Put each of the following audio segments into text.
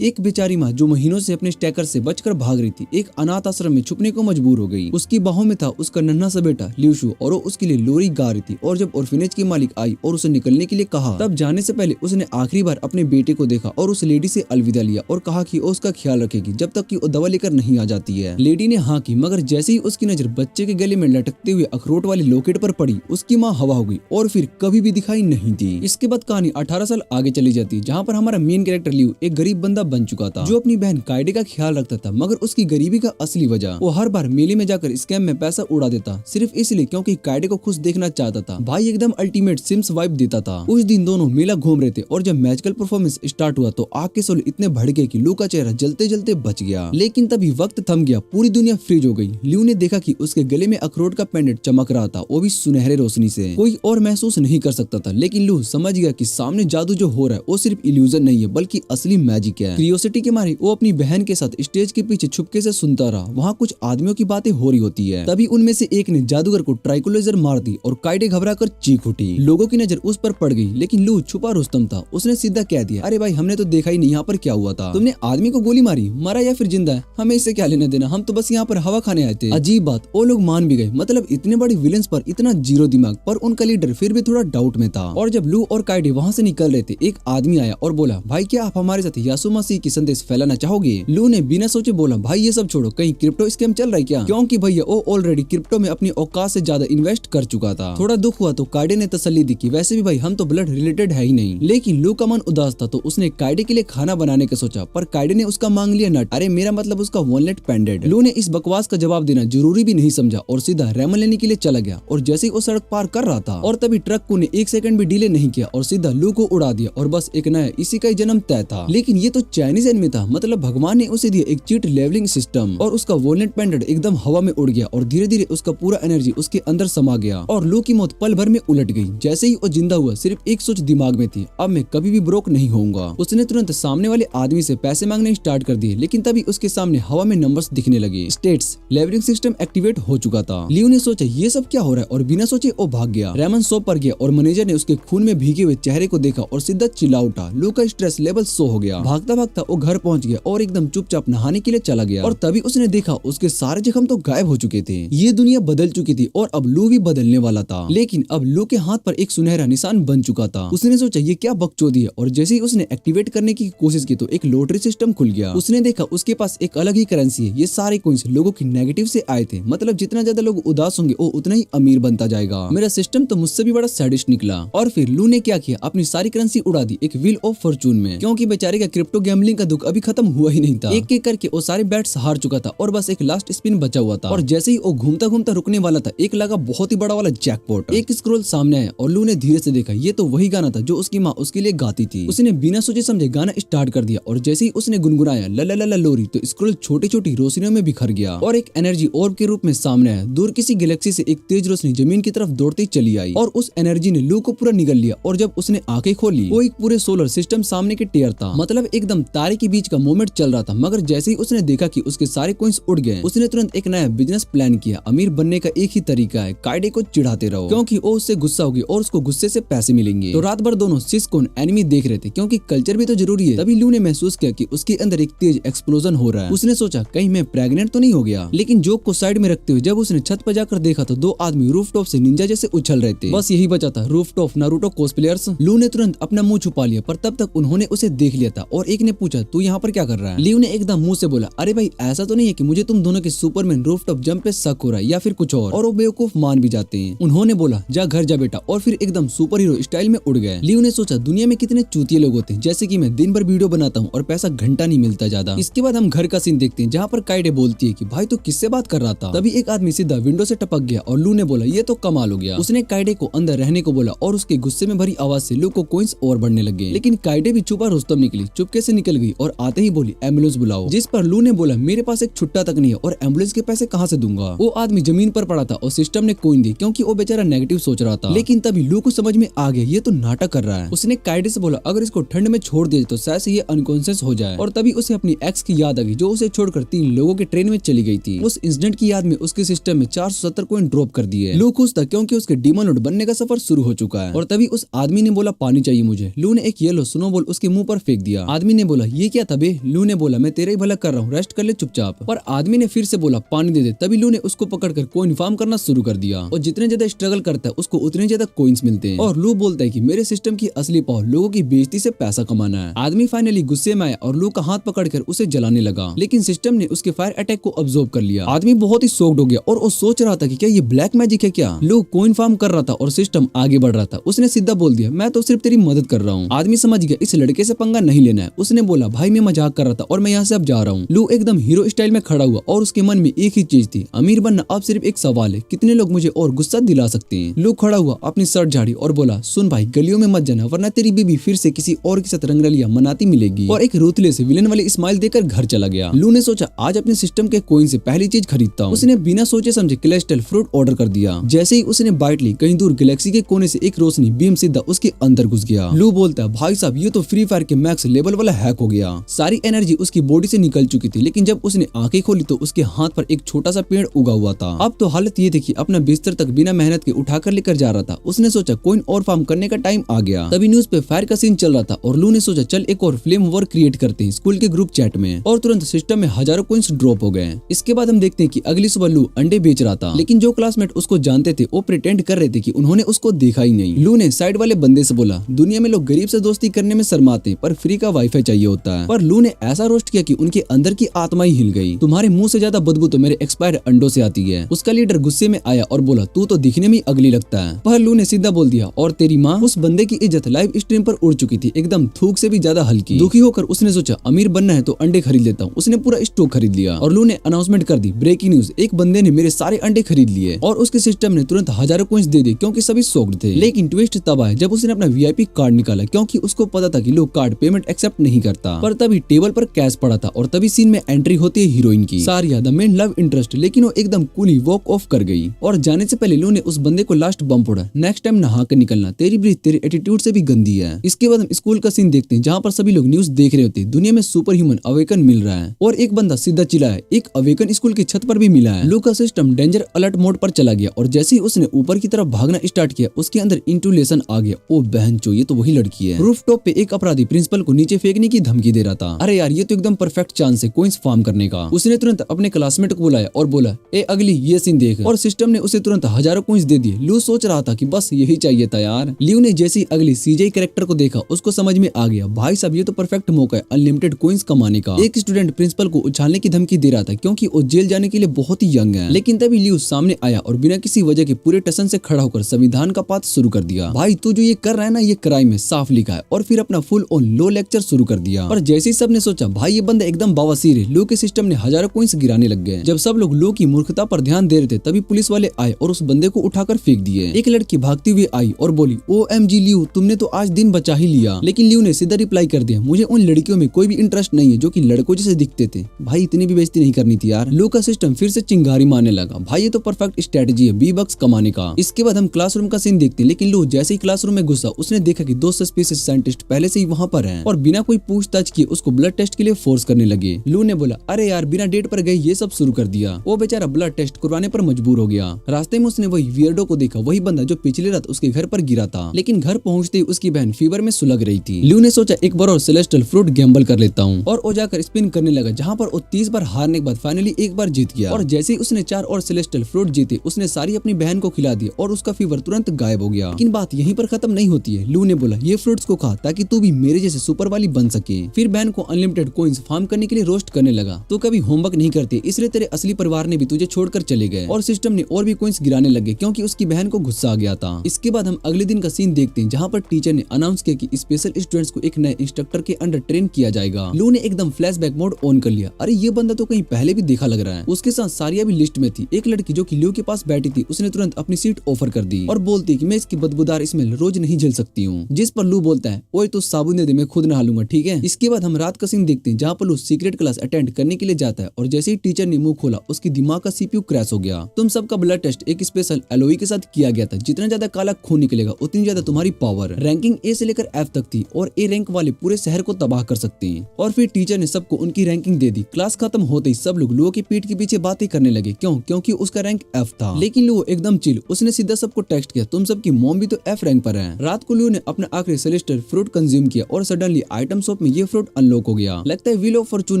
एक बेचारी माँ जो महीनों से अपने स्टैकर से बचकर भाग रही थी, एक अनाथ आश्रम में छुपने को मजबूर हो गई। उसकी बाहों में था उसका नन्हा सा बेटा ल्यूशु और वो उसके लिए लोरी गा रही थी। और जब ऑर्फिनेज की मालिक आई और उसे निकलने के लिए कहा, तब जाने से पहले उसने आखिरी बार अपने बेटे को देखा और उस लेडी से अलविदा लिया और कहा कि वो उसका ख्याल रखेगी जब तक कि वो दवा लेकर नहीं आ जाती है। लेडी ने हाँ की, मगर जैसे ही उसकी नजर बच्चे के गले में लटकते हुए अखरोट वाली लॉकेट पर पड़ी, उसकी माँ हवा हो गई और फिर कभी भी दिखाई नहीं दी। इसके बाद कहानी 18 साल आगे चली जाती है, जहाँ पर हमारा मेन कैरेक्टर लियू एक गरीब बंदा बन चुका था जो अपनी बहन काइडे का ख्याल रखता था। मगर उसकी गरीबी का असली वजह वो हर बार मेले में जाकर स्कैम में पैसा उड़ा देता, सिर्फ इसलिए क्योंकि काइडे को खुश देखना चाहता था। भाई एकदम अल्टीमेट सिम्स वाइब देता था। उस दिन दोनों मेला घूम रहे थे और जब मैजिकल परफॉर्मेंस स्टार्ट हुआ तो आग के शोले इतने भड़क गए कि लू का चेहरा जलते जलते बच गया। लेकिन तभी वक्त थम गया, पूरी दुनिया फ्रीज हो गई। लियू ने देखा कि उसके गले में अखरोट का पेंडेंट चमक रहा था, वो भी सुनहरे रोशनी से। कोई और महसूस नहीं कर सकता था, लेकिन लू समझ गया कि सामने जादू जो हो रहा है वो सिर्फ इल्यूजन नहीं है बल्कि असली मैजिक है। क्यूरियोसिटी के मारे वो अपनी बहन के साथ स्टेज के पीछे छुपके से सुनता रहा। वहाँ कुछ आदमियों की बातें हो रही होती है। तभी उनमें से एक ने जादूगर को ट्राइकोलाइजर मार दी और काइडे घबराकर चीख उठी। लोगों की नजर उस पर पड़ गई, लेकिन लू छुपा रुस्तम था। उसने सीधा कह दिया, अरे भाई हमने तो देखा ही नहीं यहाँ पर क्या हुआ था। तुमने आदमी को गोली मारी, मरा या फिर जिंदा है, हमें इससे क्या लेना देना, हम तो बस यहाँ पर हवा खाने आए थे। अजीब बात, वो लोग मान भी गए। मतलब इतने बड़े विलेंस पर इतना जीरो दिमाग, पर उनका लीडर फिर भी थोड़ा डाउट में था। और जब लू और काइडे वहाँ से निकल रहे थे, एक आदमी आया और बोला, भाई क्या आप हमारे साथ यीशु मसीह की संदेश फैलाना चाहोगे? लू ने बिना सोचे बोला, भाई ये सब छोड़ो, कहीं क्रिप्टो स्कैम चल रहा है क्या? क्योंकि भैया वो ऑलरेडी क्रिप्टो में अपनी औकात से ज्यादा इन्वेस्ट कर चुका था। थोड़ा दुख हुआ तो काइडे ने तसल्ली दी कि वैसे भी भाई हम तो ब्लड रिलेटेड है ही नहीं। लेकिन लू का मन उदास था तो उसने काइडे के लिए खाना बनाने का सोचा, पर काइडे ने उसका मांग लिया नट। अरे मेरा मतलब उसका वॉलनट पेंडेंट। लू ने इस बकवास का जवाब देना जरूरी भी नहीं समझा और सीधा रेमन लेने के लिए चला गया। और जैसे ही वो सड़क पार कर रहा था और तभी ट्रक को ने 1 सेकंड भी डिले नहीं किया और सीधा लू को उड़ा दिया और बस एक नया इसी का ही जन्म तय था। लेकिन ये तो चाइनीज एनिमे था, मतलब भगवान ने उसे दिया एक चीट लेवलिंग सिस्टम और उसका वॉलनट पेंडेंट एकदम हवा में उड़ गया और धीरे धीरे उसका पूरा एनर्जी उसके अंदर समा गया और लू की मौत पल भर में उलट गई। जैसे ही वो जिंदा हुआ सिर्फ एक सोच दिमाग में थी, अब मैं कभी भी ब्रोक नहीं होऊंगा। उसने तुरंत सामने वाले आदमी से पैसे मांगने स्टार्ट कर दिए, लेकिन तभी उसके सामने हवा में नंबर्स दिखने लगे। स्टेट्स लेवलिंग सिस्टम एक्टिवेट हो चुका था। लियू ने सोचा ये सब क्या हो रहा है और बिना सोचे वो भाग गया। रेमन शॉप पर गया और मैनेजर ने उसके खून में भीगे हुए चेहरे को देखा और सीधा चिल्ला उठा। लू का स्ट्रेस लेवल 100 हो गया। भागता भागता वो घर पहुंच गया और एकदम चुपचाप नहाने के लिए चला गया और तभी उसने देखा उसके सारे जख्म तो गायब हो चुके थे। ये दुनिया बदल चुकी थी और अब लू भी बदलने वाला था। लेकिन अब लू के हाथ पर एक सुनहरा निशान बन चुका था। उसने सोचा ये क्या बकचोदी है और जैसे ही उसने एक्टिवेट करने की कोशिश की तो एक लॉटरी सिस्टम खुल गया। उसने देखा उसके पास एक अलग ही करेंसी है। ये सारे कॉइंस लोगों की नेगेटिव से आए थे, मतलब जितना ज्यादा लोग उदास होंगे वो उतना ही अमीर बनता जाएगा। मेरा सिस्टम तो मुझसे भी बड़ा सैडिस्ट निकला। और फिर लू ने क्या किया, अपनी सारी करेंसी उड़ा दी एक व्हील ऑफ फॉर्चून में, क्योंकि बेचारे का क्रिप्टो गैम्बलिंग का दुख अभी खत्म हुआ ही नहीं था। एक एक करके वो सारे बैट्स हार चुका था और बस एक लास्ट स्पिन बचा हुआ था। और जैसे ही वो घूमता घूमता रुकने वाला था, एक लगा बहुत ही बड़ा वाला जैकपॉट। एक स्क्रॉल सामने आया और लू ने धीरे से देखा, ये तो वही गाना था जो उसकी माँ उसके लिए गाती थी। उसने बिना सोचे समझे गाना स्टार्ट कर दिया और जैसे ही उसने गुनगुनाया ला ला ला लोरी, तो स्क्रॉल छोटी छोटी रोशनियों में बिखर गया और एक एनर्जी ऑर्ब के रूप में सामने आया। दूर किसी गैलेक्सी से एक तेज रोशनी जमीन की तरफ दौड़ती चली आई और उस एनर्जी ने लू को पूरा निगल लिया। और जब उसने आंखें खोली, वो एक पूरे सोलर सिस्टम सामने के टेयर था, मतलब एकदम तारे के बीच का मूवमेंट चल रहा था। मगर जैसे ही उसने देखा कि उसके सारे कॉइंस उड़ गए, उसने तुरंत एक नया बिजनेस प्लान किया। अमीर बनने का एक ही तरीका है, काइडे को चिढ़ाते रहो, क्योंकि वो उससे गुस्सा होगी और उसको गुस्से से पैसे मिलेंगे। तो रात भर दोनों सिस्कोन एनिमी देख रहे थे, क्योंकि कल्चर भी तो जरूरी है। तभी लू ने महसूस किया कि उसके अंदर एक तेज एक्सप्लोजन हो रहा है। उसने सोचा कहीं मैं प्रेग्नेंट तो नहीं हो गया। लेकिन जोक को साइड में रखते हुए जब उसने छत पर जाकर देखा तो 2 आदमी रूफटॉप से निंजा जैसे उछल रहे थे। बस यही बचा था, रूफटॉप नारुतो कोस्प्लेयर्स। लू ने तुरंत अपना मुंह छुपा लिया, पर तब तक उन्होंने उसे देख लिया था और एक ने पूछा तू यहाँ पर क्या कर रहा है? लियू ने एकदम मुंह से बोला, अरे भाई ऐसा तो नहीं है कि मुझे तुम दोनों के सुपरमैन रूफटॉप जंप पे शक हो रहा है या फिर कुछ और वो बेवकूफ मान भी जाते हैं। उन्होंने बोला जा घर जा बेटा, और फिर एकदम सुपर हीरो स्टाइल में उड़ गए। लियू ने सोचा दुनिया में कितने चूतिए लोग होते हैं, जैसे कि मैं दिन भर वीडियो बनाता हूँ और पैसा घंटा नहीं मिलता ज्यादा। इसके बाद हम घर का सीन देखते हैं, जहाँ पर काइडे बोलती है कि भाई तू किससे बात कर रहा था? तभी एक आदमी सीधा विंडो से टपक गया और लू ने बोला ये तो कमाल हो गया। उसने काइडे को अंदर रहने को बोला और उसके गुस्से में भरी आवाज से लू को कॉइंस और बढ़ने लगे। लेकिन काइडे भी चुपा रुस्तम निकली, चुपके से निकल गई और आते ही बोली एम्बुलेंस बुलाओ। जिस पर लू ने बोला मेरे पास एक छुट्टा तक नहीं है और एम्बुलेंस के पैसे कहाँ से दूंगा? वो आदमी जमीन पर पड़ा था और सिस्टम ने कॉइन दी, क्योंकि वो बेचारा नेगेटिव सोच रहा था। लेकिन तभी लू को समझ में आ गया ये तो नाटक कर रहा है। उसने काइडे से बोला अगर इसको ठंड में छोड़ दिया तो शायद से ये अनकॉन्शियस हो जाए। और तभी उसे अपनी एक्स की याद आ गई जो उसे छोड़कर 3 लोगों के ट्रेन में चली गई थी। उस इंसिडेंट की याद में उसके सिस्टम में 470 कॉइन ड्रॉप कर दिए। लू खुश था क्योंकि उसके डीमन लॉर्ड बनने का सफर शुरू हो चुका है। और तभी उस आदमी ने बोला पानी चाहिए मुझे। लू ने एक येलो स्नोबॉल उसके मुंह पर फेंक दिया। आदमी ने बोला ये क्या था बे? लू ने बोला मैं तेरा ही भला कर रहा हूँ, रेस्ट कर ले चुपचाप। पर आदमी ने फिर से बोला पानी दे दे। तभी लू ने उसको पकड़कर कॉइन फार्म करना शुरू कर दिया और जितने ज्यादा स्ट्रगल करता है उसको उतने ज्यादा कॉइन्स मिलते हैं। और लू बोलता है कि मेरे सिस्टम की असली पावर लोगों की बेइज्जती से पैसा कमाना है। आदमी फाइनली गुस्से में आया और लू का हाथ पकड़कर उसे जलाने लगा, लेकिन सिस्टम ने उसके फायर अटैक को ऑब्जर्व कर लिया। आदमी बहुत ही शॉक्ड हो गया और वो सोच रहा था कि क्या ये ब्लैक मैजिक है क्या। लू कॉइन फार्म कर रहा था और सिस्टम आगे बढ़ रहा था। उसने सीधा बोल दिया मैं तो सिर्फ तेरी मदद कर रहा हूँ। आदमी समझ गया इस लड़के से पंगा नहीं लेना है। उसने बोला भाई मैं मजाक कर रहा था और मैं यहाँ से अब जा रहा हूँ। लू एकदम हीरो स्टाइल में खड़ा हुआ और उसके मन में एक ही चीज थी, अमीर बनना अब सिर्फ एक सवाल है, कितने लोग मुझे और गुस्सा दिला सकते हैं। लू खड़ा हुआ अपनी शर्ट झाड़ी और बोला सुन भाई गलियों में मत जाना वरना तेरी बीबी फिर से किसी और के साथ रंगरलिया मनाती मिलेगी। और एक रूथलेस विलेन वाली स्माइल देकर घर चला गया। लू ने सोचा आज अपने सिस्टम के कॉइन से पहली चीज खरीदता हूँ। उसने बिना सोचे समझे क्रिस्टल फ्रूट ऑर्डर कर दिया। जैसे ही उसने बाइट ली कहीं दूर गैलेक्सी के कोने से एक रोशनी बीम सीधा उसके अंदर घुस गया। लू बोलता है भाई साहब ये तो फ्री फायर के मैक्स लेवल वाला हैक हो गया। सारी एनर्जी उसकी बॉडी से निकल चुकी थी, लेकिन जब उसने आंखें खोली तो उसके हाथ पर एक छोटा सा पेड़ उगा हुआ था। अब तो हालत ये थी कि अपना बिस्तर तक बिना मेहनत के उठाकर लेकर जा रहा था। उसने सोचा कॉइन और फार्म करने का टाइम आ गया। तभी न्यूज पे फायर का सीन चल रहा था और लू ने सोचा चल एक और फ्लेम वॉर क्रिएट करते हैं स्कूल के ग्रुप चैट में। और तुरंत सिस्टम में हजारों कॉइन्स ड्रॉप हो गए। इसके बाद हम देखते हैं कि अगली सुबह लू अंडे बेच रहा था, लेकिन जो क्लासमेट उसको जानते थे वो प्रिटेंड कर रहे थे कि उन्होंने उसको देखा ही नहीं। लू ने साइड वाले बंदे से बोला दुनिया में लोग गरीब से दोस्ती करने में शर्माते हैं पर फ्री का वाईफाई चाहिए होता है। पर लू ने ऐसा रोस्ट किया कि उनके अंदर की आत्मा ही हिल गई। तुम्हारे मुंह से ज्यादा बदबू तो मेरे एक्सपायर अंडों से आती है। उसका लीडर गुस्से में आया और बोला तू तो दिखने में अगली लगता है। पर लू ने सीधा बोल दिया और तेरी माँ। उस बंदे की इज्जत लाइव स्ट्रीम पर उड़ चुकी थी, एकदम थूक से भी ज्यादा हल्की। दुखी होकर उसने सोचा अमीर बनना है तो अंडे खरीद लेता हूँ। उसने पूरा स्टॉक खरीद लिया और लू ने अनाउंसमेंट कर दी ब्रेकिंग न्यूज, एक बंदे ने मेरे सारे अंडे खरीद लिए। और उसके सिस्टम ने तुरंत हजारों कॉइन्स दे दिए क्योंकि सभी शॉक्ड थे। लेकिन ट्विस्ट तब आया जब उसने अपना वीआईपी कार्ड निकाला क्योंकि उसको पता था कि लोग कार्ड पेमेंट एक्सेप्ट नहीं करता। पर तभी टेबल पर कैश पड़ा था और तभी सीन में एंट्री होती है हीरोइन की, सारिया द मेन लव इंटरेस्ट। लेकिन वो एकदम कूली वॉक ऑफ कर गई और जाने से पहले लू ने उस बंदे को लास्ट बम फोड़ा, नेक्स्ट टाइम नहा कर निकलना, तेरी ब्रीथ तेरे एटीट्यूड से भी गंदी है। इसके बाद हम स्कूल का सीन देखते हैं जहाँ पर सभी लोग न्यूज देख रहे होते हैं दुनिया में सुपर ह्यूमन अवेकन मिल रहा है। और एक बंदा सीधा चिल्लाया एक अवेकन स्कूल की छत पर भी मिला है। लू का सिस्टम डेंजर अलर्ट मोड पर चला गया और जैसे ही उसने ऊपर की तरफ भागना स्टार्ट किया उसके अंदर इंटुलेशन आ गया। ओ बहनचो ये तो वही लड़की है। रूफ टॉप पे एक अपराधी प्रिंसिपल को नीचे फेंकने की धमकी दे रहा था। अरे यार ये तो एकदम परफेक्ट चांस है कॉइन्स फार्म करने का। उसने तुरंत अपने क्लासमेट को बुलाया और बोला ए अगली ये सीन देख। और सिस्टम ने उसे तुरंत हजारों कॉइन्स दे दिए। लू सोच रहा था कि बस यही चाहिए था यार। ल्यू ने जैसे ही अगली सीजेई कैरेक्टर को देखा उसको समझ में आ गया भाई साहब ये तो परफेक्ट मौका है अनलिमिटेड कॉइन्स कमाने का। एक स्टूडेंट प्रिंसिपल को उछालने की धमकी दे रहा था क्योंकि वो जेल जाने के लिए बहुत ही यंग है। लेकिन तभी ल्यू सामने आया और बिना किसी वजह के पूरे टसन से खड़ा होकर संविधान का पाठ शुरू कर दिया। भाई तू जो ये कर रहा है ना ये क्राइम है, साफ लिखा है। और फिर अपना फुल ऑन लो लेक्चर शुरू कर दिया। और जैसे ही सबने सोचा भाई ये बंदा एकदम बवासीर है, लू के सिस्टम ने हजारों कॉइन्स गिराने लग गए। जब सब लोग लू की मूर्खता पर ध्यान दे रहे थे तभी पुलिस वाले आए और उस बंदे को उठाकर फेंक दिए। एक लड़की भागती हुई आई और बोली OMG ल्यू तुमने तो आज दिन बचा ही लिया। लेकिन ल्यू ने सीधा रिप्लाई कर दिया मुझे उन लड़कियों में कोई भी इंटरेस्ट नहीं है जो कि लड़कों जैसे दिखते थे। भाई इतनी भी बेइज्जती नहीं करनी थी यार। लू का सिस्टम फिर से चिंगारी मारने लगा। भाई ये तो परफेक्ट स्ट्रेटजी है बी बक्स कमाने का। इसके बाद हम क्लासरूम का सीन देखते हैं। लेकिन लू जैसे ही क्लासरूम में घुसा उसने देखा कि 2 सस्पिशियस साइंटिस्ट पहले से ही वहाँ पर हैं और बिना कोई पूछताछ किए उसको ब्लड टेस्ट के लिए फोर्स करने लगे। लू ने बोला अरे यार बिना डेट पर गए ये सब शुरू कर दिया। वो बेचारा ब्लड टेस्ट करवाने पर मजबूर हो गया। रास्ते में उसने वही वियर्डो को देखा, वही बंदा जो पिछली रात उसके घर पर गिरा था। लेकिन घर पहुंचते ही उसकी बहन फीवर में सुलग रही थी। लू ने सोचा एक बार और सेलेस्टियल फ्रूट गैम्बल कर लेता हूँ और वो जाकर स्पिन करने लगा जहाँ पर वो 30 बार हारने के बाद फाइनली एक बार जीत गया। और जैसे ही उसने 4 और सेलेस्टियल फ्रूट जीते उसने सारी अपनी बहन को खिला दिया और उसका फीवर तुरंत गायब हो गया। लेकिन बात यहीं पर खत्म नहीं होती है। लू ने बोला ये फ्रूट्स को खा ताकि तू भी मेरे जैसे सुपर वाली बन सके। फिर बहन को अनलिमिटेड कॉइन्स फार्म करने के लिए रोस्ट करने लगा। तो कभी होमवर्क नहीं करती इसलिए तेरे असली परिवार ने भी तुझे छोड़कर चले गए। और सिस्टम ने और भी कॉइन्स गिराने लगे क्योंकि उसकी बहन को गुस्सा आ गया था। इसके बाद हम अगले दिन का सीन देखते हैं जहाँ पर टीचर ने अनाउंस किया कि स्पेशल स्टूडेंट्स को एक नए इंस्ट्रक्टर के अंडर ट्रेन किया जाएगा। लू ने एकदम फ्लैशबैक मोड ऑन कर लिया। अरे ये बंदा तो कहीं पहले भी देखा लग रहा है। उसके साथ सारिया भी लिस्ट में थी। एक लड़की जो कि लू के पास बैठी थी उसने तुरंत अपनी सीट ऑफर कर दी और बोलती कि मैं इसकी बदबूदार स्मेल रोज नहीं झेल सकती हूँ। जिस पर लू बोलता है ओए तो साबुन दे दे मैं खुद नहा लूंगा ठीक है। इसके बाद हम रात का सीन देखते हैं जहाँ पर लू सीक्रेट क्लास अटेंड करने के लिए जाता है और जैसे ही टीचर ने मुंह खोला उसकी दिमाग का CPU क्रैश हो गया। तुम सबका ब्लड टेस्ट एक स्पेशल एलओई के साथ किया गया था। जितना ज्यादा काला खून निकलेगा उतनी ज्यादा तुम्हारी पावर। रैंकिंग A से लेकर F तक थी और A रैंक वाले पूरे शहर को तबाह कर सकते हैं। और फिर टीचर ने सबको उनकी रैंकिंग दे दी। क्लास खत्म होते ही सब लोग लू की पीठ के पीछे बातें करने लगे। क्योंकि उसका रैंक F था। लेकिन लू एकदम चिल, उसने सीधा सबको टेक्स्ट किया तुम सबकी मॉम भी तो F रैंक पर है। रात को लू ने अपना आखिरी सेलेस्टियल फ्रूट कंज्यूम किया और सडनली आइटम शॉप शॉप में ये फ्रूट अनलॉक हो गया। लगता है व्हील ऑफ फॉर्चून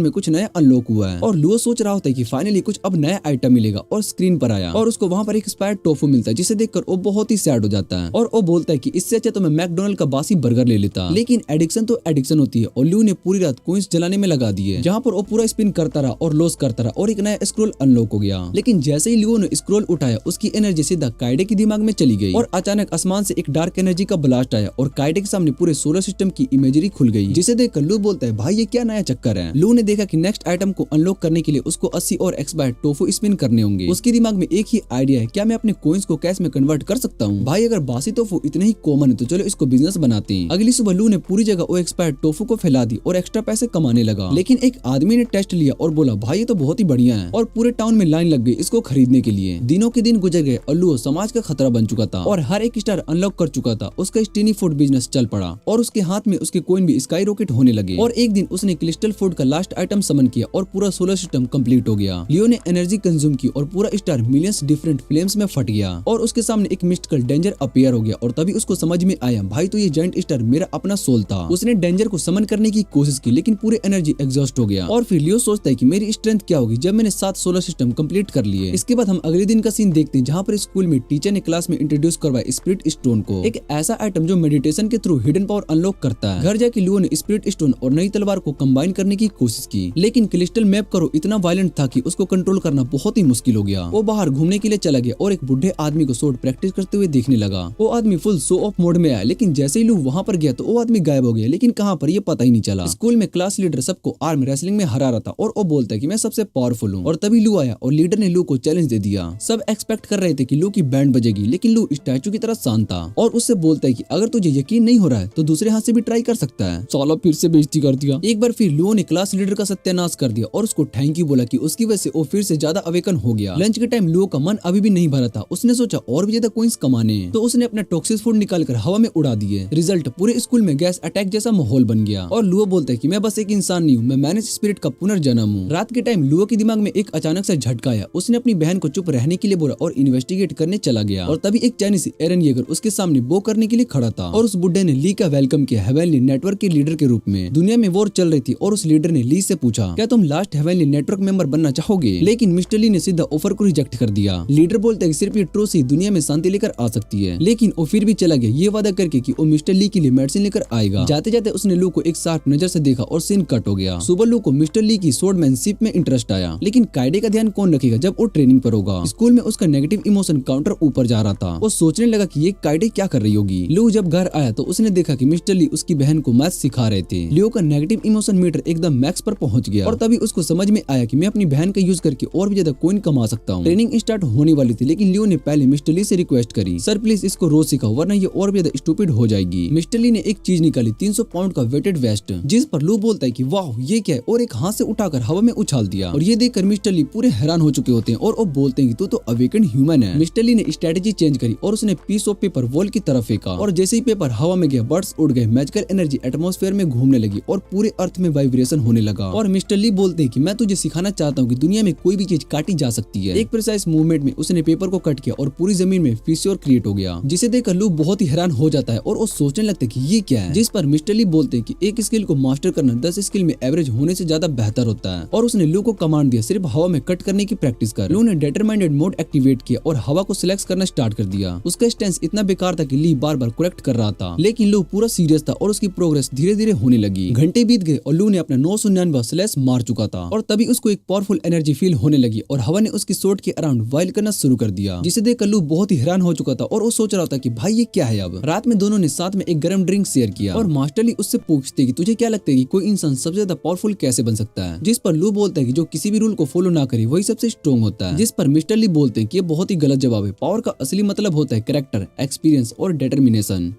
में कुछ नया अनलॉक हुआ है और लुओ सोच रहा होता है कि फाइनली कुछ अब नया आइटम मिलेगा और स्क्रीन पर आया और उसको वहाँ पर एक एक्सपायर्ड टोफू मिलता है जिसे देखकर वो बहुत ही सैड हो जाता है और वो बोलता है कि इससे अच्छा तो मैं मैकडोनल्ड का बासी बर्गर ले लेता। लेकिन एडिक्शन तो एडिक्शन होती है और लू ने पूरी रात कोइंस जलाने में लगा दी है, जहाँ पर वो पूरा स्पिन करता रहा और लॉस करता रहा और एक नया स्क्रोल अनलॉक हो गया। लेकिन जैसे ही लियो ने स्क्रोल उठाया उसकी एनर्जी सीधा काइडे के दिमाग में चली गई और अचानक आसमान से एक डार्क एनर्जी का ब्लास्ट आया और काइडे के सामने पूरे सोलर सिस्टम की इमेजरी खुल गई, जिसे देखकर लू बोलता है भाई ये क्या नया चक्कर है। लू ने देखा कि नेक्स्ट आइटम को अनलॉक करने के लिए उसको 80 और एक्सपायर्ड टोफू स्पिन करने होंगे। उसके दिमाग में एक ही आइडिया है, क्या मैं अपने कोइंस को कैश में कन्वर्ट कर सकता हूँ। भाई अगर बासी टोफू इतने ही कॉमन है तो चलो इसको बिजनेस बनाते हैं। अगली सुबह लू ने पूरी जगह वो एक्सपायर्ड टोफू को फैला दी और एक्स्ट्रा पैसे कमाने लगा। लेकिन एक आदमी ने टेस्ट लिया और बोला भाई ये तो बहुत ही बढ़िया है और पूरे टाउन में लाइन लग गई इसको खरीदने के लिए। दिनों के दिन गुजर गए और लू समाज का खतरा बन चुका था और हर एक स्टार अनलॉक कर चुका था। उसका स्टीनी फूड बिजनेस चल पड़ा और उसके हाथ में उसके कॉइन भी स्काई रॉकेट होने लगे और एक दिन उसने क्रिस्टल फूड का लास्ट आइटम समन किया और पूरा सोलर सिस्टम कंप्लीट हो गया। लियो ने एनर्जी कंज्यूम की और पूरा स्टार मिलियंस डिफरेंट फ्लेम्स में फट गया और उसके सामने एक मिस्टिकल डेंजर अपीयर हो गया और तभी उसको समझ में आया भाई तो ये जायंट स्टार मेरा अपना सोल था। उसने डेंजर को समन करने की कोशिश की लेकिन पूरी एनर्जी एग्जॉस्ट हो गया और फिर लियो सोचता है कि मेरी स्ट्रेंथ क्या होगी जब मैंने 7 सोलर सिस्टम कंप्लीट कर लिए। इसके बाद हम अगले दिन का सीन देखते हैं जहाँ पर स्कूल में टीचर ने क्लास में इंट्रोड्यूस करवाया स्पिरिट स्टोन को, एक ऐसा आइटम जो मेडिटेशन के थ्रू हिडन पावर अनलॉक करता है। घर जाके लियो ने स्पिरिट स्टोन और नई तलवार को कंबाइन करने की कोशिश की लेकिन क्रिस्टल मैप करो इतना वायलेंट था कि उसको कंट्रोल करना बहुत ही मुश्किल हो गया। वो बाहर घूमने के लिए चला गया और एक बुढ़े आदमी को स्वॉर्ड प्रैक्टिस करते हुए देखने लगा। वो आदमी फुल शो ऑफ मोड में आया लेकिन जैसे ही लू वहाँ पर गया तो वो आदमी गायब हो गया, लेकिन कहाँ पर ये पता ही नहीं चला। स्कूल में क्लास लीडर सबको आर्म रेसलिंग में हरा रहा था और वो बोलता है कि मैं सबसे पावरफुल हूँ और तभी लू आया और लीडर ने लू को चैलेंज दे दिया। सब एक्सपेक्ट कर रहे थे कि लू की बैंड बजेगी लेकिन लू स्टैचू की तरह शांत था और उससे बोलता है कि अगर तुझे यकीन नहीं हो रहा है तो दूसरे हाथ से भी ट्राई कर सकता है। साला फिर से बेइज्जती कर दिया। एक बार फिर लू ने क्लास लीडर का सत्यानाश कर दिया और उसको थैंक यू बोला कि उसकी वजह से वो फिर से ज्यादा अवेकन हो गया। लंच के टाइम लू का मन अभी भी नहीं भरा था। उसने सोचा और भी ज्यादा कॉइंस कमाने हैं तो उसने अपना टॉक्सिक फूड निकालकर हवा में उड़ा दिए। रिजल्ट पूरे स्कूल में गैस अटैक जैसा माहौल बन गया और लुओ बोलता है कि मैं बस एक इंसान नहीं हूँ, मैं मैनेज स्पिरिट का पुनर्जन्म हूँ। रात के टाइम लुओ के दिमाग में एक अचानक से झटका आया। उसने अपनी बहन को चुप रहने के लिए बोला और इन्वेस्टिगेट करने चला गया और तभी एक चाइनीज एरन येगर उसके सामने बो करने के लिए खड़ा था और उस बुड्ढे ने ली का वेलकम किया हेवनली नेटवर्क के लीडर के रूप में। दुनिया में वॉर चल रही थी और उस लीडर ने ली से पूछा क्या तुम लास्ट हेवनली नेटवर्क मेंबर बनना चाहोगे, लेकिन मिस्टर ली ने सीधा ऑफर को रिजेक्ट कर दिया। लीडर बोलता है कि सिर्फ ये ट्रूथ ही दुनिया में शांति लेकर आ सकती है, लेकिन वो फिर भी चला गया ये वादा करके कि वो मिस्टर ली के लिए मेडिसिन लेकर आएगा। जाते जाते उसने लू को एक साफ नजर से देखा और सीन कट हो गया। सुबह लू को मिस्टर ली की स्वॉर्डमैनशिप में इंटरेस्ट आया, लेकिन काइडे का ध्यान कौन रखेगा जब वो ट्रेनिंग पर होगा। स्कूल में उसका नेगेटिव इमोशन काउंटर ऊपर जा रहा था। वो सोचने लगा कि ये काइडे क्या कर रही होगी। लू जब घर आया तो उसने देखा कि मिस्टर ली उसकी बहन को मैथ सिखा रहे थे। लियो का नेगेटिव इमोशन मीटर एकदम मैक्स पर पहुंच गया और तभी उसको समझ में आया कि मैं अपनी बहन का यूज करके और भी ज्यादा कॉइन कमा सकता हूँ। ट्रेनिंग स्टार्ट होने वाली थी लेकिन लियो ने पहले मिस्टर ली से रिक्वेस्ट करी, सर प्लीज इसको रोज सिखाओ वरना ये और भी ज्यादा स्टूपिड हो जाएगी। मिस्टर ली ने एक चीज निकाली 300 पाउंड का वेटेड वेस्ट, जिस पर लू बोलता है कि वाह ये क्या है और एक हाथ से उठाकर हवा में उछाल दिया और ये देखकर मिस्टर ली पूरे हैरान हो चुके होते हैं और वो बोलते हैं कि तू तो अवेकन ह्यूमन है। मिस्टर ली ने स्ट्रेटेजी चेंज करी और उसने पीस ऑफ पेपर वॉल की तरफ फेंका और जैसे ही पेपर हवा में गया बर्ड्स उड़ गए, मैजिकल एनर्जी एटमॉस्फेयर में घूमने लगी और पूरे अर्थ में वाइब्रेशन होने लगा। और मिस्टर ली बोलते हैं कि मैं तुझे सिखाना चाहता हूँ कि दुनिया में कोई भी चीज काटी जा सकती है। एक प्रिसाइज मूवमेंट में उसने पेपर को कट किया और पूरी जमीन में फिशर क्रिएट हो गया, जिसे देखकर लू बहुत ही हैरान हो जाता है और वो सोचने लगता है कि ये क्या है। जिस पर मिस्टर ली बोलते हैं कि एक स्किल को मास्टर करना 10 स्किल में एवरेज होने से ज्यादा बेहतर होता है और उसने लू को कमांड दिया सिर्फ हवा में कट करने की प्रैक्टिस कर। लू ने डिटरमाइंडेड मोड एक्टिवेट किया और हवा को सिलेक्ट करना स्टार्ट कर दिया। उसका स्टेंस इतना बेकार था कि ली बार बार करेक्ट कर रहा था, लेकिन लू पूरा सीरियस था और उसकी प्रोग्रेस धीरे धीरे होने लगी। घंटे बीत गए और लू ने अपना 999 स्लैश मार चुका था और तभी उसको एक पावरफुल एनर्जी फील होने लगी और हवा ने उसकी सोट के अराउंड वाइल करना शुरू कर दिया, जिसे देखकर लू बहुत ही हैरान हो चुका था और वो सोच रहा था कि भाई ये क्या है। अब रात में दोनों ने साथ में एक गर्म ड्रिंक शेयर किया और मास्टर ली उससे पूछते कि तुझे क्या लगता है कि कोई इंसान सबसे ज्यादा पावरफुल कैसे बन सकता है, जिस पर लू बोलता है कि जो किसी भी रूल को फॉलो ना करे वही सबसे स्ट्रॉन्ग होता है, जिस पर मिस्टर ली बोलते हैं कि ये बहुत ही गलत जवाब है। पावर का असली मतलब होता है कैरेक्टर, एक्सपीरियंस और डिटर्मिनेशन।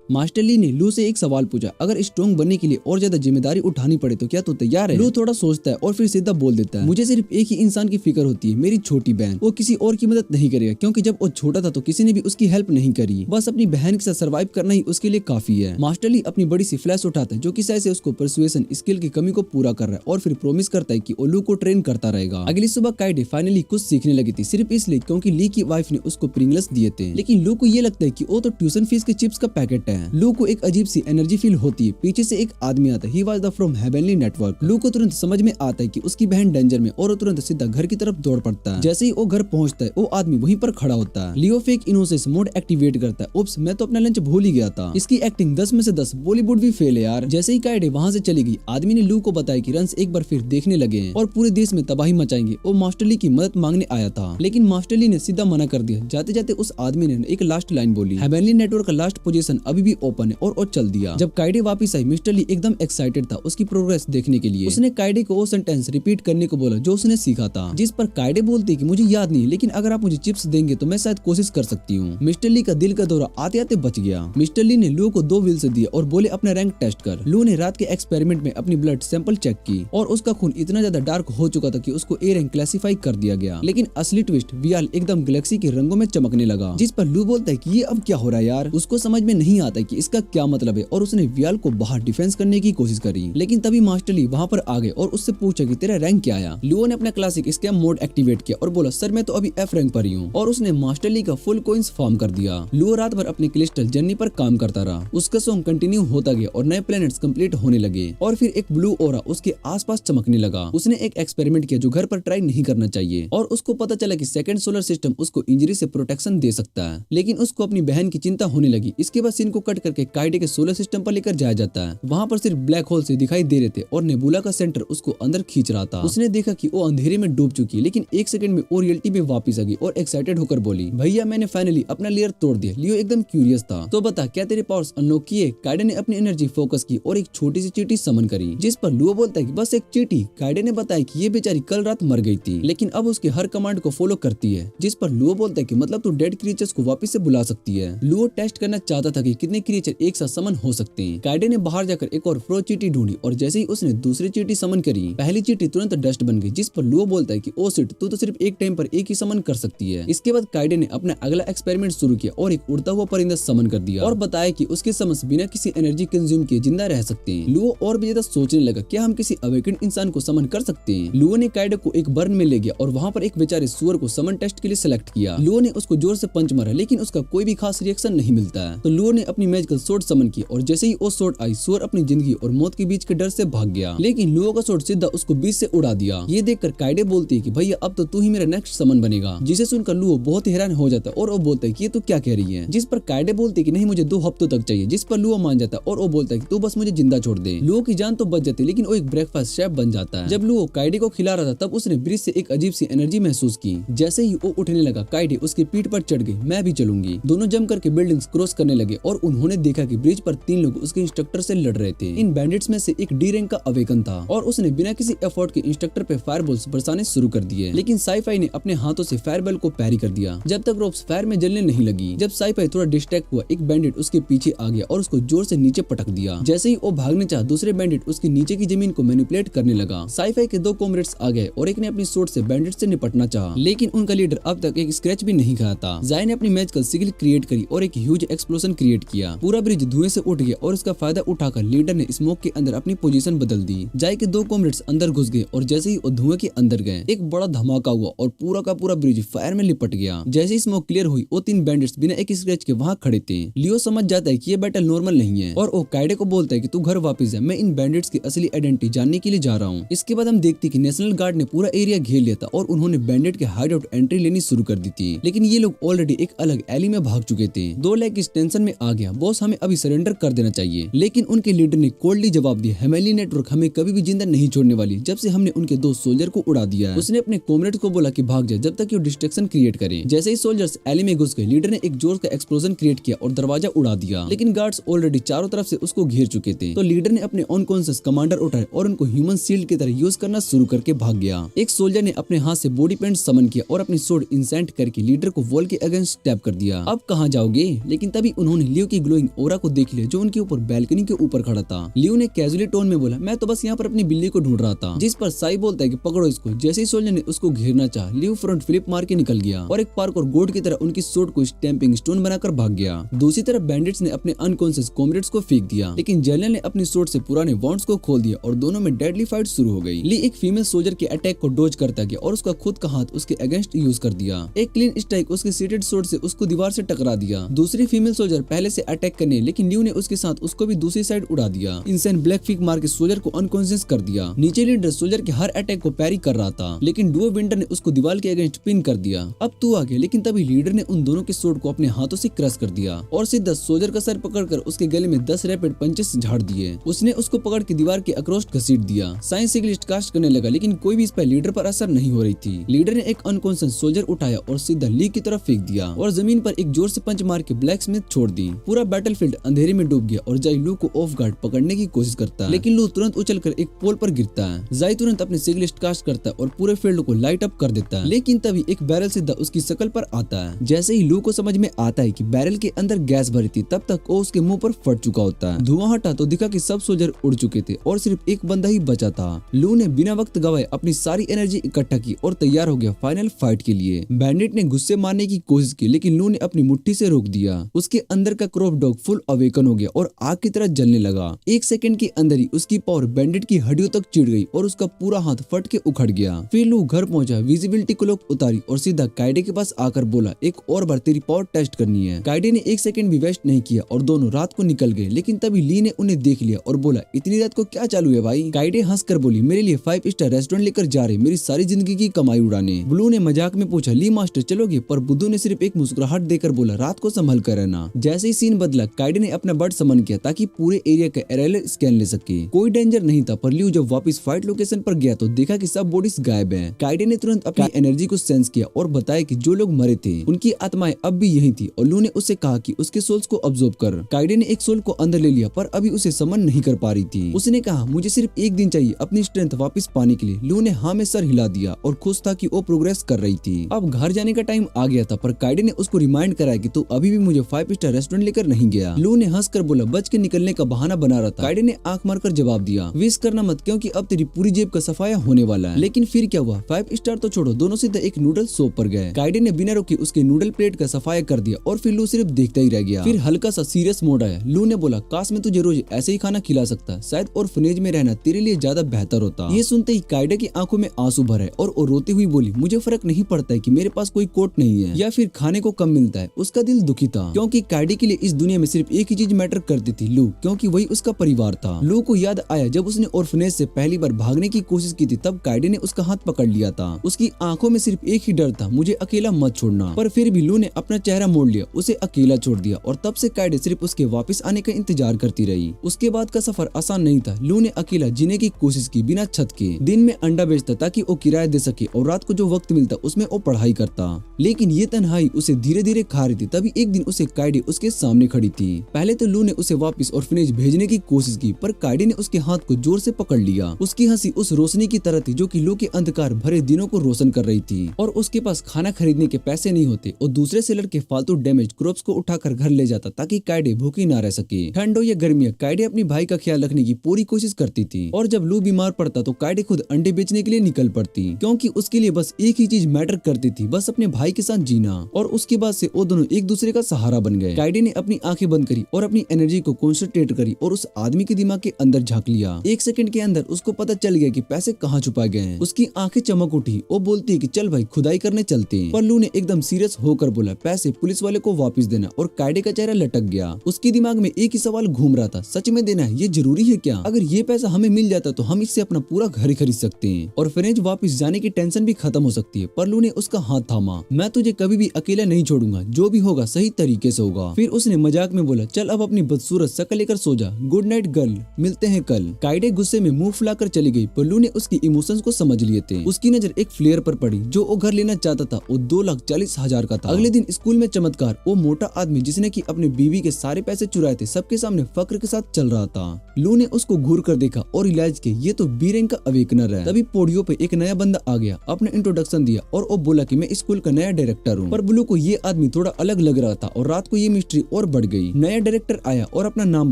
मास्टर ली ने लू से एक सवाल पूछा, अगर स्ट्रॉन्ग बनने के लिए और ज्यादा जिम्मेदारी उठानी पड़े तो क्या तू तैयार है। लू थोड़ा सोचता है और फिर सीधा बोल देता है, मुझे सिर्फ एक ही इंसान की फिक्र होती है, मेरी छोटी बहन। वो किसी और की मदद नहीं करेगा क्योंकि जब वो छोटा था तो किसी ने भी उसकी हेल्प नहीं करी, बस अपनी बहन के साथ सर्वाइव करना ही उसके लिए काफी है। मास्टर ली अपनी बड़ी सी फ्लैश उठाता है जो कि शायद से उसको परसुएशन स्किल की कमी को पूरा कर रहा है और फिर प्रॉमिस करता है कि वो लू को ट्रेन करता रहेगा। अगली सुबह काइडे फाइनली कुछ सीखने लगी थी, सिर्फ इसलिए क्योंकि ली की वाइफ ने उसको प्रिंगल्स दिए थे, लेकिन लू को ये लगता है कि वो तो ट्यूशन फीस के चिप्स का पैकेट है है। लू को एक अजीब सी एनर्जी फील होती है। पीछे से एक आदमी आता है। He was the from heavenly network. लू को तुरंत समझ में आता है कि उसकी बहन डेंजर में और वो तुरंत सीधा घर की तरफ दौड़ पड़ता है। जैसे ही वो घर पहुंचता है वो आदमी वहीं पर खड़ा होता है। लियो फेक इनोसेंस मोड एक्टिवेट करता है। उप्स, मैं तो अपना लंच भूल ही गया था। इसकी एक्टिंग 10 में से 10। बॉलीवुड भी फेल है यार। जैसे ही कायडे वहाँ से चली गई, आदमी ने लू को बताया कि रंस एक बार फिर देखने लगे हैं और पूरे देश में तबाही मचाएंगे। वो मास्टर ली की मदद मांगने आया था, लेकिन मास्टर ली ने सीधा मना कर दिया। जाते जाते उस आदमी ने एक लास्ट लाइन बोली, हेवनली नेटवर्क का लास्ट पोजीशन अभी भी ओपन है, और चल दिया। जब कायडे वापस आई, मिस्टर ली एकदम एक्साइटेड था उसकी प्रोग्रेस देखने के लिए। उसने कायडे को वो सेंटेंस रिपीट करने को बोला जो उसने सीखा था, जिस पर कायडे बोलती कि मुझे याद नहीं, लेकिन अगर आप मुझे चिप्स देंगे तो मैं शायद कोशिश कर सकती हूँ। मिस्टर ली का दिल का दौरा आते आते बच गया। मिस्टर ली ने लू को 2 व्हील से दिया और बोले अपना रैंक टेस्ट कर। लू ने रात के एक्सपेरिमेंट में अपनी ब्लड सैंपल चेक की और उसका खून इतना ज्यादा डार्क हो चुका था कि उसको ए रैंक क्लासिफाई कर दिया गया। लेकिन असली ट्विस्ट, वियाल एकदम गैलेक्सी के रंगों में चमकने लगा, जिस पर लू बोलता है कि ये अब क्या हो रहा है यार। उसको समझ में नहीं आता कि इसका क्या मतलब है और उसने वियाल को बाहर डिफेंस करने की कोशिश करी। लेकिन तभी मास्टर ली वहाँ पर आ गए और उससे पूछा कि तेरा रैंक क्या आया। लुओ ने अपना क्लासिक स्कैम मोड एक्टिवेट किया और बोला सर मैं तो अभी F रैंक पर ही हूँ, और उसने मास्टर ली का फुल कोइंस फॉर्म कर दिया। लुओ रात भर अपने क्रिस्टल जर्नी पर काम करता रहा। उसका सॉन्ग कंटिन्यू होता गया और नए प्लैनेट्स कंप्लीट होने लगे और फिर एक ब्लू ओरा उसके आसपास चमकने लगा। उसने एक एक्सपेरिमेंट किया जो घर पर ट्राई नहीं करना चाहिए और उसको पता चला कि सेकंड सोलर सिस्टम उसको इंजरी से प्रोटेक्शन दे सकता है। लेकिन उसको अपनी बहन की चिंता होने लगी। इसके बाद सीन को कट करके कायडे के सोलर सिस्टम पर लेकर जाया जाता है। वहाँ पर सिर्फ ब्लैक होल से दिखाई दे रहे थे और नेबुला का सेंटर उसको अंदर खींच रहा था। उसने देखा कि वो अंधेरे में डूब चुकी है, लेकिन एक सेकंड में वो रियलिटी में वापस आ गई और एक्साइटेड होकर बोली भैया मैंने फाइनली अपना लेयर तोड़ दिया। लियो एकदम क्यूरियस था। तो बता क्या तेरे पावर्स अनलॉक किए? कायडे ने अपनी एनर्जी फोकस की और एक छोटी सी चींटी समन करी, जिस पर लुओ बोलता है कि बस एक चींटी। कायडे ने बताया कि ये बेचारी कल रात मर गई थी, लेकिन अब उसके हर कमांड को फॉलो करती है, जिस पर लुओ बोलता है कि मतलब तू डेड क्रिएचर्स को वापस से बुला सकती है। लुओ टेस्ट करना चाहता था कि कितने क्रिएचर एक साथ समन हो सकते हैं। कायडे ने बाहर जाकर एक और फ्रो चींटी ढूंढी और जैसे ही उसने दूसरी चींटी समन करी, पहली चींटी तुरंत डस्ट बन गई, जिस पर लुओ बोलता है कि ओ शिट, तू तो सिर्फ एक टाइम पर एक ही समन कर सकती है। इसके बाद कायडे ने अपना अगला एक्सपेरिमेंट शुरू किया और एक उड़ता हुआ परिंदा समन कर दिया और बताया कि उसके समझ बिना किसी एनर्जी कंज्यूम किए जिंदा रह सकते हैं। लुओ और भी ज्यादा सोचने लगा क्या हम किसी अवेकेंड इंसान को समन कर सकते हैं। लुओ ने कायडे को एक बर्न में ले गया और वहाँ पर एक बेचारे सुअर को समन टेस्ट के लिए सिलेक्ट किया। लुओ ने उसको जोर से पंच मारा, लेकिन उसका कोई भी खास रिएक्शन नहीं मिलता है। तो लुओ ने अपनी मैजिकल सोर्ड समन की और जैसे ही वो सोर्ड आई, सुअर अपनी जिंदगी और मौत के बीच के डर से भाग गया, लेकिन लुओ का सोर्ड सीधा उसको बीच से उड़ा दिया। ये देखकर कायडे बोलती है कि भैया अब तो तू ही मेरा नेक्स्ट समन बनेगा, जिसे सुनकर लुओ बहुत हैरान हो जाता है और वो बोलता है कि ये तू क्या कह रही है, जिस पर कायडे बोलती है कि नहीं मुझे 2 हफ्तों तक चाहिए, जिस पर लुओ मान जाता है और वो बोलता है कि तू बस मुझे जिंदा छोड़ दे। लुओ की जान तो बच जाती है, लेकिन वो एक ब्रेकफास्ट शेफ बन जाता है। जब लुओ कायडे को खिला रहा था तब उसने ब्रिज से एक अजीब सी एनर्जी महसूस की। जैसे ही वो उठने लगा, कायडे उसकी पीठ पर चढ़ गई। मैं भी चलूंगी। दोनों जम करके बिल्डिंग्स क्रॉस करने लगे और उन्होंने देखा कि ब्रिज पर 3 लोग उसके इंस्ट्रक्टर से लड़ रहे थे। इन बैंडिट्स में से एक डी रैंक का अवेकन था और उसने बिना किसी एफर्ट के इंस्ट्रक्टर पे फायरबॉल्स बरसाने शुरू कर दिए, लेकिन साईफाई ने अपने हाथों से फायरबॉल को पैरी कर दिया जब तक रोप्स फायर में जलने नहीं लगी। जब साईफाई थोड़ा डिस्ट्रैक्ट हुआ, एक बैंडिट उसके पीछे आ गया और उसको जोर से नीचे पटक दिया। जैसे ही वो भागने चाहा, दूसरे बैंडिट उसके नीचे की जमीन को मैनिपुलेट करने लगा। साईफाई के 2 कॉमरेड्स आ गए और एक ने अपनी सोर्ड से बैंडिट से निपटना चाहा, लेकिन उनका लीडर अब तक एक स्क्रैच भी नहीं खाया था। जाय ने अपनी मैजिकल सिग्नल क्रिएट करी और एक ह्यूज एक्सप्लोजन क्रिएट किया। पूरा ब्रिज धुएं से उठ गया और इसका फायदा उठाकर लीडर ने स्मोक के अंदर अपनी पोजीशन बदल दी। जाय के 2 कॉमरेड्स अंदर घुस गए और जैसे ही वो धुएं के अंदर गए, एक बड़ा धमाका हुआ और पूरा का पूरा ब्रिज फायर में लिपट गया। जैसे ही स्मोक क्लियर हुई, वो 3 बैंडिट्स बिना एक स्क्रैच के वहाँ खड़े थे। लियो समझ जाता है कि ये बैटल नॉर्मल नहीं है और वो कायडे को बोलता है कि तू घर वापस जा, मैं इन बैंडिट्स की असली आइडेंटिटी जानने के लिए जा रहा हूँ। इसके बाद हम देखते कि नेशनल गार्ड ने पूरा एरिया घेर लिया था और उन्होंने बैंडिट के हाइड आउट एंट्री लेनी शुरू कर दी थी, लेकिन ये लोग ऑलरेडी एक अलग एली में भाग चुके थे। 2 लेग इस टेंशन में आ गया, बॉस हमें अभी सरेंडर कर देना चाहिए, लेकिन उनके लीडर ने कोल्डली जवाब दिया, हेवनली नेटवर्क हमें कभी भी जिंदा नहीं छोड़ने वाली जब से हमने उनके 2 सोल्जर को उड़ा दिया है। उसने अपने कॉमरेड को बोला कि भाग जाए जब तक वो डिस्ट्रैक्शन क्रिएट करे। जैसे ही सोल्जर्स एली में घुस गए, लीडर ने एक जोर का एक्सप्लोजन क्रिएट किया और दरवाजा उड़ा दिया, लेकिन गार्ड्स ऑलरेडी चारों तरफ से उसको घेर चुके थे। तो लीडर ने अपने अनकॉन्शियस कमांडर उठाए और उनको ह्यूमन शील्ड की तरह यूज करना शुरू करके भाग गया। एक सोल्जर ने अपने हाथ से बॉडी पेंट समन किया और अपनी सोर्ड इंसेंट करके लीडर को वॉल के अगेंस्ट टैप कर दिया। अब कहाँ जाओगे? लेकिन तभी उन्होंने लियो की ग्लोइंग ओरा को देख लिया जो उनके ऊपर बैल्कनी के ऊपर खड़ा था। लियो ने कैजुअली टोन में बोला, मैं तो बस यहाँ पर अपनी बिल्ली को ढूंढ रहा था, जिस पर साई बोलता है कि पकड़ो इसको। जैसे ही सोल्जर ने उसको घेरना चाहा, लियो फ्रंट फ्लिप मार के निकल गया और एक पार्कोर गोड की तरह उनकी सोर्ड को स्टैंपिंग स्टोन बनाकर भाग गया। दूसरी तरफ बैंडिट्स ने अपने अनकॉन्शियस कॉमरेड्स को फेंक दिया, लेकिन जनरल ने अपनी सोर्ड से पुराने वॉन्ड्स को खोल दिया और दोनों में डेडली फाइट शुरू हो गई। ली एक फीमेल सोल्जर के अटैक को डोज करता गया और उसका खुद का हाथ उसके अगेंस्ट यूज कर दिया। एक क्लीन स्ट्राइक उसके सीटेड सोर्ड से उसको दीवार से टकरा दिया। दूसरी फीमेल सोल्जर पहले से अटैक करने, लेकिन ल्यू ने उसके साथ उसको भी दूसरी साइड उड़ा दिया। इंसान ब्लैक फिग मार के सोल्जर को अनकॉन्शियस कर दिया। नीचे लीडर सोल्जर के हर अटैक को पैरी कर रहा था, लेकिन डुओ विंटर ने उसको दीवार के अगेंस्ट पिन कर दिया। अब तू आ गया, लेकिन तभी लीडर ने उन दोनों के स्वॉर्ड को अपने हाथों से क्रश कर दिया और सीधा सोल्जर का सर पकड़कर उसके गले में 10 रैपिड पंचेस झाड़ दिए। उसने उसको पकड़ के दीवार के अक्रॉस घसीट दिया। साइंस सिग्लिस्ट कास्ट करने लगा, लेकिन कोई भी इस पर लीडर पर असर नहीं हो रही थी। लीडर ने एक अनकॉन्शियस सोल्जर उठाया और सीधा ली की तरफ फेंक दिया और जमीन पर एक जोर से पंच मार के ब्लैक स्मिथ छोड़ दी। पूरा बैटलफील्ड अंधेरे में डूब गया और जाई लू को ऑफ गार्ड पकड़ने की कोशिश करता है, लेकिन लू तुरंत उछलकर एक पोल पर गिरता है। जाई तुरंत अपने सिग्लिस्ट कास्ट करता है और पूरे फील्ड को लाइट अप कर देता है, लेकिन तभी एक बैरल सीधा उसकी शकल पर आता है। जैसे ही लू को समझ में आता है कि बैरल के अंदर गैस भरी थी, तब तक वो उसके मुंह पर फट चुका होता है। धुआं हटा तो दिखा कि सब सोल्जर उड़ चुके थे और सिर्फ एक बंदा ही बचा था। लू ने बिना वक्त गवाए अपनी सारी एनर्जी इकट्ठा की और तैयार हो गया फाइनल फाइट के लिए। बैंडिट ने गुस्से मारने की कोशिश की, लेकिन लू ने अपनी मुट्ठी से रोक दिया। उसके अंदर का क्रॉप डॉग फुल अवेकन हो गया और आग की तरह जलने लगा। एक सेकंड के अंदर ही उसकी पावर बैंडिट की हड्डियों तक चिढ़ गई और उसका पूरा हाथ फट के उखड़ गया। फिर लू घर पहुंचा, विजिबिलिटी क्लॉक उतारी और सीधा काइडे के पास आकर बोला, एक और बार तेरी पावर टेस्ट करनी है। काइडे ने एक सेकंड भी वेस्ट नहीं किया और दोनों रात को निकल गए, लेकिन तभी ली ने उन्हें देख लिया और बोला, इतनी रात को क्या चालू है भाई? काइडे हंसकर बोली, मेरे लिए 5 स्टार रेस्टोरेंट लेकर जा रहे, मेरी सारी जिंदगी की कमाई उड़ाने। ब्लू ने मजाक में पूछा, ली मास्टर चलोगे? पर बुद्धू ने सिर्फ एक मुस्कुराहट देकर बोला, रात को संभल कर रहना। जैसे ही सीन बदला, काइडे ने अपना बर्ड समन किया ताकि पूरे एरिया का एरेलर स्कैन ले सके। कोई डेंजर नहीं था, पर ल्यू जब वापस फाइट लोकेशन पर गया तो देखा कि सब बॉडीज गायब हैं। काइडे ने तुरंत अपनी एनर्जी को सेंस किया और बताया कि जो लोग मरे थे उनकी आत्माएं अब भी यही थी और लू ने उससे कहा कि उसके सोल्स को ऑब्जर्व कर। काइडे ने एक सोल को अंदर ले लिया, पर अभी उसे समन नहीं कर पा रही थी। उसने कहा, मुझे सिर्फ एक दिन चाहिए अपनी स्ट्रेंथ वापस पाने के लिए। लू ने हाँ में सर हिला दिया और खुश था कि वो प्रोग्रेस कर रही थी। अब घर जाने का टाइम आ गया था, पर काइडे ने उसको रिमाइंड कराया कि तू अभी भी मुझे 5 स्टार रेस्टोरेंट लेकर नहीं गया। लू ने हंसकर बोला, बच के निकलने का बहाना बना रहा था। काइडे ने आंख मारकर जवाब दिया, विश करना मत, क्योंकि अब तेरी पूरी जेब का सफाया होने वाला है। लेकिन फिर क्या हुआ? 5 स्टार तो छोड़ो, दोनों सीधा एक नूडल शॉप पर गए। काइडे ने बिना रोके उसके नूडल प्लेट का सफाया कर दिया और फिर लू सिर्फ देखता ही रह गया। फिर हल्का सा सीरियस मोड आया। लू ने बोला, काश मैं तुझे रोज ऐसे ही खाना खिला सकता, शायद ऑर्फनेज में रहना तेरे लिए ज्यादा बेहतर होता। ये सुनते ही काइडे की आंखों में आंसू भरे और वो रोती हुई बोली, मुझे फर्क नहीं पड़ता है कि मेरे पास कोई कोट नहीं है या फिर खाने को कम मिलता है। उसका दिल दुखी था, क्योंकि काइडे के लिए इस दुनिया में सिर्फ एक ही चीज मैटर करती थी, लू, क्योंकि वही उसका परिवार था। लू को याद आया जब उसने ऑर्फनेज से पहली बार भागने की कोशिश की थी, तब काइडे ने उसका हाथ पकड़ लिया था। उसकी आंखों में सिर्फ एक ही डर था, मुझे अकेला मत छोड़ना। पर फिर भी लू ने अपना चेहरा मोड़ लिया, उसे अकेला छोड़ दिया और तब से काइडे सिर्फ उसके वापस आने का इंतजार करती रही। उसके बाद का सफर आसान नहीं था। लू ने अकेला जीने की कोशिश की, बिना छत के। दिन में अंडा बेचता ताकि वो किराया दे सके और रात को जो वक्त मिलता उसमें वो पढ़ाई करता, लेकिन ये तन्हाई उसे धीरे धीरे खा रही थी। तभी एक दिन उसे काइडे उसके सामने खड़ी थी। पहले तो लू ने उसे वापस ऑर्फनेज भेजने की कोशिश की, पर काइडे ने उसके हाथ को जोर से पकड़ लिया। उसकी हंसी उस रोशनी की तरह थी जो कि लू के अंधकार भरे दिनों को रोशन कर रही थी। और उसके पास खाना खरीदने के पैसे नहीं होते और दूसरे सेलर के फालतू डैमेज क्रॉप्स को उठाकर घर ले जाता ताकि काइडे भूखी ना रह सके। ठंड हो या गर्मियां, काइडे अपनी भाई का ख्याल रखने की पूरी कोशिश करती थी। और जब लू बीमार पड़ता तो काइडे खुद अंडे बेचने के लिए निकल पड़ती, क्योंकि उसके लिए बस एक ही चीज मैटर करती थी, बस अपने भाई के साथ जीना। और उसके बाद से वो दोनों एक दूसरे का सहारा बन गए। काइडे ने अपनी आंखें बंद करी और अपनी एनर्जी को कॉन्सेंट्रेट करी और उस आदमी के दिमाग के अंदर झांक लिया। एक सेकंड के अंदर उसको पता चल गया कि पैसे कहाँ छुपा गए हैं। उसकी आंखें चमक उठी। वो बोलती है कि चल भाई खुदाई करने चलते हैं। पर लू ने एकदम सीरियस होकर बोला, पैसे पुलिस वाले को वापस देना। और काइडे का चेहरा लटक गया। उसके दिमाग में एक ही सवाल घूम रहा था, सच में देना है? ये जरूरी है क्या? अगर ये पैसा हमें मिल जाता तो हम इससे अपना पूरा घर ही खरीद सकते हैं और फ्रेंच वापस जाने की टेंशन भी खत्म हो सकती है। पर लू ने उसका हाथ थामा, मैं तुझे कभी भी अकेला नहीं छोड़ूंगा, जो भी होगा सही तरीके से होगा। फिर उसने मजाक में बोला, चल अब अपनी बदसूरत शक्ल लेकर सो जा, गुड नाइट गर्ल, मिलते हैं कल। काइडे गुस्से में मुंह फुलाकर चली गई, पर लू ने उसकी इमोशंस को समझ लिए थे। उसकी नजर एक फ्लेयर पर पड़ी जो वो घर लेना चाहता था, वो 2,40,000 का था। अगले दिन स्कूल में चमत्कार, वो मोटा आदमी जिसने की अपने बीवी के सारे पैसे चुराए थे, सबके सामने फक्र के साथ चल रहा था। लू ने उसको घूर कर देखा और रियलाइज किया ये तो बी रैंक का अवेकनर है। तभी पोडियो पे एक नया बंदा आ गया, अपने इंट्रोडक्शन दिया और वो बोला कि मैं स्कूल का नया डायरेक्टर हूँ। पर ब्लू को ये आदमी थोड़ा अलग लग रहा था और रात को ये मिस्ट्री और बढ़ गई। नया डायरेक्टर आया और अपना नाम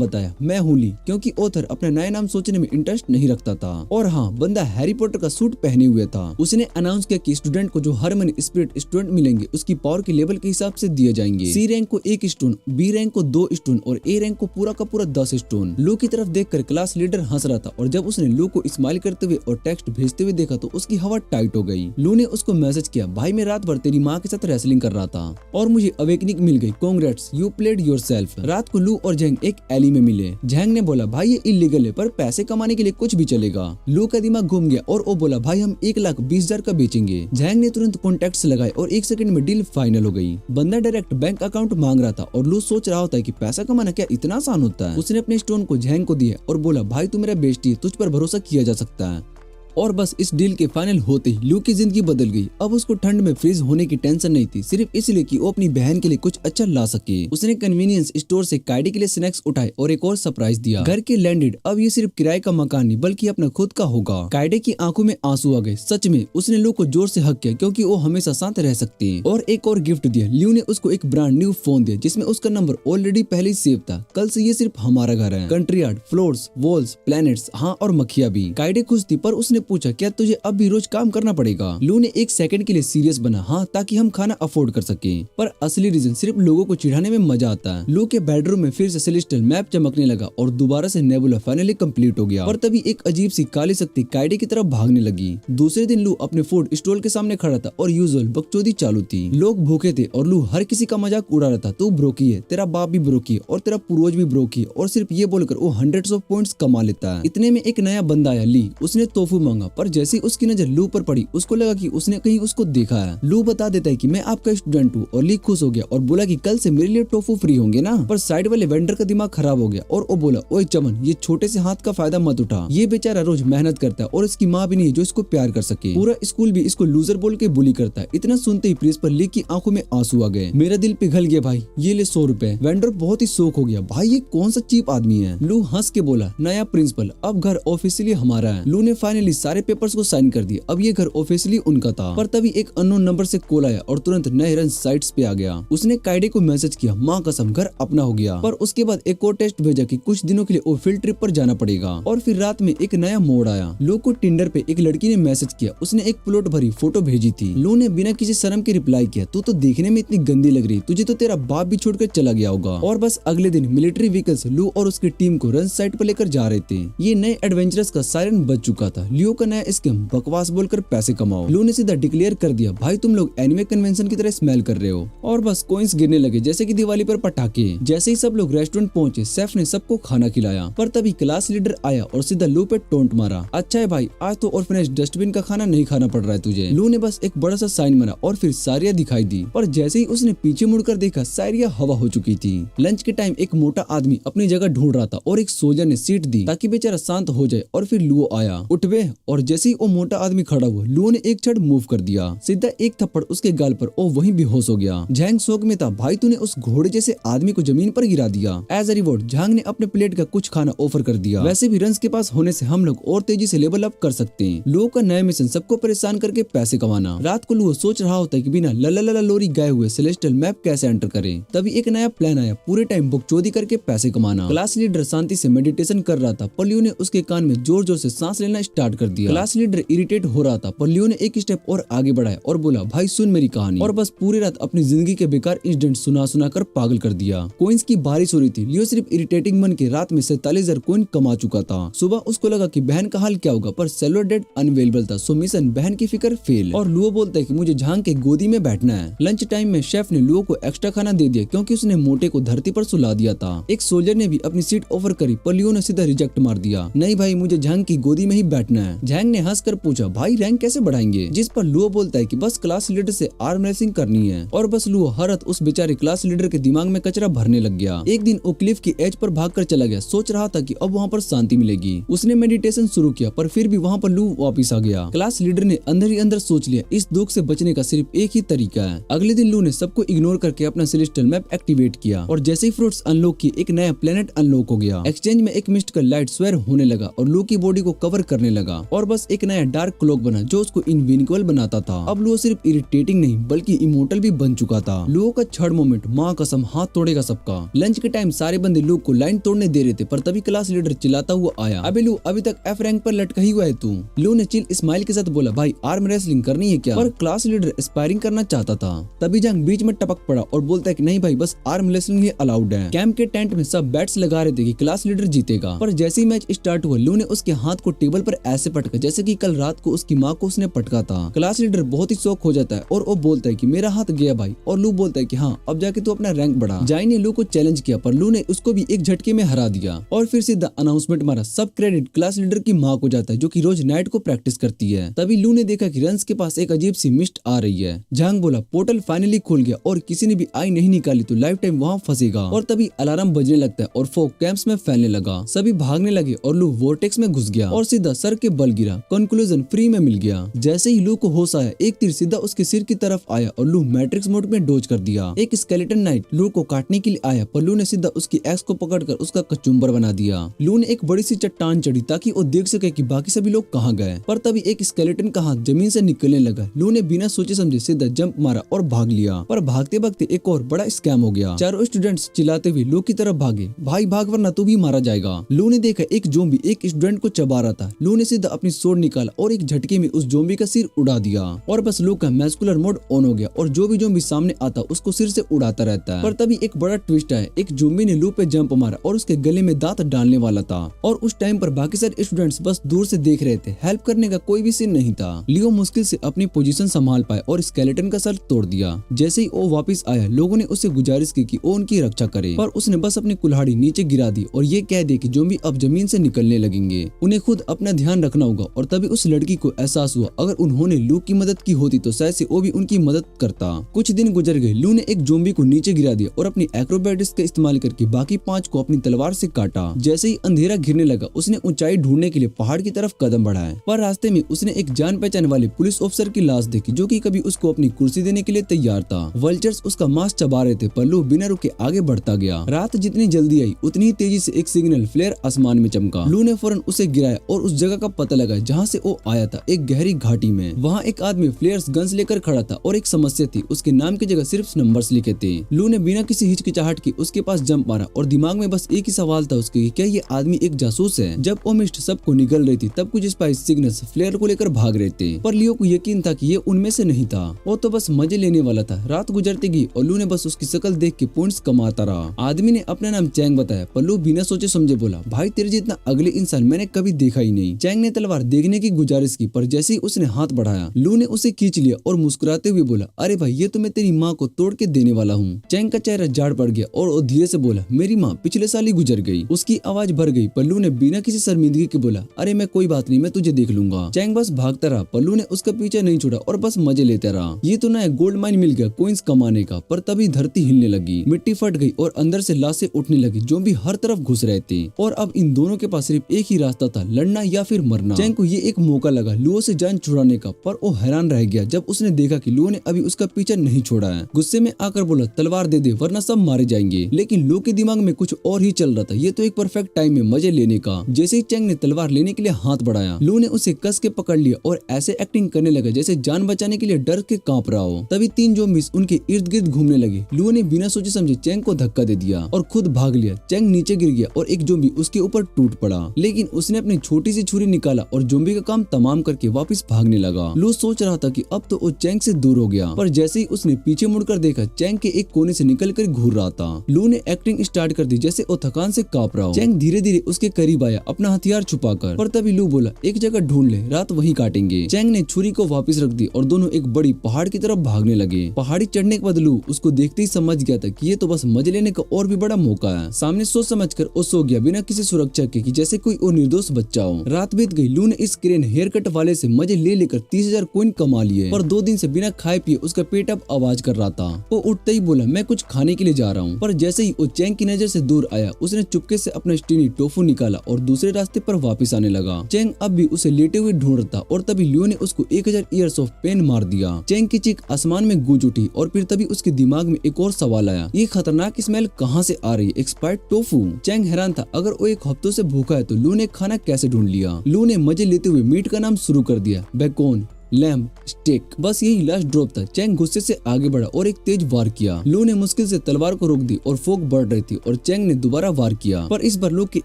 बताया, मैं हूँ ली, क्योंकि ऑथर अपना नया नाम सोचने में इंटरेस्ट नहीं रखता था। और हाँ, बंदा हैरी पॉटर का सूट पहने हुए था। उसने अनाउंस किया कि स्टूडेंट को जो हर महीने स्पिरिट स्टूडेंट मिलेंगे उसकी पावर के लेवल के हिसाब से दिए जाएंगे। सी रैंक को 1 स्टोन, बी रैंक को 2 स्टोन और ए रैंक को पूरा का पूरा 10 स्टोन। लू की तरफ देखकर क्लास लीडर हंस रहा था और जब उसने लू को स्माइल करते हुए और टेक्स्ट भेजते हुए देखा तो उसकी हवा टाइट हो गई। लू ने उसको मैसेज किया, भाई मैं रात भर तेरी माँ के साथ रेसलिंग कर रहा था और मुझे अवेकनिंग मिल गई, कांग्रेट्स, यू प्लेड योरसेल्फ। रात को लू और झैंग एक एली में मिले। झैंग ने बोला भाई ये इलीगल है पर पैसे कमाने के लिए कुछ भी चलेगा। लू का दिमाग घूम गया और वो बोला भाई हम 1,20,000 का बेचेंगे। झैंग ने तुरंत कॉन्टैक्ट्स लगाए और 1 सेकंड में डील फाइनल हो गई। बंदा डायरेक्ट बैंक अकाउंट मांग रहा था और लू सोच रहा होता है कि पैसा कमाना क्या इतना आसान होता है। उसने अपने स्टोन को झैंग को दिया और बोला भाई तू मेरा बेस्टी है, तुझ पर भरोसा किया जा सकता है। और बस इस डील के फाइनल होते ही लू की जिंदगी बदल गई। अब उसको ठंड में फ्रीज होने की टेंशन नहीं थी, सिर्फ इसलिए कि वो अपनी बहन के लिए कुछ अच्छा ला सके। उसने कन्वीनियंस स्टोर से कायडे के लिए स्नैक्स उठाए और एक और सरप्राइज दिया। घर के लैंडेड अब ये सिर्फ किराए का मकान नहीं बल्कि अपना खुद का होगा। कायडे की आंखों में आंसू आ गए। सच में उसने लू को जोर से हक किया क्योंकि वो हमेशा साथ रह सकती है। और एक और गिफ्ट दिया। ल्यू ने उसको एक ब्रांड न्यू फोन दिया जिसमें उसका नंबर ऑलरेडी पहले ही सेव था। कल से ये सिर्फ हमारा घर है। Country yard, floors, walls, planets, हाँ और मक्खिया भी। कायडे खुश थी पर उसने पूछा क्या तुझे अब भी रोज काम करना पड़ेगा। लू ने 1 सेकंड के लिए सीरियस बना, हाँ ताकि हम खाना अफोर्ड कर सके। पर असली रीजन सिर्फ लोगों को चिढ़ाने में मजा आता है। लू के बेडरूम में फिर से सेलेस्टियल मैप चमकने लगा और दोबारा से नेबुला फाइनली कंप्लीट हो गया। पर तभी एक अजीब सी काली शक्ति कायडे की तरफ भागने लगी। दूसरे दिन लू अपने फूड स्टॉल के सामने खड़ा था और यूजुअल बकचोदी चालू थी। लोग भूखे थे और लू हर किसी का मजाक उड़ा रहा था। तू ब्रोकी है, तेरा बाप भी ब्रोकी है और तेरा पूर्वज भी ब्रोकी है। और सिर्फ ये बोलकर वो हंड्रेड्स ऑफ पॉइंट्स कमा लेता है। इतने में एक नया बंदा आया, ली। उसने तोफू मांगा पर जैसे उसकी नजर लू पर पड़ी उसको लगा कि उसने कहीं उसको देखा है। लू बता देता है कि मैं आपका स्टूडेंट हूँ और ली खुश हो गया और बोला कि कल से मेरे लिए टोफू फ्री होंगे ना। पर साइड वाले वेंडर का दिमाग खराब हो गया और वो बोला ओए चमन ये छोटे से हाथ का फायदा मत उठा। ये बेचारा रोज मेहनत करता है और इसकी माँ भी नहीं है जो इसको प्यार कर सके। पूरा स्कूल भी इसको लूजर बोल के बुली करता है। इतना सुनते ही प्रिंस पर ली की आंखों में आंसू आ गए। मेरा दिल पिघल गया भाई, ये ले 100 रुपए। वेंडर बहुत ही शौक हो गया, भाई ये कौन सा चीप आदमी है। लू हंस के बोला नया प्रिंसिपल, अब घर ऑफिशियली हमारा है। लू ने फाइनली सारे पेपर्स को साइन कर दिया। अब ये घर ऑफिशियली उनका था। पर तभी एक अननोन नंबर से कॉल आया और तुरंत नए रन साइट्स पे आ गया। उसने कायडे को मैसेज किया, माँ कसम घर अपना हो गया। पर उसके बाद एक और टेस्ट भेजा कि कुछ दिनों के लिए वो फील्ड ट्रिप पर जाना पड़ेगा। और फिर रात में एक नया मोड़ आया। लू को टिंडर पे एक लड़की ने मैसेज किया। उसने एक प्लॉट भरी फोटो भेजी थी। लू ने बिना किसी शर्म के रिप्लाई किया, तू तो देखने में इतनी गंदी लग रही, तुझे तो तेरा बाप भी छोड़कर चला गया होगा। और बस अगले दिन मिलिट्री व्हीकल्स लू और उसकी टीम को रन साइट पर लेकर जा रहे थे। ये नए एडवेंचरस का सायरन बज चुका था। लियो का नया स्कीम बकवास बोलकर पैसे कमाओ। लू ने सीधा डिक्लेयर कर दिया, भाई तुम लोग एनिमे कन्वेंशन की तरह स्मेल कर रहे हो। और बस कॉइंस गिरने लगे जैसे कि दिवाली पर पटाखे। जैसे ही सब लोग रेस्टोरेंट पहुंचे, शेफ ने सबको खाना खिलाया। पर तभी क्लास लीडर आया और सीधा लू पे टोंट मारा, अच्छा है भाई आज तो ऑर्फनेज डस्टबिन का खाना नहीं खाना पड़ रहा है तुझे। लू ने बस एक बड़ा सा साइन मारा और फिर सारिया दिखाई दी। पर जैसे ही उसने पीछे मुड़कर देखा, सारिया हवा हो चुकी थी। लंच के टाइम एक मोटा आदमी अपनी जगह ढूंढ रहा था और एक सोल्जर ने सीट दी ताकि बेचारा शांत हो जाए। और फिर लू आया, उठ बे। और जैसे ही वो मोटा आदमी खड़ा हुआ, लू ने एक छड़ मूव कर दिया। सीधा एक थप्पड़ उसके गाल पर, ओ वहीं बेहोश हो गया। झांग शौक में था, भाई तूने उस घोड़े जैसे आदमी को जमीन पर गिरा दिया। एज अ रिवॉर्ड झांग ने अपने प्लेट का कुछ खाना ऑफर कर दिया। वैसे भी रंस के पास होने से हम लोग और तेजी से लेवल अप कर सकते हैं। लू का नया मिशन सबको परेशान करके पैसे कमाना। रात को लू सोच रहा होता है कि बिना लला लोरी गाए हुए सेलेस्टियल मैप कैसे एंटर करे। तभी एक नया प्लान आया, पूरे टाइम बकचोदी करके पैसे कमाना। क्लास लीडर शांति से मेडिटेशन कर रहा था पर लियो ने उसके कान में जोर जोर से सांस लेना स्टार्ट कर दिया। क्लास लीडर इरिटेट हो रहा था पर लियो ने एक स्टेप और आगे बढ़ाया और बोला, भाई सुन मेरी कहानी। और बस पूरी रात अपनी जिंदगी के बेकार इंसिडेंट सुना कर पागल कर दिया। कोइंस की बारिश हो रही थी। लियो सिर्फ इरिटेटिंग बन के रात में 47,000 कोइन कमा चुका था। सुबह उसको लगा कि बहन का हाल क्या होगा, पर सेलो डेड अनअवेलेबल था। सो मिशन बहन की फिक्र फेल। और लुओ बोलता है कि मुझे झांग के गोदी में बैठना है। लंच टाइम में शेफ ने लुओ को एक्स्ट्रा खाना दे दिया क्योंकि उसने मोटे को धरती पर सुला दिया था। एक सोल्जर ने भी अपनी सीट ऑफर करी पर लियो ने सीधा रिजेक्ट मार दिया, नहीं भाई मुझे झांग की गोदी में ही बैठना है। झांग ने हंसकर पूछा, भाई रैंक कैसे बढ़ाएंगे? जिस पर लुओ बोलता है कि बस क्लास लीडर से आर्म रेसलिंग करनी है। और बस लुओ हर रात उस बेचारे क्लास लीडर के दिमाग में कचरा भरने लग गया। एक दिन वो क्लिफ की एज पर भागकर चला गया। सोच रहा था कि अब वहाँ पर शांति मिलेगी। उसने मेडिटेशन शुरू किया पर फिर भी वहाँ पर लू वापिस आ गया। क्लास लीडर ने अंदर ही अंदर सोच लिया, इस दुख से बचने का सिर्फ एक ही तरीका है। अगले दिन लू ने सबको इग्नोर करके अपना सेलेस्टियल मैप एक्टिवेट किया और जैसे ही फ्रूट्स अनलॉक किए, एक नया प्लेनेट अनलॉक हो गया। एक्सचेंज में एक मिस्टिकल लाइट स्वेयर होने लगा और लू की बॉडी को कवर करने लगा। और बस एक नया डार्क क्लॉक बना जो उसको इनविजिबल बनाता था। अब लू सिर्फ इरिटेटिंग नहीं बल्कि इमोर्टल भी बन चुका था। लू का छड़ मोमेंट, माँ कसम हाथ तोड़ेगा सबका। लंच के टाइम सारे बंदे लू को लाइन तोड़ने दे रहे थे पर तभी क्लास लीडर चिल्लाता हुआ आया, अबे लू अभी तक एफ रैंक पर लटका ही हुआ है तू। लू ने चिल स्माइल के साथ बोला, भाई आर्म रेसलिंग करनी है क्या? पर क्लास लीडर एस्पायरिंग करना चाहता था। तभी जंग बीच में टपक पड़ा और बोलता है कि नहीं भाई बस आर्म रेसलिंग ही अलाउड है। कैंप के टेंट में सब बैट्स लगा रहे थे कि क्लास लीडर जीतेगा। पर जैसे ही मैच स्टार्ट हुआ, लू ने उसके हाथ को टेबल पर ऐसे पटका जैसे कि कल रात को उसकी माँ को उसने पटका था। क्लास लीडर बहुत ही शौक हो जाता है और वो बोलता है कि मेरा हाथ गया भाई, और लू बोलता है कि हाँ अब जाके तू अपना रैंक बढ़ा। जाई ने लू को चैलेंज किया पर लू ने उसको भी एक झटके में हरा दिया और फिर सीधा अनाउंसमेंट मारा। सब क्रेडिट क्लास लीडर की माँ को जाता है जो कि रोज नाइट को प्रैक्टिस करती है। तभी लू ने देखा कि रंस के पास एक अजीब सी मिस्ट आ रही है। झांग बोला पोर्टल फाइनली खुल गया और किसी ने भी आई नहीं निकाली तो लाइफ टाइम वहाँ फंसेगा। और तभी अलार्म बजने लगता है और फॉग कैंप्स में फैलने लगा। सभी भागने लगे और लू वोर्टेक्स में घुस गया और सीधा सर के बल गिरा। कंक्लूजन फ्री में मिल गया। जैसे ही लू को होश आया एक तीर सीधा उसके सिर की तरफ आया और लू मैट्रिक्स मोड में डोज कर दिया। एक स्केलेटन नाइट लू को काटने के लिए आया पर लू ने सीधा उसकी एक्स को पकड़कर उसका कचुम्बर बना दिया। लू ने एक बड़ी सी चट्टान चढ़ी ताकि वो देख सके कि बाकी सभी लोग कहाँ गए। पर तभी एक स्केलेटन का हाथ जमीन से निकलने लगा। लू ने बिना सोचे समझे सीधा जंप मारा और भाग लिया। पर भागते भागते एक और बड़ा स्कैम हो गया। चारों स्टूडेंट्स चिल्लाते हुए लू की तरफ भागे। भाई भाग वरना तू भी मारा जाएगा। लू ने देखा एक जोम्बी एक स्टूडेंट को चबा रहा था। लू ने सीधा अपनी सोर्ड निकाला और एक झटके में उस जोम्बी का सिर उड़ा दिया और बस लू का मैस्कुलर मोड ऑन हो गया और जो भी जोम्बी सामने आता उसको सिर से उड़ाता रहता है। पर तभी एक बड़ा ट्विस्ट आया। एक जोम्बी ने लू पे जंप मारा और उसके गले में दांत डालने वाला था और उस टाइम पर बाकी सारे स्टूडेंट्स बस दूर से देख रहे थे। हेल्प करने का कोई भी सीन नहीं था। लियो मुश्किल से अपनी पोजीशन संभाल पाए और स्केलेटन का सर तोड़ दिया। जैसे ही वो वापस आया लोगों ने उससे गुजारिश की कि वो उनकी रक्षा करे पर उसने बस अपनी कुल्हाड़ी नीचे गिरा दी और ये कह दिया कि जोम्बी अब जमीन से निकलने लगेंगे। उन्हें खुद अपना ध्यान रखना होगा। और तभी उस लड़की को एहसास हुआ अगर उन्होंने लू की मदद की होती तो शायद से वो भी उनकी मदद करता। कुछ दिन गुजर गए। लू ने एक जोम्बी को नीचे गिरा दिया और अपनी एक्रोबैटिक्स का इस्तेमाल करके बाकी 5 को अपनी तलवार से काटा। जैसे ही अंधेरा घिरने लगा उसने ऊंचाई ढूंढने के लिए पहाड़ की तरफ कदम बढ़ाया। पर रास्ते में उसने एक जान पहचान वाले पुलिस ऑफिसर की लाश देखी जो कि कभी उसको अपनी कुर्सी देने के लिए तैयार था। वल्चर्स उसका मांस चबा रहे थे पर लू बिना रुके आगे बढ़ता गया। रात जितनी जल्दी आई उतनी ही तेजी से एक सिग्नल फ्लेयर आसमान में चमका। लू ने फौरन उसे गिराया और उस जगह का पता लगाया जहाँ से वो आया था, एक गहरी घाटी में। वहाँ एक आदमी फ्लेयर्स गन्स लेकर खड़ा था और एक समस्या थी, उसके नाम की जगह सिर्फ नंबर्स लिखे थे। लू ने बिना किसी हिचकिचाहट के उसके पास जंप मारा और दिमाग में बस एक ही सवाल था उसके, क्या ये आदमी एक जासूस है? जब वो मिस्ट सबको निकल रही थी तब कुछ स्पाइस सिग्नल्स फ्लेयर को लेकर भाग रहे थे पर लियो को यकीन था कि ये उनमें से नहीं था। वो तो बस मजे लेने वाला था। रात गुजरती गई और लू ने बस उसकी शक्ल देख के पॉइंट्स कमाता रहा। आदमी ने अपना नाम चैंग बताया पर लू बिना सोचे समझे बोला, भाई तेरे जितना अगले इंसान मैंने कभी देखा ही नहीं। चैंग ने तलवार देखने की गुजारिश की पर जैसे ही उसने हाथ बढ़ाया लू ने उसे खींच लिया और मुस्कुराते हुए बोला, अरे भाई ये तो मैं तेरी माँ को तोड़ के देने वाला हूँ। चैंग का चेहरा झाड़ पड़ गया और वो धीरे से बोला, मेरी माँ पिछले साल ही गुजर गई। उसकी आवाज भर गई। पल्लू ने बिना किसी शर्मिंदगी के बोला, अरे मैं कोई बात नहीं, मैं तुझे देख लूंगा। चैंग बस भागता रहा। पल्लू ने उसका पीछा नहीं छोड़ा और बस मजे लेता रहा। ये तो नया गोल्ड माइन मिल गया कोइंस कमाने का। पर तभी धरती हिलने लगी, मिट्टी फट गई और अंदर से लाशें उठने लगी जो भी हर तरफ घुस रहे थे। और अब इन दोनों के पास सिर्फ एक ही रास्ता था, लड़ना या फिर मरना। चैंग को ये एक मौका लगा लुओ से जान छुड़ाने का, पर वो हैरान रह गया जब उसने देखा कि लुओ ने अभी उसका पीछा नहीं छोड़ा है। गुस्से में आकर बोला, तलवार दे दे वरना सब मारे जाएंगे। लेकिन लुओ के दिमाग में कुछ और ही चल रहा था। ये तो एक परफेक्ट टाइम है मजे लेने का। जैसे ही चैंग ने तलवार लेने के लिए हाथ बढ़ाया लुओ ने उसे कस के पकड़ लिया और ऐसे एक्टिंग करने लगा जैसे जान बचाने के लिए डर के कांप रहा हो। तभी 3 ज़ॉम्बीज़ उनके इर्द गिर्द घूमने लगे। लुओ ने बिना सोचे समझे चैंग को धक्का दे दिया और खुद भाग लिया। चैंग नीचे गिर गया और एक ज़ॉम्बी उसके ऊपर टूट पड़ा। लेकिन उसने अपनी छोटी सी छुरी निकाला और ज़ॉम्बी का काम तमाम करके वापस भागने लगा। लुओ सोच रहा था कि अब तो वो चैंग से दूर हो गया, पर जैसे ही उसने पीछे मुड़कर देखा चैंग के एक कोने से निकलकर घूर रहा था। लुओ ने एक्टिंग स्टार्ट कर दी जैसे वो थकान से कांप रहा हो। चैंग धीरे धीरे उसके करीब आया अपना हथियार छुपाकर। पर तभी लुओ बोला, एक जगह ढूंढ ले, रात वहीं काटेंगे। चैंग ने छुरी को वापस रख दी और दोनों एक बड़ी पहाड़ की तरफ भागने लगे। पहाड़ी चढ़ने के बाद लुओ उसको देखते ही समझ गया था कि ये तो बस मजे लेने का और भी बड़ा मौका है। सामने सोच समझकर वो सो गया बिना किसी सुरक्षा के कि जैसे कोई वो निर्दोष बच्चा हो। रात बीत गई। लुओ ने इस क्रेन हेयर कट वाले से मजे ले लेकर 30,000 कॉइन कमा लिए, पर 2 दिन से बिना खाए पिए उसका पेट अब आवाज कर रहा था। वो उठते ही बोला, मैं कुछ खाने के लिए जा रहा हूँ। पर जैसे ही वो चैंग की नजर से दूर आया उसने चुपके से अपना स्टीनी टोफू निकाला और दूसरे रास्ते पर वापस आने लगा। चैंग अब भी उसे लेटे हुए ढूंढ रहा था और तभी लियो ने उसको 1000 ईयर्स ऑफ पेन मार दिया। चैंग की चीख आसमान में गूंज उठी और फिर तभी उसके दिमाग में एक और सवाल आया, ये खतरनाक स्मेल कहाँ से आ रही है? Expired tofu. चैंग हैरान था, अगर वो एक हफ्तों से भूखा है तो लू ने खाना कैसे ढूंढ लिया? लू ने मजे लेते हुए मीट का नाम शुरू कर दिया, बेकोन, लैम्प, स्टेक, बस यही लास्ट ड्रॉप था। चैंग गुस्से से आगे बढ़ा और एक तेज वार किया। लू ने मुश्किल से तलवार को रोक दी और फोक बढ़ रही थी और चैंग ने दोबारा वार किया, पर इस बार लू की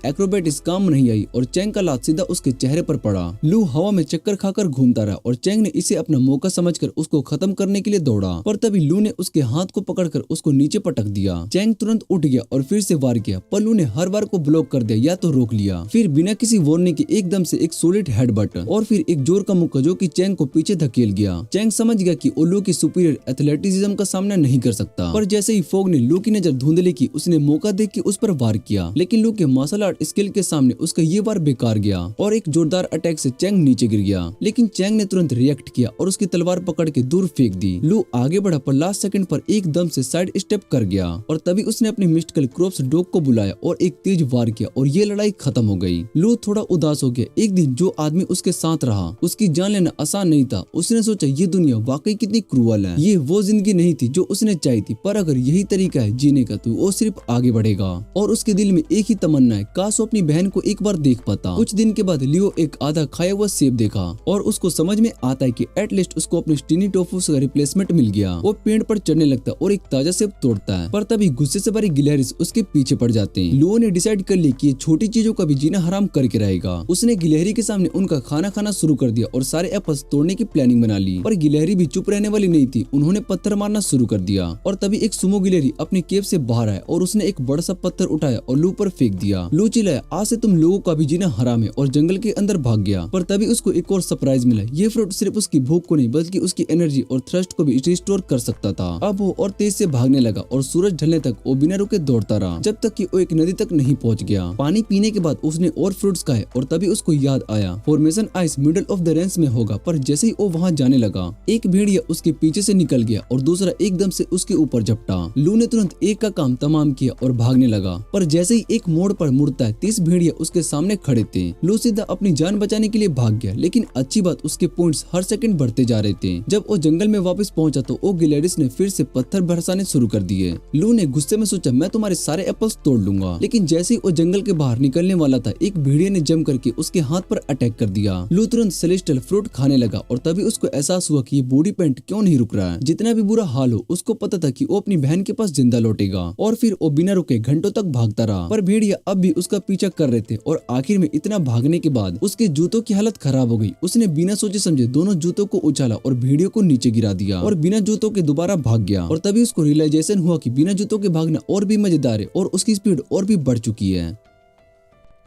एक्रोबैटिक्स काम नहीं आई और चैंग का लात सीधा उसके चेहरे पर पड़ा। लू हवा में चक्कर खाकर घूमता रहा और चैंग ने इसे अपना मौका समझकर उसको खत्म करने के लिए दौड़ा, पर तभी लू ने उसके हाथ को पकड़कर उसको नीचे पटक दिया। चैंग तुरंत उठ गया और फिर से वार किया, पर लू ने हर बार को ब्लॉक कर दिया या तो रोक लिया। फिर बिना किसी वार्निंग के एकदम से एक सॉलिड हेडबट और फिर एक जोर का मुक्का जो कि चैंग को पीछे धकेल गया। चैंग समझ गया कि वो लू की सुपीरियर एथलेटिसिज्म का सामना नहीं कर सकता, पर जैसे ही फोग ने लू की नजर धुंधली की, उसने मौका देख के उस पर वार किया, लेकिन लू के मार्शल आर्ट स्किल के सामने उसका ये वार बेकार गया और एक जोरदार अटैक से चैंग नीचे गिर गया। लेकिन चैंग ने तुरंत रिएक्ट किया और उसकी तलवार पकड़ के दूर फेंक दी। लू आगे बढ़ा पर लास्ट सेकंड पर एकदम से साइड स्टेप कर गया और तभी उसने अपने मिस्टिकल क्रॉप्स डॉग को बुलाया और एक तेज वार किया और ये लड़ाई खत्म हो गई। लू थोड़ा उदास हो गया। एक दिन जो आदमी उसके साथ रहा उसकी जान लेना आसान नहीं था। उसने सोचा ये दुनिया वाकई कितनी क्रूअल है। ये वो जिंदगी नहीं थी जो उसने चाही थी, पर अगर यही तरीका है जीने का तो वो सिर्फ आगे बढ़ेगा। और उसके दिल में एक ही तमन्ना है, काश वो अपनी बहन को एक बार देख पाता। कुछ दिन के बाद लियो एक आधा खाया हुआ सेब देखा और उसको समझ में आता है कि एटलीस्ट उसको अपने स्टीनी टोफू का रिप्लेसमेंट मिल गया। वो पेड़ पर चढ़ने लगता और एक ताजा सेब तोड़ता है, पर तभी गुस्से से भरी गिलहरिस उसके पीछे पड़ जाते हैं। लियो ने डिसाइड कर लिया कि ये छोटी चीजों का भी जीना हराम करके रहेगा। उसने गिलहरी के सामने उनका खाना खाना शुरू कर दिया और सारे एप्पल्स तोड़ने की प्लानिंग बना ली, पर गिलहरी भी चुप रहने वाली नहीं थी। उन्होंने पत्थर मारना शुरू कर दिया और तभी एक सुमो गिलहरी अपनी केव से बाहर आया और उसने एक बड़ा सा पत्थर उठाया और लू पर फेंक दिया। लू चिल्लाया, आज से तुम लोगों का भी जीना हराम है, और जंगल के अंदर भाग गया। पर तभी उसको एक और सरप्राइज मिला। ये फ्रूट सिर्फ उसकी भूख को नहीं बल्कि उसकी एनर्जी और थ्रस्ट को भी रिस्टोर कर सकता था। अब वो और तेज से भागने लगा और सूरज ढलने तक वो बिना रुके दौड़ता रहा जब तक कि वो एक नदी तक नहीं पहुंच गया। पानी पीने के बाद उसने और फ्रूट्स खाए और तभी उसको याद आया formation ice middle of the range में होगा। पर जैसे ही वो वहाँ जाने लगा एक भेड़िया उसके पीछे से निकल गया और दूसरा एकदम से उसके ऊपर झपटा। लू ने तुरंत एक का काम तमाम किया और भागने लगा, पर जैसे ही एक मोड़ पर मुड़ता है 30 भेड़िया उसके सामने खड़े थे। लू सीधा अपनी जान बचाने के लिए भाग गया, लेकिन अच्छी बात उसके पॉइंट्स हर सेकंड बढ़ते जा रहे थे। जब वो जंगल में वापस पहुंचा तो वो गिलहरिस ने फिर से पत्थर बरसाने शुरू कर दिए। लू ने गुस्से में सोचा मैं तुम्हारे सारे एप्पल्स तोड़ लूंगा, लेकिन जैसे ही वो जंगल के बाहर निकलने वाला था एक भेड़िया ने जम करके उसके हाथ पर अटैक कर दिया। लू तुरंत सेलेस्टियल फ्रूट खाने लगा और तभी उसको एहसास हुआ कि ये बॉडी पेंट क्यों नहीं रुक रहा है। जितना भी बुरा हाल हो उसको पता था कि वो अपनी बहन के पास जिंदा लौटेगा, और फिर वो बिना रुके घंटों तक भागता रहा। पर भेड़िया अब भी उसका पीछा कर रहे थे और आखिर में इतना भागने के बाद उसके जूतों की हालत खराब हो गई। उसने बिना सोचे समझे दोनों जूतों को उछाला और भेड़ियों को नीचे गिरा दिया और बिना जूतों के दोबारा भाग गया। और तभी उसको रियलाइजेशन हुआ कि बिना जूतों के भागना और भी मजेदार है और उसकी स्पीड और भी बढ़ चुकी है।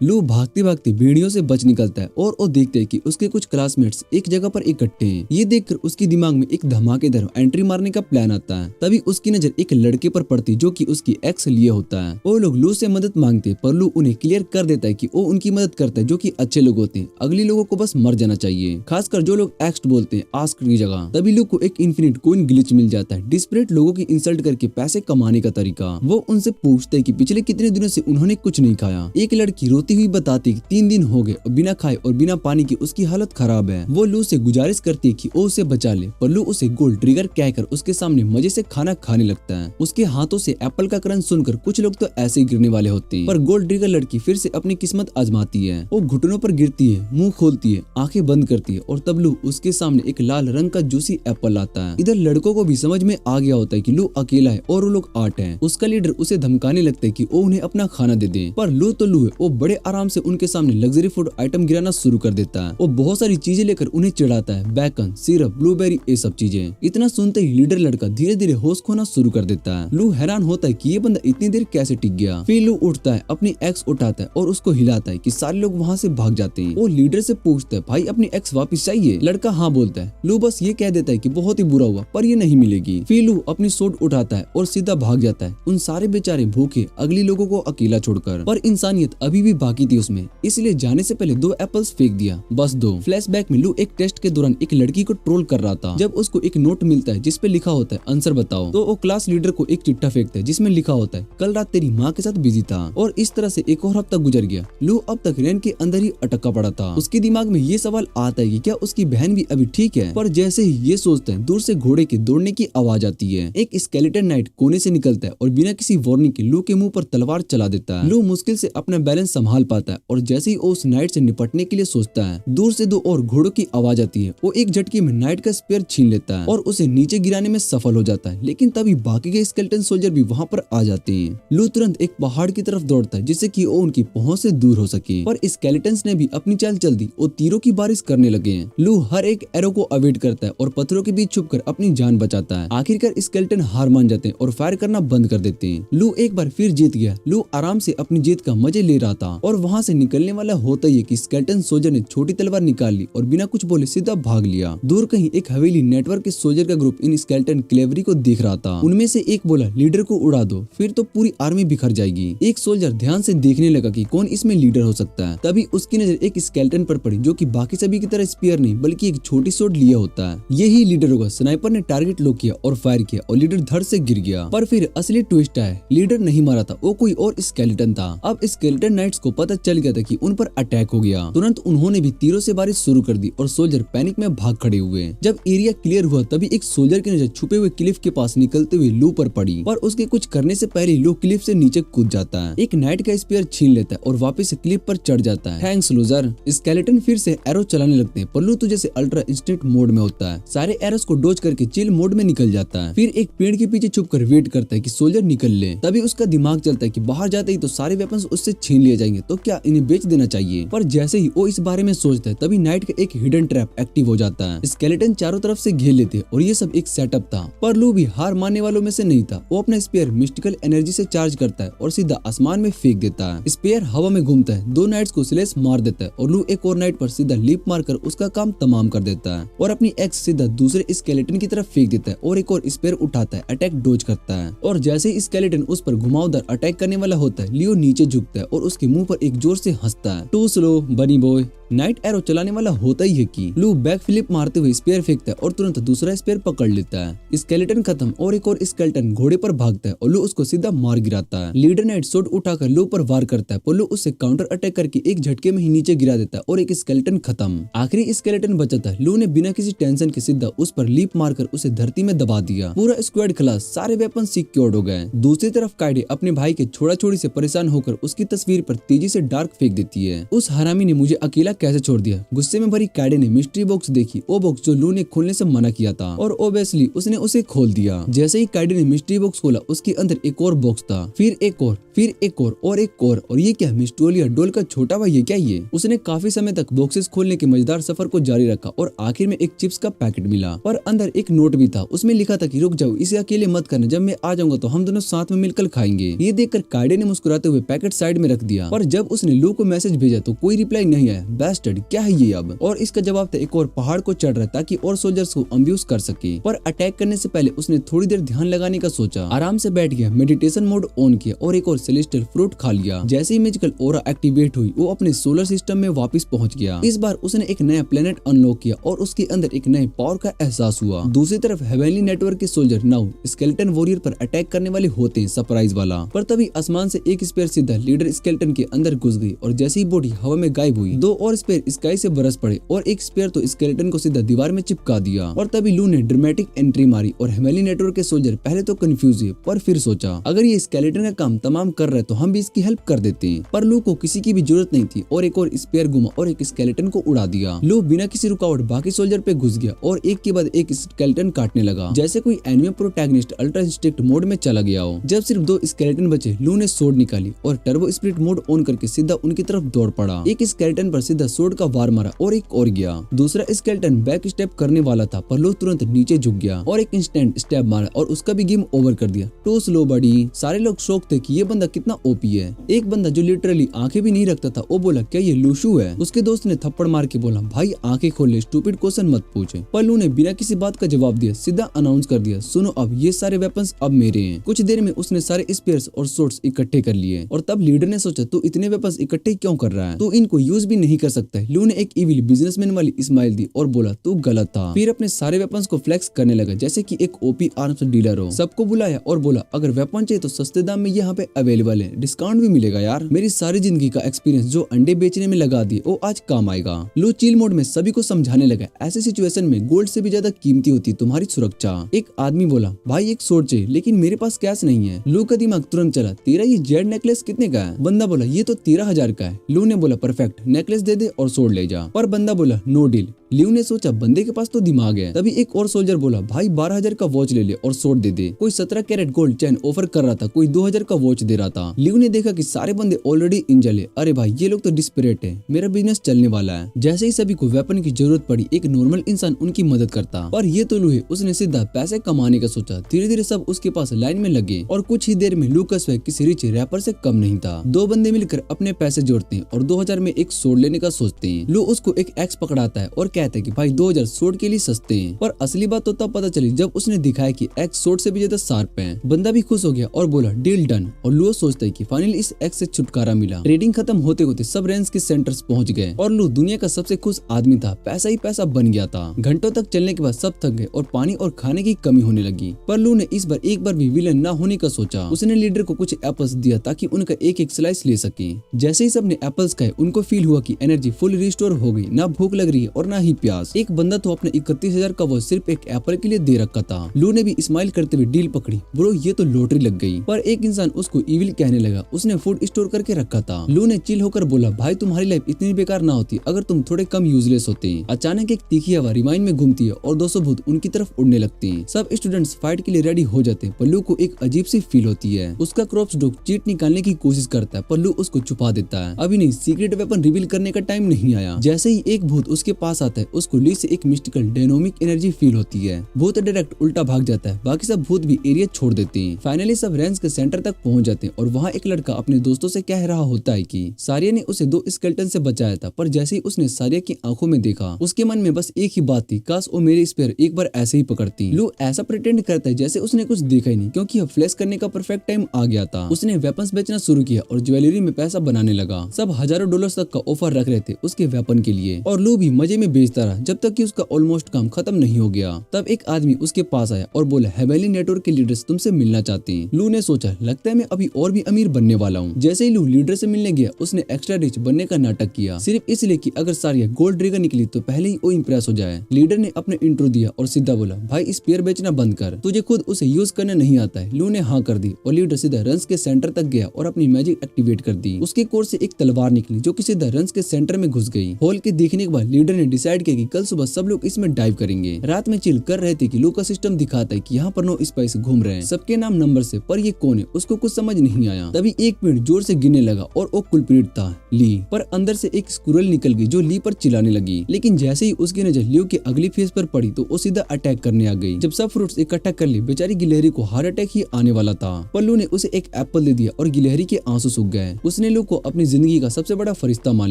लू भागते भागते भेड़ियों से बच निकलता है और वो देखते है कि उसके कुछ क्लासमेट्स एक जगह पर इकट्ठे हैं। ये देखकर उसके दिमाग में एक धमाकेदार एंट्री मारने का प्लान आता है। तभी उसकी नजर एक लड़के पर पड़ती जो कि उसकी एक्स लिए होता है। वो लोग लू से मदद मांगते पर लू उन्हें क्लियर कर देता है कि वो उनकी मदद करता है जो कि अच्छे लोग होते हैं। अगले लोगों को बस मर जाना चाहिए, खासकर जो लोग एक्स्ट बोलते हैं आस्क की जगह। तभी लू को एक इन्फिनिट कोइन ग्लिच मिल जाता है, डिस्परेट लोगों की इंसल्ट करके पैसे कमाने का तरीका। वो उनसे पूछते है कि पिछले कितने दिनों से उन्होंने कुछ नहीं खाया। एक लड़की रोती हुई बताती कि 3 दिन हो गए और बिना खाए और बिना पानी की उसकी हालत खराब है। वो लू से गुजारिश करती है कि वो उसे बचा ले, पर लू उसे गोल्ड ट्रिगर कहकर उसके सामने मजे से खाना खाने लगता है। उसके हाथों से एप्पल का क्रंच सुनकर कुछ लोग तो ऐसे ही गिरने वाले होते हैं, पर गोल्ड ट्रिगर लड़की फिर से अपनी किस्मत आजमाती है। वो घुटनों पर गिरती है, मुंह खोलती है, आंखें बंद करती है और तब लू उसके सामने एक लाल रंग का जूसी एप्पल आता है। इधर लड़कों को भी समझ में आ गया होता है कि लू अकेला है और वो लोग 8 हैं। उसका लीडर उसे धमकाने लगता है कि वो उन्हें अपना खाना दे दे, पर लू तो लू है, वो बड़े आराम से उनके सामने लग्जरी फूड आइटम गिराना शुरू कर देता है। वो बहुत सारी चीजें लेकर उन्हें चढ़ाता है, बैकन, सिरप, ब्लूबेरी, ये सब चीजें। इतना सुनते ही लीडर लड़का धीरे धीरे होश खोना शुरू कर देता है। लू हैरान होता है कि ये बंदा इतनी देर कैसे टिक गया। फिर लू उठता है, अपनी एक्स उठाता है और उसको हिलाता है कि सारे लोग वहाँ से भाग जाते हैं। वो लीडर से पूछता है भाई अपनी एक्स वापस चाहिए? लड़का हाँ बोलता है। लू बस ये कह देता है कि बहुत ही बुरा हुआ पर ये नहीं मिलेगी। फिर लू अपनी सोट उठाता है और सीधा भाग जाता है, उन सारे बेचारे भूखे अगली लोगों को अकेला छोड़कर। पर इंसानियत अभी भी बाकी थी उसमें, इसलिए जाने से पहले 2 एप्पल्स फेंक दिया, बस 2। फ्लैशबैक में लू एक टेस्ट के दौरान एक लड़की को ट्रोल कर रहा था। जब उसको एक नोट मिलता है जिसपे लिखा होता है आंसर बताओ, तो वो क्लास लीडर को एक चिट्ठा फेंकता है जिसमें लिखा होता है कल रात तेरी माँ के साथ बिजी था। और इस तरह से एक और हफ्ता गुजर गया। लू अब तक रेन के अंदर ही अटका पड़ा था। उसके दिमाग में ये सवाल आता है कि क्या उसकी बहन भी अभी ठीक है। पर जैसे ही ये सोचते हैं दूर से घोड़े के दौड़ने की आवाज आती है। एक स्केलेटन नाइट कोने से निकलता है और बिना किसी वार्निंग के लू के मुंह पर तलवार चला देता है। लू मुश्किल से अपना बैलेंस संभाल संभाल पाता है और जैसे ही वो उस नाइट से निपटने के लिए सोचता है, दूर से 2 और घोड़ों की आवाज आती है। वो एक झटके में नाइट का स्पेयर छीन लेता है और उसे नीचे गिराने में सफल हो जाता है, लेकिन तभी बाकी के स्केलेटन सोल्जर भी वहाँ पर आ जाते हैं। लू तुरंत एक पहाड़ की तरफ दौड़ता है जिससे कि वो उनकी पहुंच से दूर हो सके, पर स्केलेटन्स ने भी अपनी चाल चल दी और तीरों की बारिश करने लगे हैं। लू हर एक एरो को अवॉइड करता है और पत्थरों के बीच छुपकर अपनी जान बचाता है। आखिरकार स्केलेटन हार मान जाते हैं और फायर करना बंद कर देते हैं। लू एक बार फिर जीत गया। लू आराम से अपनी जीत का मजे ले रहा था और वहाँ से निकलने वाला होता ही कि स्केलेटन सोल्जर ने छोटी तलवार निकाल ली और बिना कुछ बोले सीधा भाग लिया। दूर कहीं एक हवेली नेटवर्क के सोल्जर का ग्रुप इन स्केलेटन क्लेवरी को देख रहा था। उनमें से एक बोला, लीडर को उड़ा दो, फिर तो पूरी आर्मी बिखर जाएगी। एक सोल्जर ध्यान से देखने लगा कि कौन इसमें लीडर हो सकता है। तभी उसकी नजर एक स्केलेटन पर पड़ी जो कि बाकी सभी की तरह स्पीयर नहीं बल्कि एक छोटी शॉट लिया होता है। यही लीडर होगा। स्नाइपर ने टारगेट लॉक किया और फायर किया और लीडर धड़ से गिर गया। पर फिर असली ट्विस्ट आया, लीडर नहीं मारा था, वो कोई और स्केलेटन था। अब स्केलेटन नाइट्स को पता चल गया था कि उन पर अटैक हो गया। तुरंत उन्होंने भी तीरों से बारिश शुरू कर दी और सोल्जर पैनिक में भाग खड़े हुए। जब एरिया क्लियर हुआ तभी एक सोल्जर की नजर छुपे हुए क्लिफ के पास निकलते हुए लू पर पड़ी, पर उसके कुछ करने से पहले लू क्लिफ से नीचे कूद जाता है। एक नाइट का स्पीयर छीन लेता है और वापस क्लिफ पर चढ़ जाता है। Thanks loser. स्केलेटन फिर से एरो चलाने लगते हैं पर लू तो जैसे अल्ट्रा इंस्टेंट मोड में होता है, सारे एरोस को डोज करके चिल मोड में निकल जाता है। फिर एक पेड़ के पीछे छुपकर वेट करता है कि सोल्जर निकल ले। तभी उसका दिमाग चलता है कि बाहर जाते ही तो सारे वेपन्स उससे छीन लिए जाएंगे, तो क्या इन्हें बेच देना चाहिए। पर जैसे ही वो इस बारे में सोचता है तभी नाइट का एक हिडन ट्रैप एक्टिव हो जाता है। स्केलेटन चारों तरफ से घेर लेते और ये सब एक सेटअप था। पर लू भी हार मानने वालों में से नहीं था। वो अपना स्पेयर मिस्टिकल एनर्जी से चार्ज करता है और सीधा आसमान में फेंक देता है। स्पेयर हवा में घूमता है, 2 नाइट्स को स्लेश मार देता है और लू एक और नाइट पर सीधा लीप मारकर उसका काम तमाम कर देता है और अपनी एक्स सीधा दूसरे स्केलेटन की तरफ फेंक देता है और एक और स्पेयर उठाता है, अटैक डोज करता है। और जैसे ही स्केलेटन उस पर घुमावदार अटैक करने वाला होता है, लियो नीचे झुकता है और उसके मुंह पर एक जोर से हंसता है। टू स्लो बनी बॉय। नाइट एरो चलाने वाला होता ही है कि लू बैक फ्लिप मारते हुए स्पेयर फेंकता है और तुरंत दूसरा स्पेयर पकड़ लेता है। स्केलेटन खत्म और एक और स्केलेटन घोड़े पर भागता है और लू उसको सीधा मार गिराता है। लीडर नाइट शॉट उठाकर लू पर वार करता है पर लू उससे काउंटर अटैक करके एक झटके में ही नीचे गिरा देता है और एक स्केलेटन खत्म। आखिरी स्केलेटन बचा था। लू ने बिना किसी टेंशन के सीधा उस पर लीप मारकर उसे धरती में दबा दिया। पूरा स्क्वाड खलास, सारे वेपन सिक्योर्ड हो गए। दूसरी तरफ काइडे अपने भाई के छोड़ा छोड़ी से परेशान होकर उसकी तस्वीर पर तेजी से डार्क फेंक देती है। उस हरामी ने मुझे अकेला कैसे छोड़ दिया। गुस्से में भरी काइडे ने मिस्ट्री बॉक्स देखी, वो बॉक्स जो लू ने खोलने से मना किया था और ओबेसली उसने उसे खोल दिया। जैसे ही काइडे ने मिस्ट्री बॉक्स खोला उसके अंदर एक और बॉक्स था, फिर एक और, फिर एक और एक और ये क्या, मिस्टोलिया डोल का छोटा भाई है क्या ये। उसने काफी समय तक बॉक्सेस खोलने के मजेदार सफर को जारी रखा और आखिर में एक चिप्स का पैकेट मिला, पर अंदर एक नोट भी था। उसमें लिखा था कि रुक जाओ, इसे अकेले मत करना, जब मैं आ जाऊंगा तो हम दोनों साथ में मिलकर खाएंगे। ये देखकर काइडे ने मुस्कुराते हुए पैकेट साइड में रख दिया, पर जब उसने लू को मैसेज भेजा तो कोई रिप्लाई नहीं आया। बैस्टर्ड, क्या है ये अब। और इसका जवाब था एक और पहाड़ को चढ़ रहा ताकि और सोल्जर्स को अम्ब्यूज कर सके। पर अटैक करने से पहले उसने थोड़ी देर ध्यान लगाने का सोचा, आराम से बैठ गया, मेडिटेशन मोड ऑन किया और एक और सेलेस्टियल फ्रूट खा लिया। जैसे ही मैजिकल ऑरा एक्टिवेट हुई वो अपने सोलर सिस्टम में वापस पहुंच गया। इस बार उसने एक नया प्लेनेट अनलॉक किया और उसके अंदर एक नए पावर का एहसास हुआ। दूसरी तरफ हेवनली नेटवर्क के सोल्जर नाउ स्केलेटन वॉरियर पर अटैक करने वाले होते हैं, सरप्राइज वाला। पर तभी आसमान से एक स्पेयर सीधा लीडर स्केलेटन के अंदर घुस गई और जैसे ही बॉडी हवा में गायब हुई 2 और स्पेयर स्काई से बरस पड़े और एक स्पेयर तो स्केलेटन को सीधा दीवार में चिपका दिया। और तभी लू ने ड्रामेटिक एंट्री मारी और हेवनली नेटवर्क के सोल्जर पहले तो कंफ्यूज हुए, पर फिर सोचा अगर ये स्केलेटन का काम तमाम कर रहे तो हम भी इसकी हेल्प कर देते हैं। पर लू को किसी की भी जरूरत नहीं थी और एक और स्पेयर घुमा और एक स्केलेटन को उड़ा दिया। लू बिना किसी रुकावट बाकी सोल्जर पे घुस गया और एक के बाद एक स्केलेटन काटने लगा, जैसे कोई anime protagonist ultra strict mode में चला गया हो। जब सिर्फ 2 स्केलेटन बचे, लू ने सोर्ड निकाली और टर्बो स्प्लिट मोड ऑन करके सीधा उनकी तरफ दौड़ पड़ा। एक स्केलेटन पर सीधा सोर्ड का वार मारा और एक और गया। दूसरा स्केलेटन बैक स्टेप करने वाला था पर लू तुरंत नीचे झुक गया और एक इंस्टेंट स्टेप मारा और उसका भी गेम ओवर कर दिया। टू स्लो बडी। सारे लोग शौक थे कि ये बंदा कितना ओपी है। एक बंदा जो लिटरली आंखें भी नहीं रखता था वो बोला क्या ये लूशु है। उसके दोस्त ने थप्पड़ मार के बोला भाई आंखें खोल ले, स्टूपिड क्वेश्चन मत पूछे। पर लू ने बिना किसी बात का जवाब दिया, सीधा अनाउंस कर दिया सुनो अब ये सारे वेपन्स अब मेरे हैं। कुछ देर में उसने सारे स्पेयर्स और सोर्ड्स इकट्ठे कर लिए और तब लीडर ने सोचा तू इतने वेपन्स इकट्ठे क्यों कर रहा है, तू इनको यूज भी नहीं कर सकता। लू ने एक इविल बिजनेसमैन वाली स्माइल दी और बोला तू गलत था। फिर अपने सारे वेपन्स को फ्लेक्स करने लगा जैसे कि एक ओपी आर्म्स डीलर हो। सबको बुलाया और बोला अगर वेपन चाहिए तो सस्ते दाम में यहाँ पे अवेलेबल है, डिस्काउंट भी मिलेगा यार। मेरी सारी जिंदगी का एक्सपीरियंस जो अंडे बेचने में लगा दिए वो आज काम आएगा। लू चिल मोड में सभी को समझाने लगा ऐसे सिचुएशन में गोल्ड से भी ज्यादा कीमती होती तुम्हारी सुरक्षा। एक आदमी बोला भाई एक सोर्ड चाहिए लेकिन मेरे पास कैश नहीं है। लू का दिमाग तुरंत चला तेरा ये जेड नेकलेस कितने का है। बंदा बोला ये तो 13,000 का है। लू ने बोला परफेक्ट, नेकलेस दे दे और सोड ले जा। पर बंदा बोला नो डील। लियो ने सोचा बंदे के पास तो दिमाग है। तभी एक और सोल्जर बोला भाई 12,000 का वॉच ले ले और सोड दे दे। कोई 17 कैरेट गोल्ड चैन ऑफर कर रहा था, कोई 2,000 का वॉच दे रहा था। लियो ने देखा कि सारे बंदे ऑलरेडी इंजल है। अरे भाई ये लोग तो डिस्परेट है, मेरा बिजनेस चलने वाला है। जैसे ही सभी को वेपन की जरूरत पड़ी एक नॉर्मल इंसान उनकी मदद करता, पर ये तो लू है, उसने सीधा पैसे कमाने का सोचा। धीरे धीरे सब उसके पास लाइन में लगे और कुछ ही देर में लूकस वे किसी रिच रैपर से कम नहीं था। दो बंदे मिलकर अपने पैसे जोड़ते हैं और 2000 में एक सोड लेने का सोचते हैं। लू उसको एक एक्स पकड़ाता है और कहता है कि भाई 2000 सोड के लिए सस्ते हैं। पर असली बात तो तब पता चली जब उसने दिखाया कि एक्स सोड से भी ज्यादा शार्प है। बंदा भी खुश हो गया और बोला डील डन। और लू सोचता है कि फाइनली इस एक्स से छुटकारा मिला। ट्रेडिंग खत्म होते होते सब रेंज के सेंटर्स पहुंच गए और लू दुनिया का सबसे खुश आदमी था। पैसा ही पैसा बन गया था। घंटों तक चलने के बाद सब थक गए और पानी और खाने की कमी होने लगी। पर लू ने इस बार एक बार भी विलन न होने का सोचा। उसने लीडर को कुछ एप्पल्स दिया ताकि उनका एक एक स्लाइस ले सके। जैसे ही सबने एप्पल्स खाए उनको फील हुआ कि एनर्जी फुल रिस्टोर हो गई। ना भूख लग रही है और ना ही प्यास। एक बंदा तो अपने 31,000 का वो सिर्फ एक एप्पल के लिए दे रखा था। लू ने भी स्माइल करते हुए डील पकड़ी। ब्रो ये तो लॉटरी लग गई। पर एक इंसान उसको इविल कहने लगा। उसने फूड स्टोर करके रखा था। लू ने चिल होकर बोला भाई तुम्हारी लाइफ इतनी बेकार ना होती अगर तुम थोड़े कम यूजलेस होते। अचानक एक तीखी हवा रिमाइंड में घूमती है और 200 भूत उनकी तरफ उड़ने लगते हैं। सब स्टूडेंट्स फाइट के लिए रेडी हो जाते हैं। पर लू को एक अजीब सी फील होती है। उसका क्रॉप्स डॉग चीट निकालने की कोशिश करता है पर लू उसको छुपा देता है। अभी नहीं, सीक्रेट वेपन रिवील करने का टाइम नहीं आया। जैसे ही एक भूत उसके पास आता है उसको ली से एक मिस्टिकल डायनामिक एनर्जी फील होती है। भूत डायरेक्ट उल्टा भाग जाता है। बाकी सब भूत भी एरिया छोड़ देते हैं। फाइनली सब रेंज के सेंटर तक पहुंच जाते हैं और वहाँ एक लड़का अपने दोस्तों से कह रहा होता है कि सारिया ने उसे 2 स्केलेटन से बचाया था। पर जैसे ही उसने सारिया की आंखों में देखा उसके मन में बस एक ही बात थी, काश वो मेरे स्पेयर एक बार ऐसे ही पकड़ती। लू ऐसा प्रिटेंड करता है जैसे उसने कुछ देखा ही नहीं क्योंकि अब फ्लैश करने का परफेक्ट टाइम आ गया था। उसने वेपन्स बेचना शुरू किया और ज्वेलरी में पैसा बनाने लगा। सब हजारों डॉलर्स तक का ऑफर रख रहे थे उसके वेपन के लिए और लू भी मजे में बेचता रहा जब तक कि उसका ऑलमोस्ट काम खत्म नहीं हो गया। तब एक आदमी उसके पास आया और बोला हेवेली नेटवर्क के लीडर्स तुमसे मिलना चाहते हैं। लू ने सोचा लगता है मैं अभी और भी अमीर बनने वाला हूँ। जैसे ही लू लीडर से मिलने गया उसने एक्स्ट्रा रिच बनने का नाटक किया सिर्फ इसलिए कि अगर सारिया गोल्ड ड्रैगन निकली तो पहले ही वो इम्प्रेस हो जाए। लीडर ने अपने इंट्रो दिया और सीधा बोला भाई स्पेयर बेचना बंद कर, तुझे खुद उसे यूज करना नहीं आता है। लू ने हाँ कर दी और लीडर सीधा रंस के सेंटर तक गया और अपनी मैजिक एक्टिवेट कर दी। उसके कोर से एक तलवार निकली जो कि सीधा रंस के सेंटर में घुस गई। हॉल के देखने के बाद लीडर ने डिसाइड किया कि कल सुबह सब लोग इसमें डाइव करेंगे। रात में चिल कर रहे थे कि लू का सिस्टम दिखाता है कि यहाँ पर 9 स्पाइस घूम रहे हैं, सबके नाम नंबर से, पर ये कौन है उसको कुछ समझ नहीं आया। तभी एक पेड़ जोर से गिरने लगा और वो कुलप्रीट था ली। पर अंदर से एक स्क्विरल निकल गई जो ली पर चिल्लाने लगी। लेकिन जैसे ही उसकी नजर लियो के अगली फेस पर पड़ी तो वो सीधा अटैक करने आ गई। जब सब फ्रूट्स इकट्ठा कर ली बेचारी गिलहरी को हार्ट अटैक ही आने वाला था। पर लू ने उसे एक एप्पल दे दिया और गिलहरी के आंसू सूख गए। उसने लू को अपनी जिंदगी का सबसे बड़ा फरिश्ता मान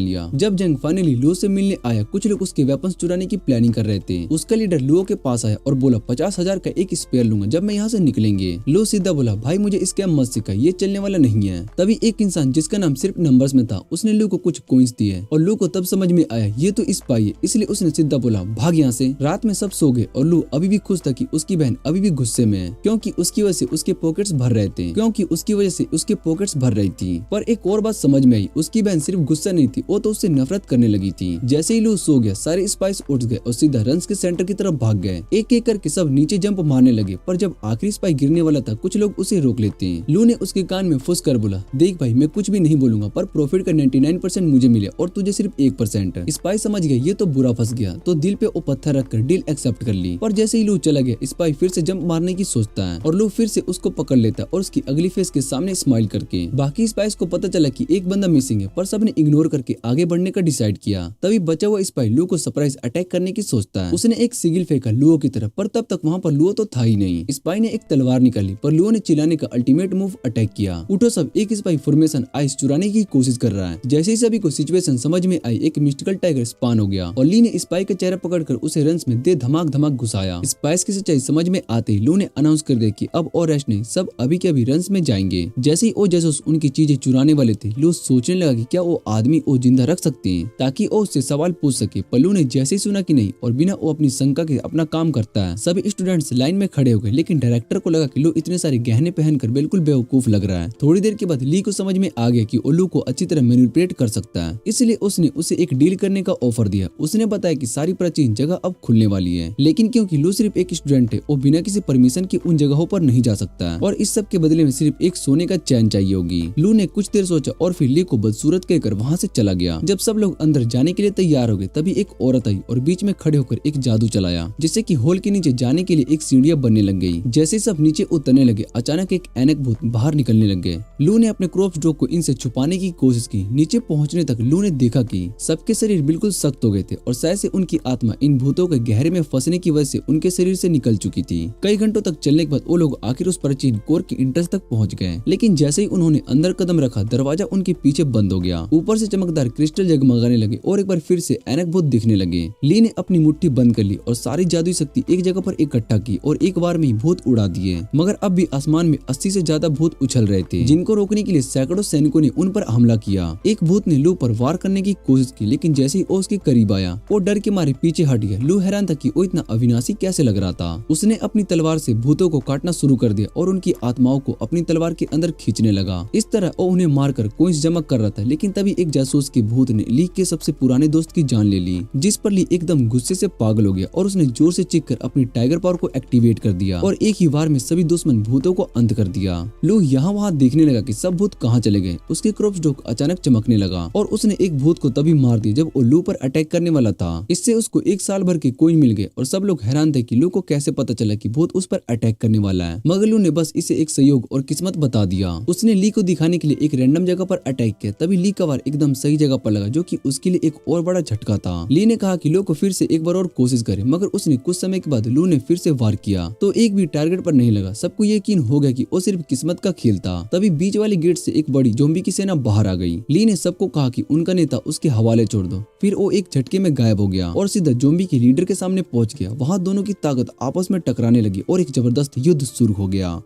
लिया। जब जंग फाइनली लू से मिलने आया कुछ लोग उसके वेपन्स चुराने की प्लानिंग कर रहे थे। उसका लीडर लू के पास आया और बोला 50,000 का एक स्पेयर लूंगा जब मैं यहाँ से निकलेंगे। लू सीधा बोला भाई मुझे स्कैम मत सिखा, ये चलने वाला नहीं है। तभी एक इंसान जिसका नाम सिर्फ नंबर्स में था उसने लू को कुछ कॉइंस दिए और लू को तब समझ में आया ये तो स्पाई है, इसलिए उसने सीधा बोला भाग यहाँ से। रात में सब सो गए और लू अभी भी खुश था कि उसकी बहन अभी भी गुस्से में है क्योंकि उसकी वजह से उसके पॉकेट्स भर रही थी। पर एक और बात समझ में आई, उसकी बहन सिर्फ गुस्सा नहीं थी, वो तो उससे नफरत करने लगी थी। जैसे ही लू सो गया सारे स्पाइस उठ गए और सीधा रंस के सेंटर की तरफ भाग गए। एक एक करके सब नीचे जंप मारने लगे पर जब आखिरी स्पाई गिरने वाला था कुछ लोग उसे रोक लेते हैं। लू ने उसके कान में फुस कर बोला देख भाई मैं कुछ भी नहीं बोलूंगा पर प्रॉफिट का 99% मुझे मिले और तुझे सिर्फ 1%। स्पाई समझ गया ये तो बुरा फंस गया तो दिल पे वो पत्थर रखकर डील एक्सेप्ट कर ली। पर जैसे ही लू चला गया स्पाई फिर से जंप मारने की सोचता है और लू फिर से उसको पकड़ लेता है और उसकी अगली फेस के सामने स्माइल करके। बाकी स्पाइस को पता चला कि एक बंदा मिसिंग है पर सबने इग्नोर करके आगे बढ़ने का डिसाइड किया। तभी बचा हुआ स्पाई लू को सरप्राइज अटैक करने की सोचता है। उसने एक सिगिल फेंका लुओ की तरफ पर तब तक वहाँ पर लुओ तो था ही नहीं। स्पाई ने एक तलवार निकाली पर लुओ ने चिल्लाने का अल्टीमेट मूव अटैक किया। उठो सब, एक स्पाई फॉर्मेशन आइस चुराने की कोशिश कर रहा है। जैसे ही सभी को सिचुएशन समझ में आई एक मिस्टिकल टाइगर स्पान हो गया और ली ने स्पाई का चेहरा पकड़कर उसे रंस में दे धमाक धमाक घुसाया। स्पाइस की सच्चाई समझ में आते ही लू ने अनाउंस कर दिया कि अब और रेस्ट नहीं, सब अभी के अभी रंस में जाएंगे। जैसे ही वो जैसोस उनकी चीजें चुराने वाले थे लू सोचने लगा कि क्या वो आदमी वो जिंदा रख सकते हैं ताकि वो उससे सवाल पूछ सके। पर लू ने ने जैसे ही सुना कि नहीं और बिना वो अपनी शंका के अपना काम करता है, सभी स्टूडेंट्स लाइन में खड़े हो गए। लेकिन डायरेक्टर को लगा कि लू इतने सारे गहने पहनकर बिल्कुल बेवकूफ लग रहा है। थोड़ी देर के बाद ली को समझ में आ गया कि वो लू को अच्छी तरह मैनिपुलेट कर सकता है, इसलिए उसने उसे एक डील करने का ऑफर दिया। उसने बताया कि सारी प्राचीन जगह अब खुलने वाली है, लेकिन क्योंकि लू सिर्फ एक स्टूडेंट है वो बिना किसी परमिशन के उन जगहों पर नहीं जा सकता है और इस सब के बदले में सिर्फ एक सोने का चैन चाहिए होगी। लू ने कुछ देर सोचा और फिर ली को बदसूरत कहकर वहाँ से चला गया। जब सब लोग अंदर जाने के लिए तैयार हो गए तभी एक औरत आई और बीच में खड़े होकर एक जादू चलाया, जिससे कि हॉल के नीचे जाने के लिए एक सीढ़ियां बनने लग गई। जैसे सब नीचे उतरने लगे अचानक एक ऐनक भूत बाहर निकलने लग गए। लू ने अपने क्रॉप्स डॉग को इनसे छुपाने की कोशिश की। नीचे पहुंचने तक लू ने देखा कि सबके शरीर बिल्कुल सख्त हो गए थे और शायद से उनकी आत्मा इन भूतों के गहरे में फंसने की वजह से उनके शरीर से निकल चुकी थी। कई घंटों तक चलने के बाद वो लोग आखिर उस प्राचीन कोर की एंट्रेंस तक पहुंच गए, लेकिन जैसे ही उन्होंने अंदर कदम रखा दरवाजा उनके पीछे बंद हो गया। ऊपर से चमकदार क्रिस्टल जगमगाने लगे और एक बार फिर से ऐनक भूत दिखने लगे। ली ने अपनी मुट्ठी बंद कर ली और सारी जादुई शक्ति एक जगह पर इकट्ठा की और एक बार में ही भूत उड़ा दिए। मगर अब भी आसमान में 80 से ज्यादा भूत उछल रहे थे, जिनको रोकने के लिए सैकड़ों सैनिकों ने उन पर हमला किया। एक भूत ने लू पर वार करने की कोशिश की, लेकिन जैसे ही वो उसके करीब आया वो डर के मारे पीछे हट गया। लू हैरान था कि वो इतना अविनाशी कैसे लग रहा था। उसने अपनी तलवार से भूतों को काटना शुरू कर दिया और उनकी आत्माओं को अपनी तलवार के अंदर खींचने लगा। इस तरह वो उन्हें मारकर कोइंस जमा कर रहा था, लेकिन तभी एक जासूस के भूत ने ली के सबसे पुराने दोस्त की जान ले ली, जिस पर ली एकदम गुस्से से पागल हो गया और उसने जोर से चीखकर अपनी टाइगर पावर को एक्टिवेट कर दिया और एक ही बार में सभी दुश्मन भूतों को अंत कर दिया। लू यहाँ वहाँ देखने लगा कि सब भूत कहाँ चले गए। उसके क्रॉप्स डॉग अचानक चमकने लगा और उसने एक भूत को तभी मार दिया जब वो लू पर अटैक करने वाला था। इससे उसको 1 साल भर के कोइन मिल गए और सब लोग हैरान थे कि लू को कैसे पता चला कि भूत उस पर अटैक करने वाला है। मगर लू ने बस इसे एक सहयोग और किस्मत बता दिया। उसने ली को दिखाने के लिए एक रैंडम जगह पर अटैक किया, तभी ली का वार एकदम सही जगह पर लगा, जो कि उसके लिए एक और बड़ा झटका था। ली ने कहा कि लू को फिर से एक बार और कोशिश करे, मगर उसने कुछ समय के बाद लू ने फिर से वार किया तो एक भी टारगेट पर नहीं लगा। सबको यकीन हो गया कि वो सिर्फ किस्मत का खेल था। तभी बीच वाले गेट से एक बड़ी ज़ॉम्बी की सेना बाहर आ गई। ली ने सबको कहा कि उनका नेता उसके हवाले छोड़ दो। फिर वो एक झटके में गायब हो गया और सीधा ज़ॉम्बी के लीडर के सामने पहुंच गया। वहां दोनों की ताकत आपस में टकराने लगी और एक जबरदस्त युद्ध शुरू हो गया।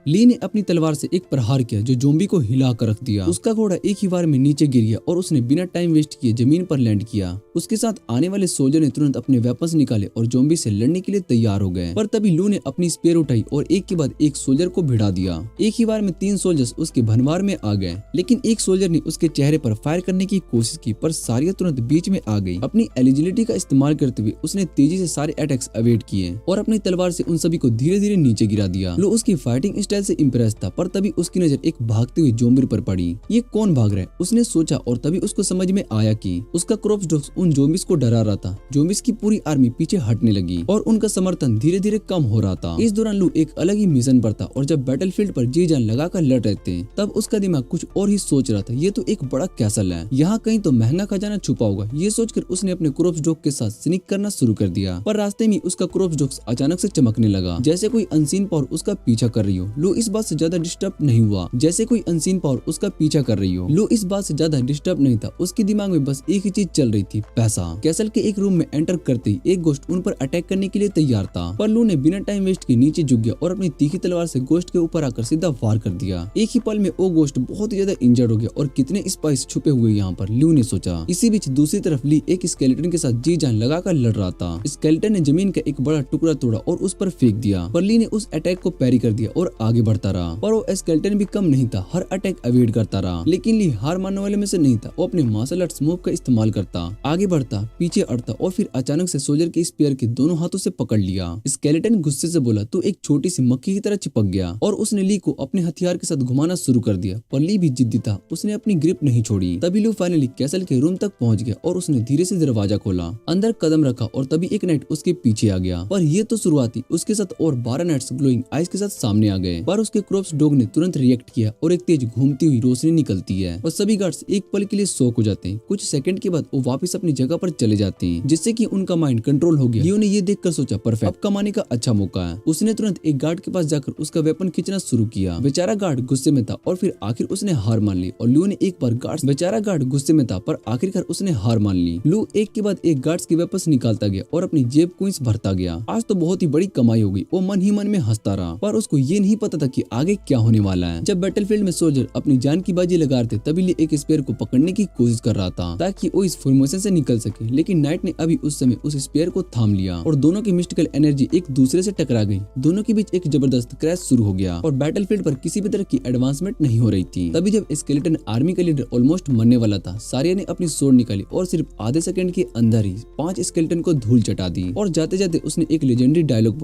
ली ने अपनी तलवार से एक प्रहार किया जो ज़ॉम्बी को हिला कर रख दिया। उसका घोड़ा एक ही बार में नीचे गिर गया और उसने बिना टाइम वेस्ट किए जमीन पर लैंड किया। उसके साथ आने वाले सोल्जर ने तुरंत अपने वेपन्स निकाले और ज़ॉम्बी से लड़ने के लिए तैयार हो गए। पर तभी लू ने अपनी स्पेयर उठाई और एक के बाद एक सोल्जर को भिड़ा दिया। एक ही बार में 3 सोल्जर्स उसके भनवार में आ गए, लेकिन एक सोल्जर ने उसके चेहरे पर फायर करने की कोशिश की पर सारियां तुरंत बीच में आ गई। अपनी एलिजिबिलिटी का इस्तेमाल करते हुए उसने तेजी से सारे अटैक्स अवॉइड किए और अपनी तलवार से उन सभी को धीरे धीरे नीचे गिरा दिया। लू उसकी फाइटिंग स्टाइल से इम्प्रेस था, पर तभी उसकी नजर एक भागते हुए ज़ॉम्बी पर पड़ी। ये कौन भाग रहा है उसने सोचा और तभी उसको समझ में आया कि उसका क्रॉप्स डॉग्स उन ज़ॉम्बीज को डरा रहा था। ज़ॉम्बीज की पूरी आर्मी पीछे हटने लगी और उनका समर्थन धीरे धीरे कम हो रहा था। इस दौरान लू एक अलग ही मिशन पर था और जब बैटलफील्ड पर जी जान लगाकर लड़ रहे थे तब उसका दिमाग कुछ और ही सोच रहा था। ये तो एक बड़ा कैसल है, यहाँ कहीं तो महंगा खजाना छुपा होगा। ये सोचकर उसने अपने क्रॉप्स डॉग के साथ स्नीक करना शुरू कर दिया, पर रास्ते में उसका क्रॉप्स डॉग्स अचानक से चमकने लगा जैसे कोई अनसीन पावर उसका पीछा कर रही हो। लू इस बात से ज्यादा डिस्टर्ब नहीं हुआ जैसे कोई अनसीन पावर उसका पीछा कर रही हो। लू इस बात से ज्यादा डिस्टर्ब नहीं था। उसके दिमाग में बस एक ही चीज चल रही थी, पैसा। कैसल के एक रूम में एंटर करते ही एक गोश्त उन पर अटैक करने के लिए तैयार था, पर लू ने बिना टाइम वेस्ट के नीचे झुक गया और अपनी तीखी तलवार से गोश्त के ऊपर आकर सीधा वार कर दिया। एक ही पल में वो गोश्त बहुत ही ज्यादा इंजर्ड हो गया और कितने स्पाइस छुपे हुए यहाँ पर लू ने सोचा। इसी बीच दूसरी तरफ ली एक स्केलेटन के साथ जी जान लगाकर लड़ रहा था। स्केलेटन ने जमीन का एक बड़ा टुकड़ा तोड़ा और उस पर फेंक दिया, पर ली ने उस अटैक को पैरी कर दिया और आगे बढ़ता रहा। पर वो स्केलेटन भी कम नहीं था, हर अटैक अवॉइड करता रहा। लेकिन ली हार मानने वाले में से नहीं था। वो अपने मार्शल आर्ट्स मूव का इस्तेमाल करता, आगे बढ़ता, पीछे अड़ता और फिर अचानक से सोल्जर के स्पेयर के दोनों हाथों से पकड़ लिया। स्केलेटन गुस्से से बोला, तू एक छोटी सी मक्खी की तरह चिपक गया, और उसने ली को अपने हथियार के साथ घुमाना शुरू कर दिया। पर ली भी जिद्दी था, उसने अपनी ग्रिप नहीं छोड़ी। तभी लू फाइनली कैसल के रूम तक पहुंच गया और उसने धीरे से दरवाजा खोला, अंदर कदम रखा और तभी एक नाइट उसके पीछे आ गया। पर ये तो शुरुआत थी, उसके साथ और 12 नाइट्स ग्लोइंग आइज के साथ सामने आ गए। पर उसके क्रॉप्स डॉग ने तुरंत रिएक्ट किया और एक तेज घूमती हुई रोशनी निकलती है और सभी गार्ड्स एक पल के लिए शॉक हो जाते हैं। कुछ सेकंड के बाद वो वापस अपनी जगह पर चले जाते हैं, जिससे कि उनका माइंड कंट्रोल हो गया। लियो ने ये देखकर सोचा, परफेक्ट, अब कमाने का अच्छा मौका है। उसने तुरंत एक गार्ड के पास जाकर उसका वेपन खींचना शुरू किया। बेचारा गार्ड गुस्से में था और फिर आखिर उसने हार मान ली। और लियो ने एक बार बेचारा गार्ड गुस्से में था पर आखिरकार उसने हार मान ली। लू एक के बाद एक गार्ड्स के वेपन्स निकालता गया और अपनी जेब कोइंस भरता गया। आज तो बहुत ही बड़ी कमाई हो गई। वो मन ही मन में हंसता रहा, पर उसको ये नहीं पता पता था कि आगे क्या होने वाला है। जब बैटलफील्ड में सोल्जर अपनी जान की बाजी लगा रहे थे तभी ली एक स्पेयर को पकड़ने की कोशिश कर रहा था ताकि वो इस फॉर्मेशन से निकल सके, लेकिन नाइट ने अभी उस समय उस स्पेयर को थाम लिया और दोनों की मिस्टिकल एनर्जी एक दूसरे से टकरा गई। दोनों के बीच एक जबरदस्त क्रैश शुरू हो गया और बैटलफील्ड पर किसी भी तरह की एडवांसमेंट नहीं हो रही थी। तभी जब स्केलेटन आर्मी का लीडर ऑलमोस्ट मरने वाला था, सारिया ने अपनी स्वॉर्ड निकाली और सिर्फ आधे सेकंड के अंदर ही 5 स्केलेटन को धूल चटा दी। और जाते जाते उसने एक लेजेंडरी डायलॉग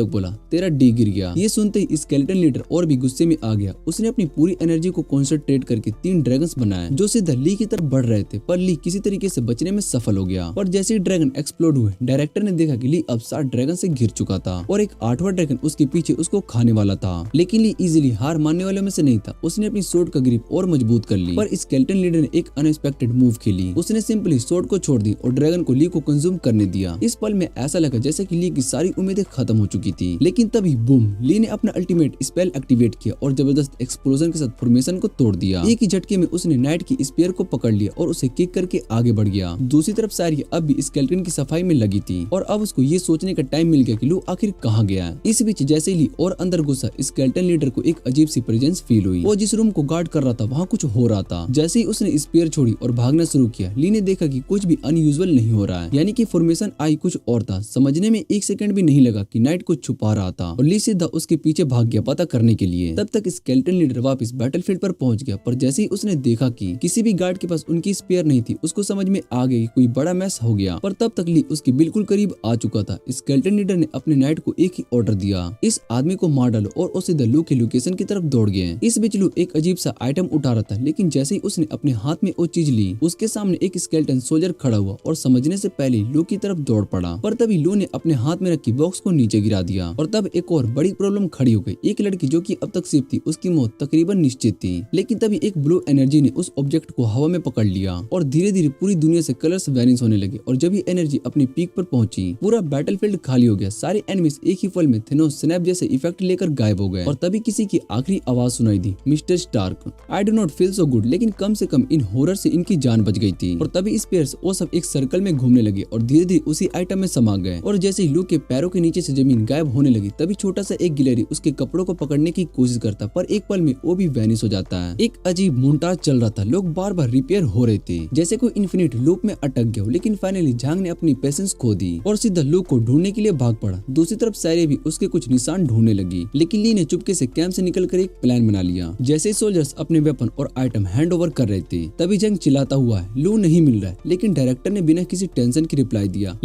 बोला, तेरा डी गिर गया। ये सुनते ही स्केलेटन लीडर और भी गुस्से में आ गया। उसने अपनी पूरी एनर्जी को कॉन्सेंट्रेट करके 3 ड्रैगन्स बनाए जो सीधा ली की तरफ बढ़ रहे थे, पर ली किसी तरीके से बचने में सफल हो गया। और जैसे ही ड्रैगन एक्सप्लोड हुए, डायरेक्टर ने देखा कि ली अब 7 ड्रैगन से घिर चुका था और एक 8वां ड्रैगन उसके पीछे उसको खाने वाला था। लेकिन ली इजीली हार मानने वालों में से नहीं था। उसने अपनी स्वॉर्ड का ग्रिप और मजबूत कर ली, पर स्केलेटन लीडर ने एक अनएक्सपेक्टेड मूव खेली। उसने सिंपली स्वॉर्ड को छोड़ दी और ड्रैगन को ली को कंज्यूम करने दिया। इस पल में ऐसा लगा जैसे कि ली की सारी उम्मीदें खत्म हो चुकी थी। लेकिन तभी बूम, ली ने अपना अल्टीमेट स्पेल एक्टिवेट किया और जबरदस्त एक्सप्लोजन के साथ फॉर्मेशन को तोड़ दिया। एक ही झटके में उसने नाइट की स्पेयर को पकड़ लिया और उसे किक करके आगे बढ़ गया। दूसरी तरफ सारिया अब भी स्केलेटन की सफाई में लगी थी और अब उसको ये सोचने का टाइम मिल गया कि लू आखिर कहाँ गया। इस बीच जैसे ली और अंदर घुसा, स्केलेटन लीडर को एक अजीब सी प्रेजेंस फील हुई। वो जिस रूम को गार्ड कर रहा था वहाँ कुछ हो रहा था। जैसे ही उसने स्पेयर छोड़ी और भागना शुरू किया, ली ने देखा कि कुछ भी अनयूजुअल नहीं हो रहा है, यानी कि फॉर्मेशन आई कुछ और था। समझने में 1 सेकंड भी नहीं लगा कि नाइट को छुपा रहा था और ली सीधा उसके पीछे भाग गया पता करने के लिए। तब तक स्केलेटन लीडर वापस बैटलफील्ड पर पहुंच गया, पर जैसे ही उसने देखा कि किसी भी गार्ड के पास उनकी स्पेयर नहीं थी, उसको समझ में आ गया कि कोई बड़ा मैस हो गया। पर तब तक ली उसके बिल्कुल करीब आ चुका था। स्केलेटन लीडर ने अपने नाइट को एक ही ऑर्डर दिया, इस आदमी को मार डालो, और वो सीधा लू के लोकेशन की तरफ दौड़ गए। इस बीच लू एक अजीब सा आइटम उठा रहा था, लेकिन जैसे ही उसने अपने हाथ में वो चीज ली, उसके सामने एक स्केलेटन सोल्जर खड़ा हुआ और समझने से पहले लू की तरफ दौड़ पड़ा। पर तभी लू ने अपने हाथ में रखी बॉक्स को नीचे गिरा दिया और तब एक और बड़ी प्रॉब्लम खड़ी हो गई। एक लड़की जो कि अब तक सेफ थी, उसकी मौत तकरीबन निश्चित थी। लेकिन तभी एक ब्लू एनर्जी ने उस ऑब्जेक्ट को हवा में पकड़ लिया और धीरे धीरे पूरी दुनिया से कलर्स वैनिश होने लगे। और जब ये एनर्जी अपनी पीक पर पहुंची, पूरा बैटलफील्ड खाली हो गया। सारे एनिमीज एक ही पल में थेनोस स्नैप जैसे इफेक्ट लेकर गायब हो गए। और तभी किसी की आखिरी आवाज सुनाई दी, mister Stark, I do not feel so good. लेकिन कम से कम इन हॉरर से इनकी जान बच गई थी। और तभी स्पेयर्स वो सब एक सर्कल में घूमने लगे और धीरे धीरे उसी आइटम में समा गए। और जैसे ही लू के पैरों के नीचे से जमीन गायब होने लगी, तभी छोटा सा एक गिलहरी उसके कपड़ों को पकड़ने की कोशिश करता, पर एक पल में वो भी वैनिश हो जाता है। एक अजीब मोन्टाज चल रहा था। लोग बार बार रिपेयर हो रहे थे, जैसे कोई इन्फिनिट लूप में अटक गया हो। लेकिन फाइनली झांग ने अपनी पेशेंस खो दी और सीधा लू को ढूंढने के लिए भाग पड़ा। दूसरी तरफ सारिया भी उसके कुछ निशान ढूंढने लगी, लेकिन ली ने चुपके से कैंप से निकलकर एक प्लान बना लिया। जैसे सोल्जर्स अपने वेपन और आइटम हैंड ओवर कर रहे थे, तभी जंग चिल्लाता हुआ है, लू नहीं मिल रहा है। लेकिन डायरेक्टर ने बिना किसी टेंशन के रिप्लाई दिया,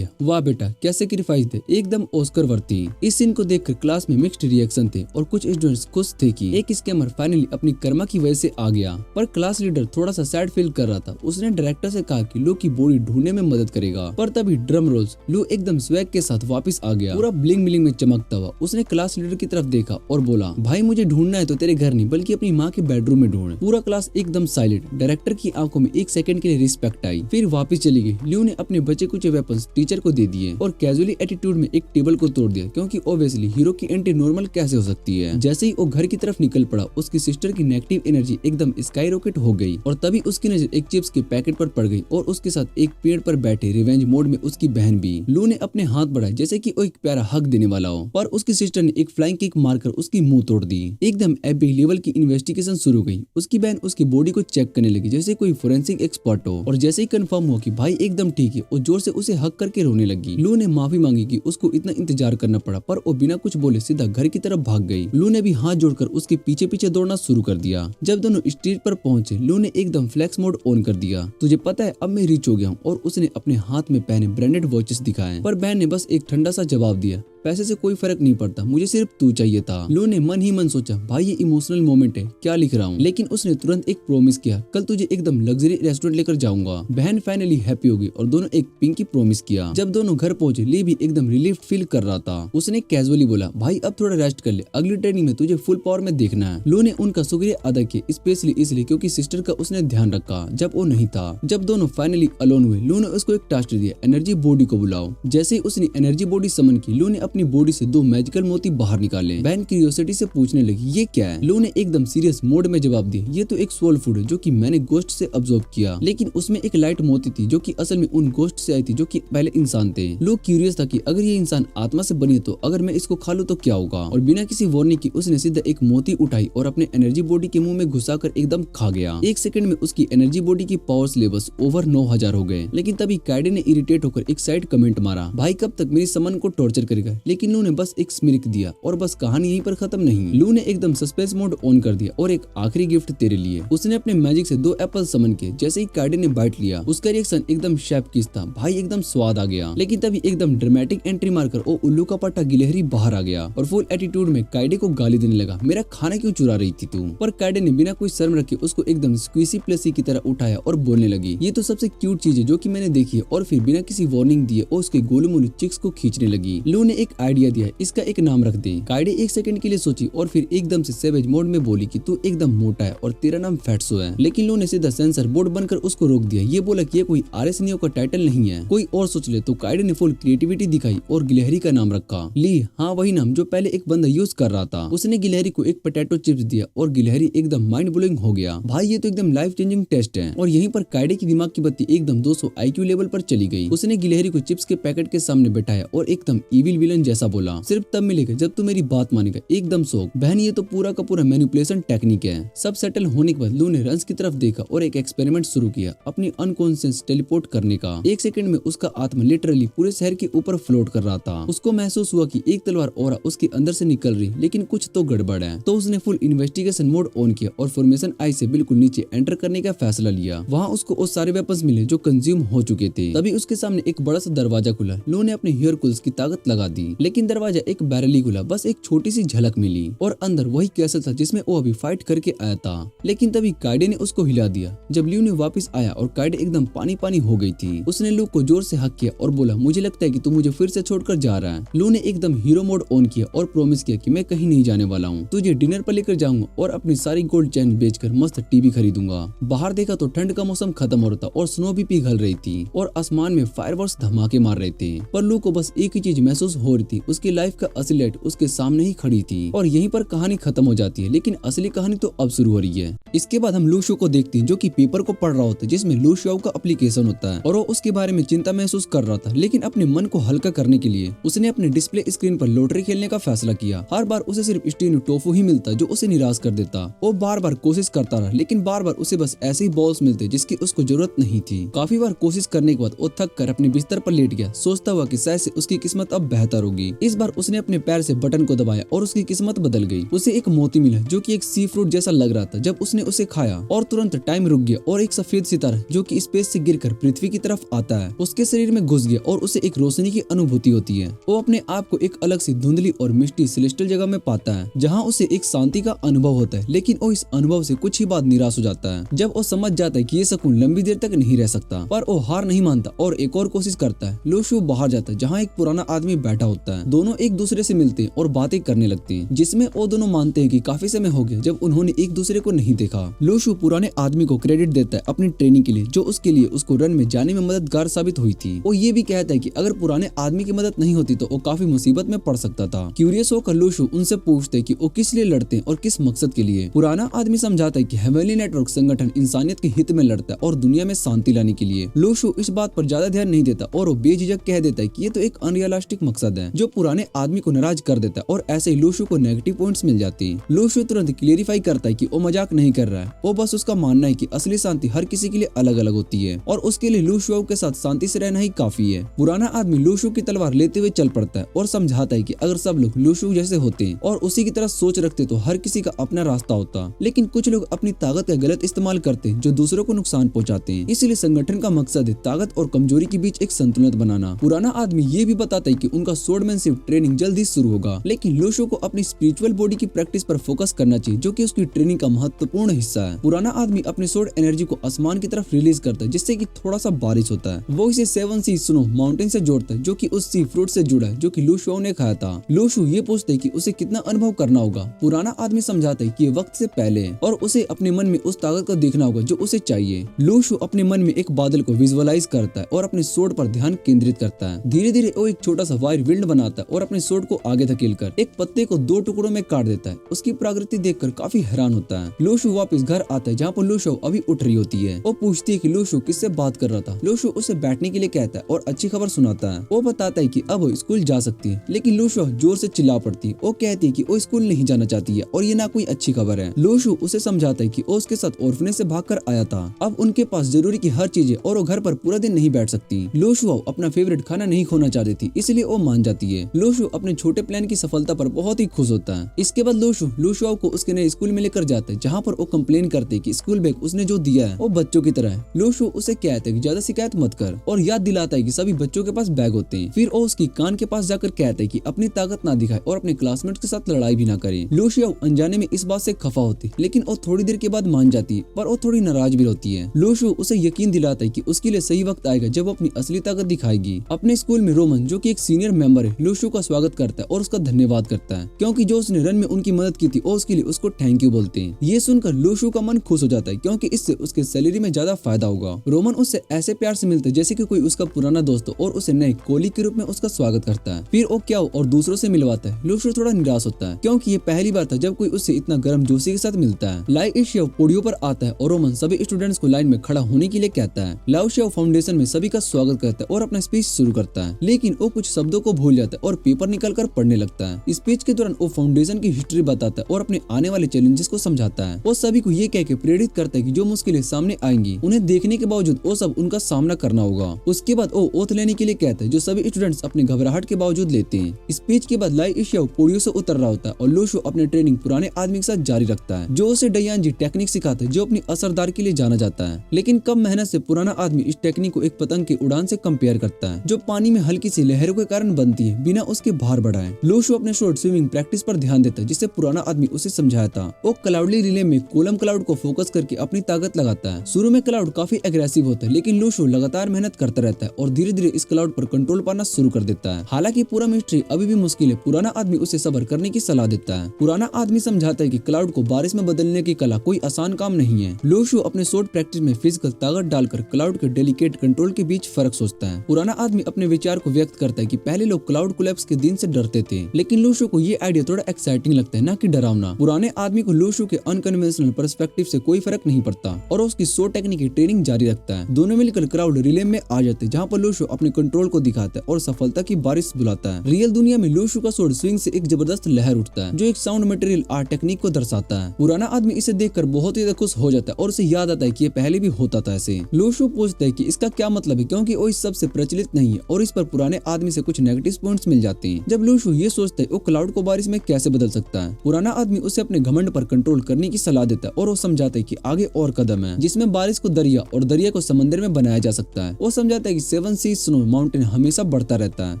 वाह बेटा क्या सैक्रिफाइस थे, एकदम ऑस्कर वर्दी। इस सीन को देखकर क्लास में मिक्स्ड रिएक्शन थे और कुछ स्टूडेंट्स खुश थे कि एक स्कैमर फाइनली अपनी कर्मा की वजह से आ गया। पर क्लास लीडर थोड़ा सा सैड फील कर रहा था। उसने डायरेक्टर से कहा कि लू की बॉडी ढूंढने में मदद करेगा। पर तभी ड्रम रोल्स, लू एकदम स्वैग के साथ वापस आ गया, पूरा ब्लिंग ब्लिंग में चमकता हुआ। उसने क्लास लीडर की तरफ देखा और बोला, भाई मुझे ढूंढना है तो तेरे घर नहीं बल्कि अपनी माँ के बेडरूम में ढूंढ। पूरा क्लास एकदम साइलेंट। डायरेक्टर की आंखों में 1 सेकंड के लिए रिस्पेक्ट आई, फिर वापस चली गई। लू ने अपने बचे कुछ वेपन्स टीचर को दे दिए और कैजुअली एटीट्यूड में एक टेबल को तोड़ दिया, क्योंकि ऑब्वियसली हीरो की एंटी नॉर्मल कैसे हो सकती है। जैसे ही वो घर की तरफ निकल पड़ा, उसकी सिस्टर की नेगेटिव एनर्जी एकदम स्काई रॉकेट हो गई और तभी उसकी नजर एक चिप्स के पैकेट पर पड़ गई और उसके साथ एक पेड़ पर बैठे रिवेंज मोड में उसकी बहन भी। लू ने अपने हाथ बढ़ाए जैसे कि वो एक प्यारा हक देने वाला हो, पर उसकी सिस्टर ने एक फ्लाइंग किक मारकर उसकी मुंह तोड़ दी। एकदम एपिक लेवल की इन्वेस्टिगेशन शुरू हो गई। उसकी बहन उसकी बॉडी को चेक करने लगी जैसे कोई फोरेंसिक एक्सपर्ट हो, और जैसे ही कंफर्म हुआ कि भाई एकदम ठीक है, वो जोर से उसे हक करके रोने लगी। लू ने माफी मांगी कि उसको इतना इंतजार करना पड़ा, पर वो बिना कुछ बोले सीधा घर की तरफ भाग गई। लू ने भी हाथ जोड़कर उसके पीछे पीछे दौड़ना शुरू कर दिया। जब दोनों स्ट्रीट पर पहुंचे, लू ने एकदम फ्लेक्स मोड ऑन कर दिया। तुझे पता है अब मैं रिच हो गया हूँ, और उसने अपने हाथ में पहने ब्रांडेड वॉचेस दिखाए। पर बहन ने बस एक ठंडा सा जवाब दिया, पैसे से कोई फर्क नहीं पड़ता, मुझे सिर्फ तू चाहिए था। लू ने मन ही मन सोचा, भाई ये इमोशनल मोमेंट है, क्या लिख रहा हूँ। लेकिन उसने तुरंत एक प्रॉमिस किया, कल तुझे एकदम लग्जरी रेस्टोरेंट लेकर जाऊंगा। बहन फाइनली हैप्पी हो गई और दोनों एक पिंकी प्रॉमिस किया। जब दोनों घर पहुंचे, ली भी एकदम रिलीफ फील कर रहा था। उसने कैजुअली बोला, भाई अब थोड़ा रेस्ट कर ले, अगली ट्रेनिंग में तुझे फुल पावर में देखना है। लू ने उनका शुक्रिया अदा किया, स्पेशली इसलिए क्योंकि सिस्टर का उसने ध्यान रखा जब वो नहीं था। जब दोनों फाइनली अलोन हुए, लू ने उसको एक टास्क दिया, एनर्जी बॉडी को बुलाओ। जैसे ही उसने एनर्जी बॉडी समन की, लू ने अपनी बॉडी से 2 मैजिकल मोती बाहर निकाले। बहन क्यूरियोसिटी से पूछने लगी ये क्या है। लो ने एकदम सीरियस मोड में जवाब दिया ये तो एक सोल फूड है जो कि मैंने गोश्त से ऑब्जर्व किया, लेकिन उसमें एक लाइट मोती थी जो कि असल में उन गोश्त से आई थी जो कि पहले इंसान थे। लो क्यूरियस था कि अगर ये इंसान आत्मा से बनी है तो अगर मैं इसको खा लूं तो क्या होगा, और बिना किसी वार्निंग की उसने सीधा एक मोती उठाई और अपने एनर्जी बॉडी के मुंह में घुसाकर एकदम खा गया। 1 सेकंड में उसकी एनर्जी बॉडी की पावर्स लेवल्स ओवर 9000 हो गए। लेकिन तभी काइडे ने इरिटेट होकर एक साइड कमेंट मारा, भाई कब तक मेरी समन को टॉर्चर करेगा। लेकिन लू ने बस एक स्मिर्क दिया और बस कहानी यहीं पर खत्म नहीं। लू ने एकदम सस्पेंस मोड ऑन कर दिया और एक आखिरी गिफ्ट तेरे लिए। उसने अपने मैजिक से 2 एप्पल समन किए। जैसे ही काइडे ने बाइट लिया उसका रिएक्शन एकदम शेफ किस था, भाई एकदम स्वाद आ गया। लेकिन तभी एकदम ड्रामेटिक एंट्री मारकर वो उल्लू का पट्टा गिलहरी बाहर आ गया और फुल एटीट्यूड में काइडे को गाली देने लगा, मेरा खाना क्यों चुरा रही थी तू। पर काइडे ने बिना कोई शर्म रखे उसको एकदम स्क्वीसी प्लेसी की तरह उठाया और बोलने लगी ये तो सबसे क्यूट चीज है जो कि मैंने देखी है, और फिर बिना किसी वार्निंग दिए और उसके गोलू मोलू चिक्स को खींचने लगी। लो ने एक आइडिया दिया इसका एक नाम रख दे। काइडे 1 सेकंड के लिए सोची और फिर एकदम से सेवेज मोड में बोली कि तू एकदम मोटा है और तेरा नाम फैट्सो है। लेकिन लो ने सीधा सेंसर बोर्ड बनकर उसको रोक दिया। ये बोला कि ये कोई आरएसनियो का टाइटल नहीं है, कोई और सोच ले। तो काइडे ने फुल क्रिएटिविटी दिखाई और गिलहरी का नाम रखा ली। हाँ वही नाम जो पहले एक बंदा यूज कर रहा था। उसने गिलहरी को एक पोटैटो चिप्स दिया और गिलहरी एकदम माइंड ब्लोइंग हो गया। भाई ये तो एकदम लाइफ चेंजिंग टेस्ट है। और यहीं पर काइडे की दिमाग की बत्ती एकदम 200 IQ लेवल पर चली गई। उसने गिलहरी को चिप्स के पैकेट के सामने बैठाया और एकदम इविल विलन जैसा बोला, सिर्फ तब मिलेगा जब तू मेरी बात मानेगा। एकदम शौक बहन ये तो पूरा का पूरा मैनिपुलेशन टेक्निक है। सब सेटल होने के बाद लू ने रंस की तरफ देखा और एक एक्सपेरिमेंट शुरू किया अपनी अनकॉन्शियस टेलीपोर्ट करने का। 1 सेकंड में उसका आत्मा लिटरली पूरे शहर के ऊपर फ्लोट कर रहा था। उसको महसूस हुआ कि एक तलवार और उसके अंदर से निकल रही, लेकिन कुछ तो गड़बड़ है। तो उसने फुल इन्वेस्टिगेशन मोड ऑन किया और फॉर्मेशन आई से बिल्कुल नीचे एंटर करने का फैसला लिया। वहाँ उसको वो सारे वेपन्स मिले जो कंज्यूम हो चुके थे। तभी उसके सामने एक बड़ा सा दरवाजा खुला। लो ने अपने हेयर कुल्स की ताकत लगा दी, लेकिन दरवाजा एक बैरली खुला। बस एक छोटी सी झलक मिली और अंदर वही कैसल था जिसमें वो अभी फाइट करके आया था। लेकिन तभी काइडे ने उसको हिला दिया। जब ल्यू ने वापस आया और काइडे एकदम पानी पानी हो गई थी, उसने लू को जोर से हक किया और बोला मुझे लगता है कि तू मुझे फिर से छोड़कर जा रहा है। लू ने एकदम हीरो मोड ऑन किया और प्रॉमिस किया कि मैं कहीं नहीं जाने वाला हूँ, तुझे डिनर पर लेकर जाऊंगा और अपनी सारी गोल्ड चैन बेचकर मस्त टीवी खरीदूंगा। बाहर देखा तो ठंड का मौसम खत्म हो रहा था और स्नो भी पिघल रही थी और आसमान में फायरवर्क्स धमाके मार रहे थे। पर लू को बस एक ही चीज महसूस हो रही थी, उसकी लाइफ का असली लाइट उसके सामने ही खड़ी थी। और यहीं पर कहानी खत्म हो जाती है, लेकिन असली कहानी तो अब शुरू हो रही है। इसके बाद हम लू शो को देखते हैं जो कि पेपर को पढ़ रहा होता है जिसमें लू शो का एप्लीकेशन होता है और वो उसके बारे में चिंता महसूस कर रहा था। लेकिन अपने मन को हल्का करने के लिए उसने अपने डिस्प्ले स्क्रीन पर लॉटरी खेलने का फैसला किया। हर बार उसे सिर्फ स्टीनो टोफू ही मिलता जो उसे निराश कर देता। वो बार बार कोशिश करता रहा, लेकिन बार बार उसे बस ऐसे ही बॉल्स मिलते जिसकी उसको जरूरत नहीं थी। काफी बार कोशिश करने के बाद वो थक कर अपने बिस्तर पर लेट गया, सोचता हुआ कि शायद से उसकी किस्मत अब बेहतर होगी। इस बार उसने अपने पैर से बटन को दबाया और उसकी किस्मत बदल गई। उसे एक मोती मिला जो कि एक सी फ्रूट जैसा लग रहा था। जब उसने उसे खाया और तुरंत टाइम रुक गया और एक सफेद सितारा जो कि स्पेस से गिरकर पृथ्वी की तरफ आता है उसके शरीर में घुस गया और उसे एक रोशनी की अनुभूति होती है। वो अपने आप को एक अलग सी धुंधली और मिष्टी सेलेस्टियल जगह में पाता है जहाँ उसे एक शांति का अनुभव होता है। लेकिन वो इस अनुभव से कुछ ही बाद निराश हो जाता है जब वो समझ जाता है कि ये सुकून लंबी देर तक नहीं रह सकता। पर वो हार नहीं मानता और एक और कोशिश करता है। लू शू बाहर जाता है जहाँ एक पुराना आदमी बैठा होता है। दोनों एक दूसरे से मिलते हैं और बातें करने लगते हैं, जिसमें वो दोनों मानते हैं कि काफी समय हो गया जब उन्होंने एक दूसरे को नहीं देखा। लू शू पुराने आदमी को क्रेडिट देता है अपनी ट्रेनिंग के लिए जो उसके लिए उसको रन में जाने में मददगार साबित हुई थी। वो ये भी कहता है कि अगर पुराने आदमी की मदद नहीं होती तो वो काफी मुसीबत में पड़ सकता था। क्यूरियस होकर लू शू उनसे पूछते हैं कि वो किस लिए लड़ते हैं और किस मकसद के लिए। पुराना आदमी समझाता है कि हेवनली नेटवर्क संगठन इंसानियत के हित में लड़ता है और दुनिया में शांति लाने के लिए। लू शू इस बात पर ज्यादा ध्यान नहीं देता और वो बेझिझक कह देता है कि ये तो एक अनरियलिस्टिक मकसद है जो पुराने आदमी को नाराज कर देता है और ऐसे ही लू शू को नेगेटिव पॉइंट्स मिल जाती है। लू शू तुरंत क्लियरिफाई करता है कि वो मजाक नहीं कर रहा है, वो बस उसका मानना है कि असली शांति हर किसी के लिए अलग अलग होती है और उसके लिए लू शू के साथ शांति से रहना ही काफी है। पुराना आदमी लू शू की तलवार लेते हुए चल पड़ता है और समझाता है कि अगर सब लोग लू शू जैसे होते हैं और उसी की तरह सोच रखते तो हर किसी का अपना रास्ता होता। लेकिन कुछ लोग अपनी ताकत का गलत इस्तेमाल करते हैं जो दूसरों को नुकसान पहुंचाते हैं। इसलिए संगठन का मकसद है ताकत और कमजोरी के बीच एक संतुलन बनाना। पुराना आदमी ये भी बताता है कि उनका स्वॉर्डमैनशिप ट्रेनिंग जल्द ही शुरू होगा, लेकिन लू शू को अपनी स्पिरिचुअल बॉडी की प्रैक्टिस पर फोकस करना चाहिए जो कि उसकी ट्रेनिंग का महत्वपूर्ण हिस्सा है। पुराना आदमी अपने स्वॉर्ड एनर्जी को आसमान की तरफ रिलीज करता है जिससे कि थोड़ा सा बारिश होता है। वो इसे 7 सी स्नो माउंटेन से जोड़ता है जो कि उस सी फ्रूट से जुड़ा है जो कि लू शू ने खाया था। लू शू ये पूछते है कि उसे कितना अनुभव करना होगा। पुराना आदमी समझाता है कि ये वक्त से पहले है और उसे अपने मन में उस ताकत को देखना होगा जो उसे चाहिए। लू शू अपने मन में एक बादल को विजुअलाइज करता है और अपने स्वॉर्ड पर ध्यान केंद्रित करता है। धीरे धीरे वो एक छोटा सा वायर विंड ट्रायडेंट बनाता है और अपने स्वॉर्ड को आगे धकेलकर एक पत्ते को 2 टुकड़ों में काट देता है। उसकी प्रकृति देखकर काफी हैरान होता है। लू शू वापस घर आता है जहाँ पर लू शू अभी उठ रही होती है। वो पूछती है कि लू शू किससे बात कर रहा था। लू शू उसे बैठने के लिए कहता है और अच्छी खबर सुनाता है। वो बताता है कि अब वो स्कूल जा सकती है, लेकिन लू शू जोर से चिल्ला पड़ती है। वो कहती है कि वो स्कूल नहीं जाना चाहती है और ये ना कोई अच्छी खबर है। लू शू उसे समझाता है कि वो उसके साथ ऑर्फनेज से भागकर आया था। अब उनके पास जरूरी की हर चीज है और वो घर पर पूरा दिन नहीं बैठ सकती। लू शू अपना फेवरेट खाना नहीं खोना चाहती थी, इसलिए वो मान जाती है। लू शू अपने छोटे प्लान की सफलता पर बहुत ही खुश होता है। इसके बाद लू शू को उसके नए स्कूल में लेकर जाता है जहाँ पर वो कंप्लेन करते हैं कि स्कूल बैग उसने जो दिया है वो बच्चों की तरह है। लू शू उसे कहता है कि ज्यादा शिकायत मत कर और याद दिलाता है कि सभी बच्चों के पास बैग होते हैं। फिर वो उसकी कान के पास जाकर कहता है कि अपनी ताकत ना दिखाए और अपने क्लासमेट्स के साथ लड़ाई भी ना करे। लू शू अनजाने में इस बात से खफा होती है, लेकिन वो थोड़ी देर के बाद मान जाती है, पर वो थोड़ी नाराज भी होती है। लू शू उसे यकीन दिलाता है कि उसके लिए सही वक्त आएगा जब वो अपनी असली ताकत दिखाएगी। अपने स्कूल में रोमन, जो कि एक सीनियर मेंबर है, लू शू का स्वागत करता है और उसका धन्यवाद करता है, क्योंकि जो उसने रन में उनकी मदद की थी और उसके लिए उसको थैंक यू बोलते हैं। ये सुनकर लू शू का मन खुश हो जाता है, क्योंकि इससे उसके सैलरी में ज्यादा फायदा होगा। रोमन उससे ऐसे प्यार से मिलता है जैसे कि कोई उसका पुराना दोस्त हो और उसे नए कोलीग के रूप में उसका स्वागत करता है। फिर वो क्या और दूसरों से मिलवाता है। लू शू थोड़ा निराश होता है, क्योंकि ये पहली बार था जब कोई उससे इतना गर्म जोशी के साथ मिलता है। लाई शिव पोडियो पर आता है और रोमन सभी स्टूडेंट्स को लाइन में खड़ा होने के लिए कहता है। लाओ शिव फाउंडेशन में सभी का स्वागत करता है और अपना स्पीच शुरू करता है, लेकिन वो कुछ शब्दों को भूल जाता है और पेपर निकल कर पढ़ने लगता है। स्पीच के दौरान वो फाउंडेशन की हिस्ट्री बताता है और अपने आने वाले चैलेंजेस को समझाता है। वो सभी को ये कह के प्रेरित करता है कि जो मुश्किलें सामने आएंगी उन्हें देखने के बावजूद वो सब उनका सामना करना होगा। उसके बाद वो ओथ लेने के लिए कहता है, जो सभी स्टूडेंट्स अपने घबराहट के बावजूद लेते हैं। स्पीच के बाद लाई शिव पोडियो से उतर रहा होता है और लू शू अपने ट्रेनिंग पुराने आदमी के साथ जारी रखता है, जो उसे डयान जी टेक्निक सिखाता है, जो अपनी असरदार के लिए जाना जाता है। लेकिन कम मेहनत से पुराना आदमी इस टेक्निक को एक पतंग की उड़ान से कंपेयर करता है, जो पानी में हल्की सी लहरों के कारण बनती है बिना उसके भार बढ़ाए। लू शू अपने शॉर्ट स्विमिंग प्रैक्टिस पर ध्यान देता है, जिसे पुराना आदमी उसे समझाया था। वो क्लाउडली रिले में कोलम क्लाउड को फोकस करके अपनी ताकत लगाता है। शुरू में क्लाउड काफी एग्रेसिव होता है, लेकिन लू शू लगातार मेहनत करता रहता है और धीरे धीरे इस क्लाउड पर कंट्रोल पाना शुरू कर देता है। हालांकि पूरा मिस्ट्री अभी भी मुश्किल है। पुराना आदमी उसे सब्र करने की सलाह देता है। पुराना आदमी समझाता है कि क्लाउड को बारिश में बदलने की कला कोई आसान काम नहीं है। लू शू अपने शॉर्ट प्रैक्टिस में फिजिकल ताकत डालकर क्लाउड के डेलिकेट कंट्रोल के बीच फर्क सोचता है। पुराना आदमी अपने विचार को व्यक्त करता है कि पहले लोग क्लाउड कोलैप्स के दिन से डरते थे, लेकिन लू शू को ये आइडिया थोड़ा एक्साइटिंग लगता है, ना कि डरावना। पुराने आदमी को लू शू के अनकन्वेंशनल पर्सपेक्टिव से कोई फर्क नहीं पड़ता और उसकी शॉर्ट टेक्निक की ट्रेनिंग जारी रखता है। दोनों मिलकर क्लाउड रिले में आ जाते हैं, जहाँ पर लू शू अपने कंट्रोल को दिखाता है और सफलता की बारिश बुलाता है। रियल दुनिया में लू शू का शॉर्ट स्विंग से एक जबरदस्त लहर उठता है, जो एक साउंड मटेरियल आर्ट टेक्निक को दर्शाता है। पुराना आदमी इसे देखकर बहुत ही खुश हो जाता है और उसे याद आता है कि ये पहले भी होता था ऐसे। लू शू पूछता है कि इसका क्या मतलब है, क्योंकि वो इस सब से प्रचलित नहीं है और इस पर पुराने आदमी से कुछ नेगेटिव पॉइंट्स मिल जाते हैं। जब लू शू ये सोचता है वो क्लाउड को बारिश में कैसे बदल सकता है, पुराना आदमी उसे अपने घमंड पर कंट्रोल करने की सलाह देता है और वो समझाता है कि आगे और कदम है, जिसमें बारिश को दरिया और दरिया को समंदर में बनाया जा सकता है। वो समझाता है कि 7 सीज स्नो माउंटेन हमेशा बढ़ता रहता है,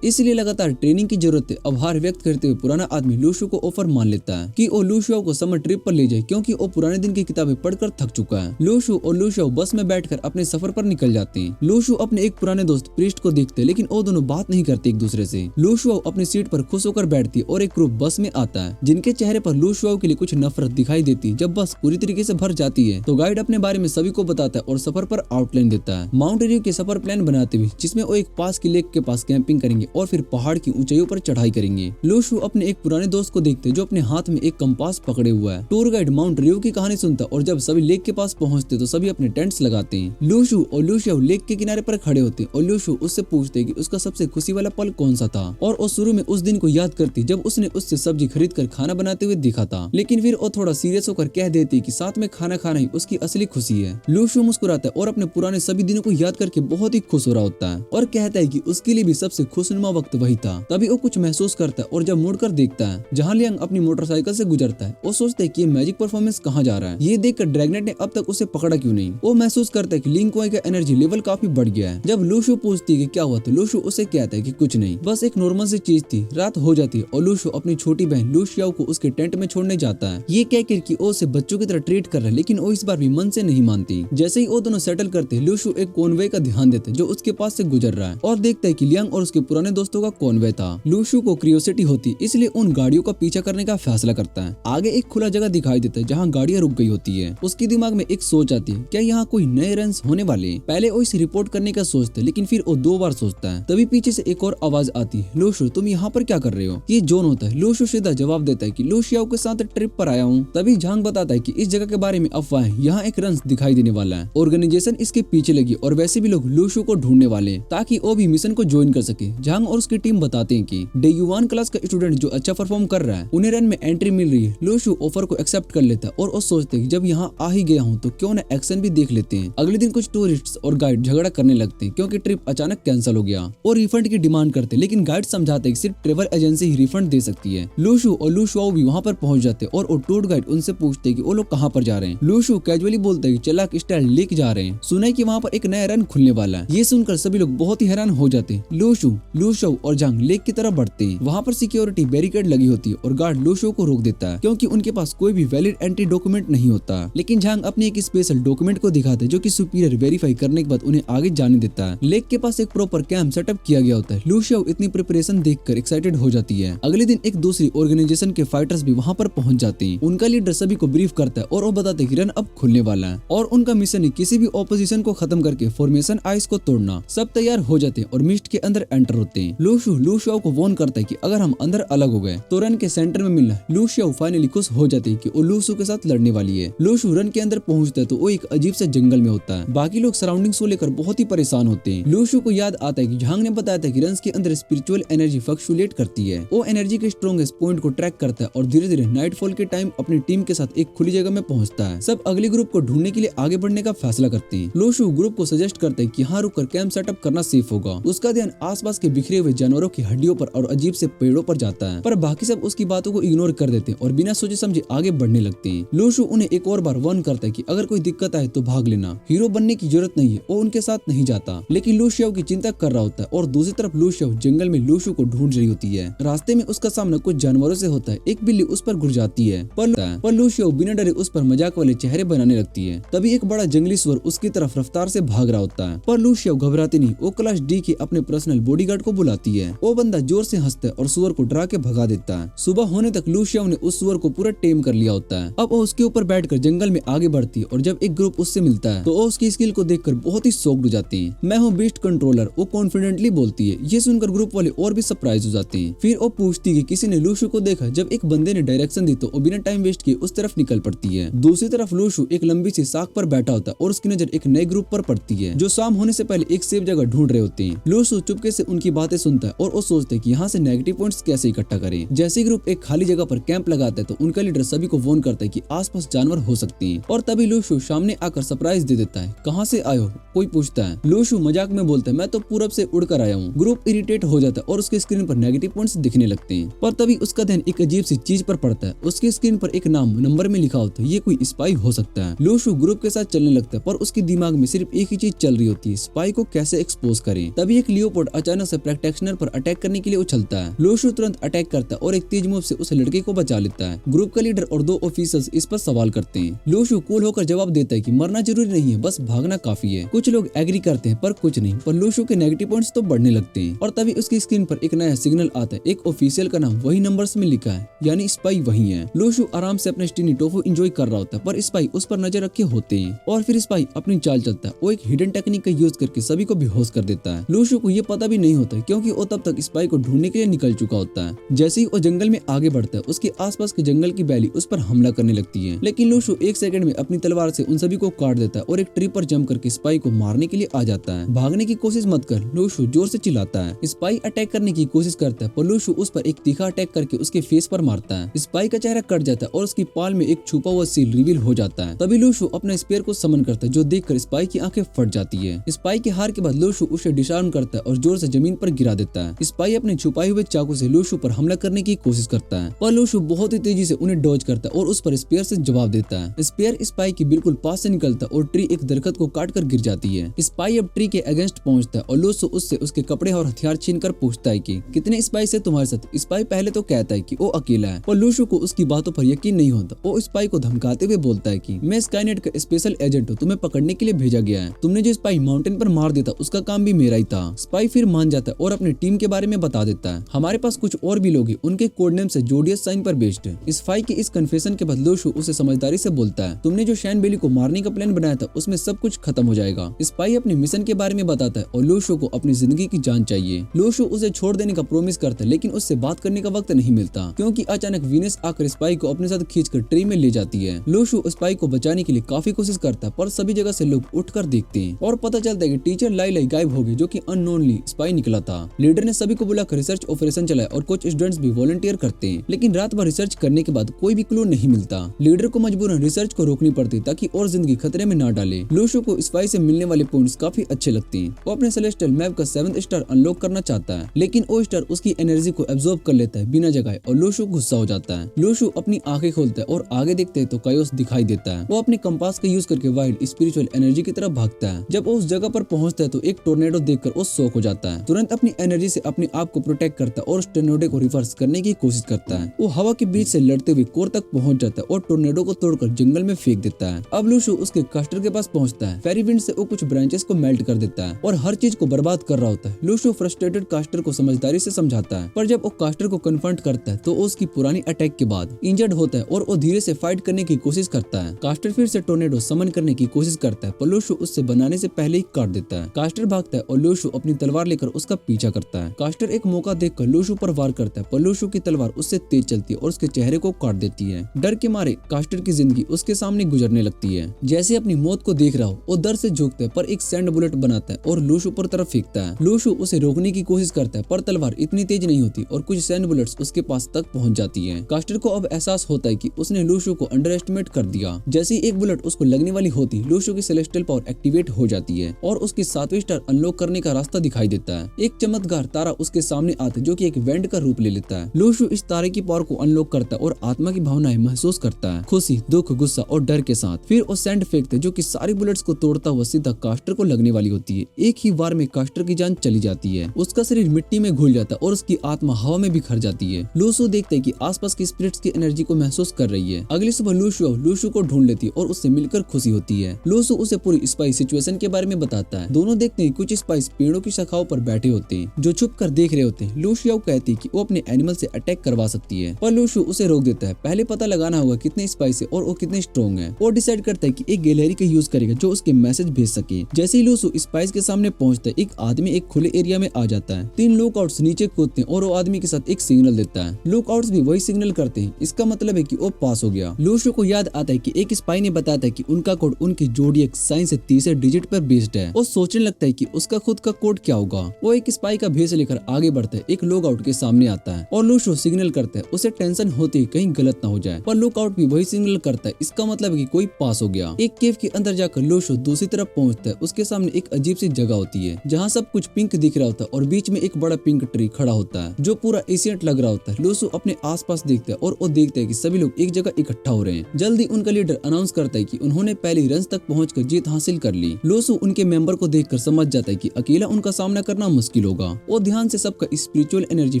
इसलिए लगातार ट्रेनिंग की जरूरत है। आभार व्यक्त करते हुए पुराना आदमी लू शू को ऑफर मान लेता है कि वो लू शू को समर ट्रिप पर ले जाए, क्योंकि वो पुराने दिन की किताबें पढ़कर थक चुका है। लू शू और लू शू बस में बैठकर अपने सफर पर निकल जाते हैं। लू शू अपने एक पुराने दोस्त प्रीस्ट को देखते हैं, लेकिन वो दोनों बात नहीं करते एक दूसरे से। लू शू अपनी सीट पर खुश होकर बैठती है और एक ग्रुप बस में आता है, जिनके चेहरे पर लू शू के लिए कुछ नफरत दिखाई देती है। जब बस पूरी तरीके से भर जाती है तो गाइड अपने बारे में सभी को बताता है और सफर पर आउटलाइन देता है। माउंट रिव्यू के सफर प्लान बनाते हुए, जिसमें वो एक पास की लेक के पास कैंपिंग करेंगे और फिर पहाड़ की ऊंचाइयों पर चढ़ाई करेंगे। लू शू अपने एक पुराने दोस्त को देखते जो अपने हाथ में एक कंपास पकड़े हुआ है। टूर गाइड माउंट रिव्यू की कहानी सुनता और जब सभी लेक के पास पहुंचते तो सभी अपने टेंट्स लगाते हैं। लू शू और लू शू लेक के किनारे पर खड़े होते और लू शू उससे पूछते कि उसका सबसे खुशी वाला पल कौन सा था, और वो शुरू में उस दिन को याद करती जब उसने उससे सब्जी खरीद कर खाना बनाते हुए देखा था। लेकिन फिर वो थोड़ा सीरियस होकर कह देती कि साथ में खाना खाना ही उसकी असली खुशी है। लू शू मुस्कुराता है और अपने पुराने सभी दिनों को याद करके बहुत ही खुश हो रहा होता है और कहता है कि उसके लिए भी सबसे खुशनुमा वक्त वही था। तभी वो कुछ महसूस करता है और जब मुड़कर देखता है जहाँ लियांग अपनी मोटरसाइकिल से गुजरता है, वो सोचता है कि ये मैजिक परफॉर्मेंस कहाँ जा रहा है। ये देखकर ड्रैगनेट ने अब तक उसे पकड़ा क्यों नहीं। वो महसूस करता है कि लिंग क्वाई का एनर्जी लेवल काफी बढ़ गया है। जब लू शू पूछती है कि क्या हुआ तो लू शू उसे कहता है कि कुछ नहीं, बस एक नॉर्मल सी चीज थी। रात हो जाती है और लू शू अपनी छोटी बहन लू शियाओ को उसके टेंट में छोड़ने जाता है, ये कहकर कि वो उसे बच्चों की तरह ट्रीट कर रहा है, लेकिन वो इस बार भी मन से नहीं मानती। जैसे ही वो दोनों सेटल करते हैं, लू शू एक कॉन्वे का ध्यान देते जो उसके पास से गुजर रहा है और देखता है कि लियांग और उसके पुराने दोस्तों का कॉन्वे था। लू शू को क्यूरियोसिटी होती, इसलिए उन गाड़ियों का पीछा करने का फैसला करता है। आगे एक खुला जगह दिखाई देता है जहाँ गाड़ियाँ रुक गई होती है। उसके दिमाग में एक सोच आती है, क्या यहाँ कोई नए रन्स होने वाले। पहले वो इसे रिपोर्ट करने का सोचता है, लेकिन फिर वो 2 बार सोचता है। तभी पीछे से एक और आवाज आती आती है, लूशु तुम यहाँ पर क्या कर रहे हो? ये जॉन होता है। लूशु सीधा जवाब देता है कि लू शियाओ के साथ ट्रिप पर आया हूँ। तभी झांग बताता है कि इस जगह के बारे में अफवाह है, यहाँ एक रंस दिखाई देने वाला है। ऑर्गेनाइजेशन इसके पीछे लगी और वैसे भी लोग लूशु को ढूंढने वाले ताकि वो भी मिशन को ज्वाइन कर सके। झांग और उसकी टीम बताते हैं कि डे-युआन क्लास का स्टूडेंट जो अच्छा परफॉर्म कर रहा है उन्हें रन में एंट्री मिल रही है। लूशु ऑफर को एक्सेप्ट कर लेता है और वो सोचते हैं कि जब यहाँ आ ही गया हूँ तो क्यों न एक्शन भी देख लेते हैं। अगले दिन कुछ टूरिस्ट और गाइड झगड़ा करने लगते हैं क्योंकि ट्रिप अचानक कैंसिल हो गया और रिफंड की डिमांड करते हैं, लेकिन गाइड समझाते हैं कि सिर्फ ट्रेवल एजेंसी ही रिफंड दे सकती है। लूशु और लू शियाओ भी वहाँ पर पहुंच जाते हैं और टूर गाइड उनसे पूछते हैं कि वो लोग कहाँ पर जा रहे हैं। लूशु कैजुअली बोलते हैं कि चालाक स्टाइल लेक जा रहे हैं, सुना है कि वहाँ पर एक नया रन खुलने वाला है। ये सुनकर सभी लोग बहुत ही हैरान हो जाते हैं। लूशु, लू शियाओ और झांग लेक की तरफ बढ़ते हैं। वहाँ पर सिक्योरिटी बैरिकेड लगी होती है और गार्ड लूशु को रोक देता है क्योंकि उनके पास कोई भी वैलिड एंट्री डॉक्यूमेंट नहीं होता। लेकिन झांग अपने एक स्पेशल डॉक्यूमेंट को दिखाते हैं जो कि सुपीरियर वेरीफाई करने के बाद उन्हें आगे जाने देता है। लेक के पास एक प्रॉपर कैंप सेटअप किया गया होता है। लू शियाओ इतनी प्रिपरेशन देखकर एक्साइटेड हो जाती है। अगले दिन एक दूसरी ऑर्गेनाइजेशन के फाइटर्स भी वहाँ पर पहुँच जाते हैं। उनका लीडर सभी को ब्रीफ करता है और वो बताते हैं कि रन अब खुलने वाला है और उनका मिशन है किसी भी ऑपोजिशन को खत्म करके फॉर्मेशन आइस को तोड़ना। सब तैयार हो जाते हैं और मिस्ट के अंदर एंटर होते हैं। लूशु लू शियाओ को वार्न करता है कि अगर हम अंदर अलग हो गए तो रन के सेंटर में मिलना। लू शियाओ फाइनली खुश हो जाती है कि वो लूशु के साथ लड़ने वाली है। लूशु रन के अंदर पहुंचता है तो वो एक अजीब से जंगल में होता है। बाकी लोग सराउंडिंग्स को लेकर बहुत ही परेशान होते हैं। लूशु को याद आता है कि झांग ने बताया था कि रन्स के अंदर स्पिरिचुअल एनर्जी फ्लक्चुएट करती है। वो एनर्जी के स्ट्रॉन्गेस्ट पॉइंट को ट्रैक करता है और धीरे धीरे नाइटफॉल के टाइम अपनी टीम के साथ एक खुली जगह में पहुंचता है। सब अगले ग्रुप को ढूंढने के लिए आगे बढ़ने का फैसला करते हैं। लूशु ग्रुप को सजेस्ट करता है कि यहाँ रुककर कैंप सेटअप करना सेफ होगा। उसका ध्यान आसपास के बिखरे हुए जानवरों की हड्डियों पर और अजीब से पेड़ों पर जाता है, पर बाकी सब उसकी बातों को इग्नोर कर देते हैं और बिना सोचे समझे आगे बढ़ने लगते हैं। लूशु उन्हें एक और बार वार्न करता है कि अगर कोई दिक्कत आए तो भाग लेना, हीरो बनने की जरूरत नहीं है। वो उनके साथ नहीं जाता, लेकिन लू शियाओ की चिंता कर रहा होता है और दूसरी तरफ लू शियाओ जंगल में लूशु को ढूंढ रही होती है। रास्ते में उसका सामना कुछ जानवरों से होता है। एक बिल्ली उस पर घुस जाती है पर लू शियाओ बिना डरे उस पर मजाक वाले चेहरे बनाने लगती है। तभी एक बड़ा जंगली सुअर उसकी तरफ रफ्तार से भाग रहा होता है, पर लू शियाओ घबराती नहीं। वो क्लास डी के अपने पर्सनल बॉडीगार्ड को बुलाती है। वो बंदा जोर से हंसता है और सुअर को डरा के भगा देता है। सुबह होने तक लू शियाओ ने उस सुअर को पूरा टेम कर लिया होता है। अब वो उसके ऊपर बैठकर जंगल में आगे बढ़ती है और जब एक ग्रुप उससे मिलता है तो वो उसकी स्किल को देखकर बहुत ही शॉक्ड हो जाती है। मैं हूँ बीस्ट कंट्रोलर, वो कॉन्फिडेंटली बोलती है। ये सुनकर ग्रुप वाले और भी सरप्राइज हो जाते हैं। फिर वो पूछती है कि किसी ने लूशु को देखा। जब एक बंदे ने डायरेक्शन दी तो वो बिना टाइम वेस्ट किए उस तरफ निकल पड़ती है। दूसरी तरफ लूशु एक लंबी सी साख पर बैठा होता है और उसकी नजर एक नए ग्रुप पर पड़ती है जो शाम होने से पहले एक सेफ जगह ढूंढ रहे होते हैं। लूशु चुपके से उनकी बातें सुनता है और वो सोचते हैं कि यहाँ से नेगेटिव पॉइंट्स कैसे इकट्ठा करें। जैसे ग्रुप एक खाली जगह पर कैंप लगाता है तो उनका लीडर सभी को वार्न करता है कि आसपास जानवर हो सकते हैं और तभी लूशु सामने आकर सरप्राइज दे देता है। कहाँ से आए हो? कोई पूछता है। लूशु मजाक में बोलता है मैं तो पूरब से उड़कर आया हूँ। ग्रुप इरिटेट हो जाता है और उसके स्क्रीन पर नेगेटिव पॉइंट्स दिखने लगते हैं, पर तभी उसका ध्यान एक अजीब सी चीज पर पड़ता है। उसके स्क्रीन पर एक नाम नंबर में लिखा होता है। ये कोई स्पाई हो सकता है। लूशु ग्रुप के साथ चलने लगता है पर उसके दिमाग में सिर्फ एक ही चीज चल रही होती है, स्पाई को कैसे एक्सपोज करें। तभी एक लियोपोर्ड अचानक से प्रैक्टिशनर पर अटैक करने के लिए उछलता है। लूशु तुरंत अटैक करता है और एक तेज मूव से उस लड़के को बचा लेता है। ग्रुप का लीडर और 2 ऑफिसर्स इस पर सवाल करते हैं। लूशु कूल होकर जवाब देता है कि मरना जरूरी नहीं है, बस भागना काफी है। कुछ लोग एग्री करते हैं पर कुछ नहीं, पर लूशु के नेगेटिव पॉइंट्स तो बढ़ने लगते हैं और तभी उसकी स्क्रीन पर एक नया सिग्नल आता है। एक ऑफिशियल का नाम वही नंबर्स में लिखा है, यानी स्पाई वही है। लूशु आराम से अपने स्टीनी टोफू एंजॉय कर रहा होता है पर स्पाई उस पर नजर रखे होते हैं और फिर स्पाई अपनी चाल चलता है। वो एक हिडन टेक्निक का यूज करके सभी को बेहोश कर देता है। लूशु को ये पता भी नहीं होता क्योंकि वो तब तक स्पाई को ढूंढने के लिए निकल चुका होता है। जैसे ही वो जंगल में आगे बढ़ता है उसके आसपास के जंगल की बैली उस पर हमला करने लगती है, लेकिन लूशु 1 सेकंड में अपनी तलवार से उन सभी को काट देता है और एक ट्री पर जंप करके स्पाई को मारने के लिए आ जाता है। भागने की कोशिश मत कर, लूशु जोर से चिल्लाता है। स्पाई अटैक करने की कोशिश करता है पर लूशु उस पर एक तीखा अटैक करके उसके फेस पर मारता है। स्पाई का चेहरा कट जाता है और उसकी पाल में एक छुपा हुआ सील रिवील हो जाता है। तभी लूशु अपने स्पेयर को समन करता है जो देखकर स्पाई की आंखें फट जाती है। स्पाई की हार के बाद लूशु उसे डिसआर्म करता है और जोर से जमीन पर गिरा देता है। स्पाई अपने छुपाए हुए चाकू से लूशु पर हमला करने की कोशिश करता है पर लूशु बहुत ही तेजी से उन्हें डॉज करता है और उस पर स्पेयर से जवाब देता है। स्पेयर स्पाई के बिल्कुल पास से निकलता है और ट्री एक दरख्त को काट कर गिर जाती है। स्पाई अब ट्री के अगेंस्ट पहुंचता है और लूशु उससे उसके कपड़े और हथियार छीनकर पूछता है कि कितने स्पाई से तुम्हारे साथ। स्पाई पहले तो कहता है कि वो अकेला है पर लूशु को उसकी बातों पर यकीन नहीं होता। वो स्पाई को धमकाते हुए बोलता है कि मैं स्काईनेट का स्पेशल एजेंट हूँ, तुम्हें पकड़ने के लिए भेजा गया है। तुमने जो स्पाई माउंटेन पर मार देता उसका काम भी मेरा ही था। स्पाई फिर मान जाता है और अपनी टीम के बारे में बता देता है। हमारे पास कुछ और भी लोग हैं, उनके कोड नेम से जोडियस साइन पर बेस्ड है। स्पाई की इस कन्फेशन के बाद लूशु उसे समझदारी से बोलता है तुमने जो शैन बेली को मारने का प्लान बनाया था उसमें सब कुछ खत्म हो जाएगा। स्पाई अपने मिशन के बारे में बताता है और लूशु को अपनी जिंदगी की जान चाहिए। लूशु लूशु उसे छोड़ देने का प्रॉमिस करता है, लेकिन उससे बात करने का वक्त नहीं मिलता क्योंकि अचानक वीनस आकर स्पाई को अपने साथ खींचकर ट्री में ले जाती है। लूशु स्पाई को बचाने के लिए काफी कोशिश करता है, पर सभी जगह से लोग उठकर देखते हैं और पता चलता है कि टीचर लाई लाई गायब हो गई, जो कि अननोनली स्पाई निकला था। लीडर ने सभी को बुलाकर रिसर्च ऑपरेशन चलाया और कुछ स्टूडेंट्स भी वॉलंटियर करते हैं, लेकिन रात भर रिसर्च करने के बाद कोई भी क्लू नहीं मिलता। लीडर को मजबूरन रिसर्च को रोकनी पड़ती ताकि और जिंदगी खतरे में ना डाले। लूशु को स्पाई से मिलने वाले पॉइंट्स काफी अच्छे लगते हैं। वो अपने सेलेस्टियल मैप का 7th स्टार अनलॉक करना चाहता है, लेकिन वो स्टार उसकी एनर्जी को एब्जॉर्ब कर लेता है बिना जगाए और लूशु गुस्सा हो जाता है। लूशु अपनी आंखें खोलता है और आगे देखते है तो कायोस दिखाई देता है। वो अपने कंपास का यूज करके वाइल्ड स्पिरिचुअल एनर्जी की तरफ भागता है। जब वो उस जगह पर पहुंचता है तो एक टोर्नेडो देखकर वो शॉक हो जाता है। तुरंत अपनी एनर्जी से अपने आप को प्रोटेक्ट करता है और उस टोर्नेडो को रिवर्स करने की कोशिश करता है। वो हवा के बीच से लड़ते हुए कोर तक पहुंच जाता है और टोर्नेडो को तोड़कर जंगल में फेंक देता है। अब लूशु उसके कास्टर के पास पहुंचता है। फेरी विंड से वो कुछ ब्रांचेस को मेल्ट कर देता है और हर चीज को बर्बाद कर रहा होता है। लूशु फ्रस्ट्रेटेड कास्टर को समझदारी से समझाता है, पर जब वो कास्टर को कन्फ्रंट करता है तो उसकी पुरानी अटैक के बाद इंजर्ड होता है और वो धीरे से फाइट करने की कोशिश करता है। कास्टर फिर से टोर्नेडो समन करने की कोशिश करता है, पर लूशु उससे बनाने से पहले ही काट देता है। कास्टर भागता है और लूशु अपनी तलवार लेकर उसका पीछा करता है। कास्टर एक मौका देखकर लूशु पर वार करता है, पर लूशु की तलवार उससे तेज चलती है और उसके चेहरे को काट देती है। डर के मारे कास्टर की जिंदगी उसके सामने गुजरने लगती है। जैसे अपनी मौत को देख रहा हो वो डर से झुकता है, पर एक सैंड बुलेट बनाता है और लूशु पर तरफ फेंकता है। लूशु उसे रोकने की कोशिश करता है, पर तलवार इतनी तेज नहीं होती और कुछ सैंड बुलेट्स उसके पास तक पहुंच जाती है। कास्टर को अब एहसास होता है कि उसने लूशु को अंडर एस्टिमेट कर दिया। जैसे ही एक बुलेट उसको लगने वाली होती, लूशु की सेलेस्टियल पावर एक्टिवेट हो जाती है और उसकी 7वीं स्टार अनलॉक करने का रास्ता दिखाई देता है। एक चमत्कार तारा उसके सामने आता है, जो कि एक वेंट का रूप ले लेता है। लूशु इस तारे की पावर को अनलॉक करता है और आत्मा की भावनाएं महसूस करता है, खुशी, दुख, गुस्सा और डर के साथ। फिर वो सैंड फेंकते जो कि सारी बुलेट्स को तोड़ता हुआ सीधा कास्टर को लगने वाली होती है। एक ही वार में कास्टर की जान चली जाती है। उसका शरीर मिट्टी में घुल जाता है और उसकी आत्मा हवा में बिखर जाती है। लूशु देखते है कि आसपास की स्पिरिट्स की एनर्जी को महसूस कर रही है। अगली सुबह लूशु को ढूंढ लेती है और उससे मिलकर खुशी होती है। लूशु उसे पूरी स्पाई सिचुएशन के बारे में बताता है। दोनों देखते हैं कुछ स्पाइस पेड़ों की शाखाओं पर बैठे होते हैं जो छुप कर देख रहे होते हैं। लूशु कहती है कि वो अपने एनिमल से अटैक करवा सकती है, पर लूशु उसे रोक देता है। पहले पता लगाना होगा कितने स्पाइस है और वो कितने स्ट्रॉन्ग है। वो डिसाइड करता है कि एक गैलरी का यूज करेगा जो उसके मैसेज भेज सके। जैसे ही लूशु स्पाइस के सामने पहुंचता है, एक आदमी एक खुले एरिया में आ जाता है। 3 लुकआउट्स नीचे कूदते हैं और वो आदमी के साथ एक सिग्नल देता है। लुकआउट्स भी वही सिग्नल करते हैं। इसका मतलब है कि वो पास हो गया। लूशु को याद आता है कि एक स्पाई ने बताया था कि उनका कोड उनकी जोडिएक साइन से 30 डिजिट पर बेस्ड है। वो सोचने लगता है कि उसका खुद का कोड क्या होगा। वो एक स्पाई का भेष लेकर आगे बढ़ता है। एक लुकआउट के सामने आता है और लूशु सिग्नल करता है। उसे टेंशन होती है कहीं गलत ना हो जाए, पर लुकआउट भी वही सिग्नल करता है। इसका मतलब है कि कोई पास हो गया। एक केव के अंदर जाकर लूशु दूसरी तरफ पहुंचता है। उसके सामने एक अजीब सी जगह होती है जहाँ सब कुछ पिंक दिख रहा होता है और बीच में एक बड़ा पिंक ट्री खड़ा होता है जो पूरा एशियंट लग रहा होता है। लूशु अपने आसपास देखता है और वो देखता है कि सभी लोग एक जगह इकट्ठा हो रहे हैं। जल्दी उनका लीडर अनाउंस करता है कि उन्होंने पहली रंज तक पहुंचकर जीत हासिल कर ली। लूशु उनके मेंबर को देखकर समझ जाता है कि अकेला उनका सामना करना मुश्किल होगा। वो ध्यान से सबका स्पिरिचुअल एनर्जी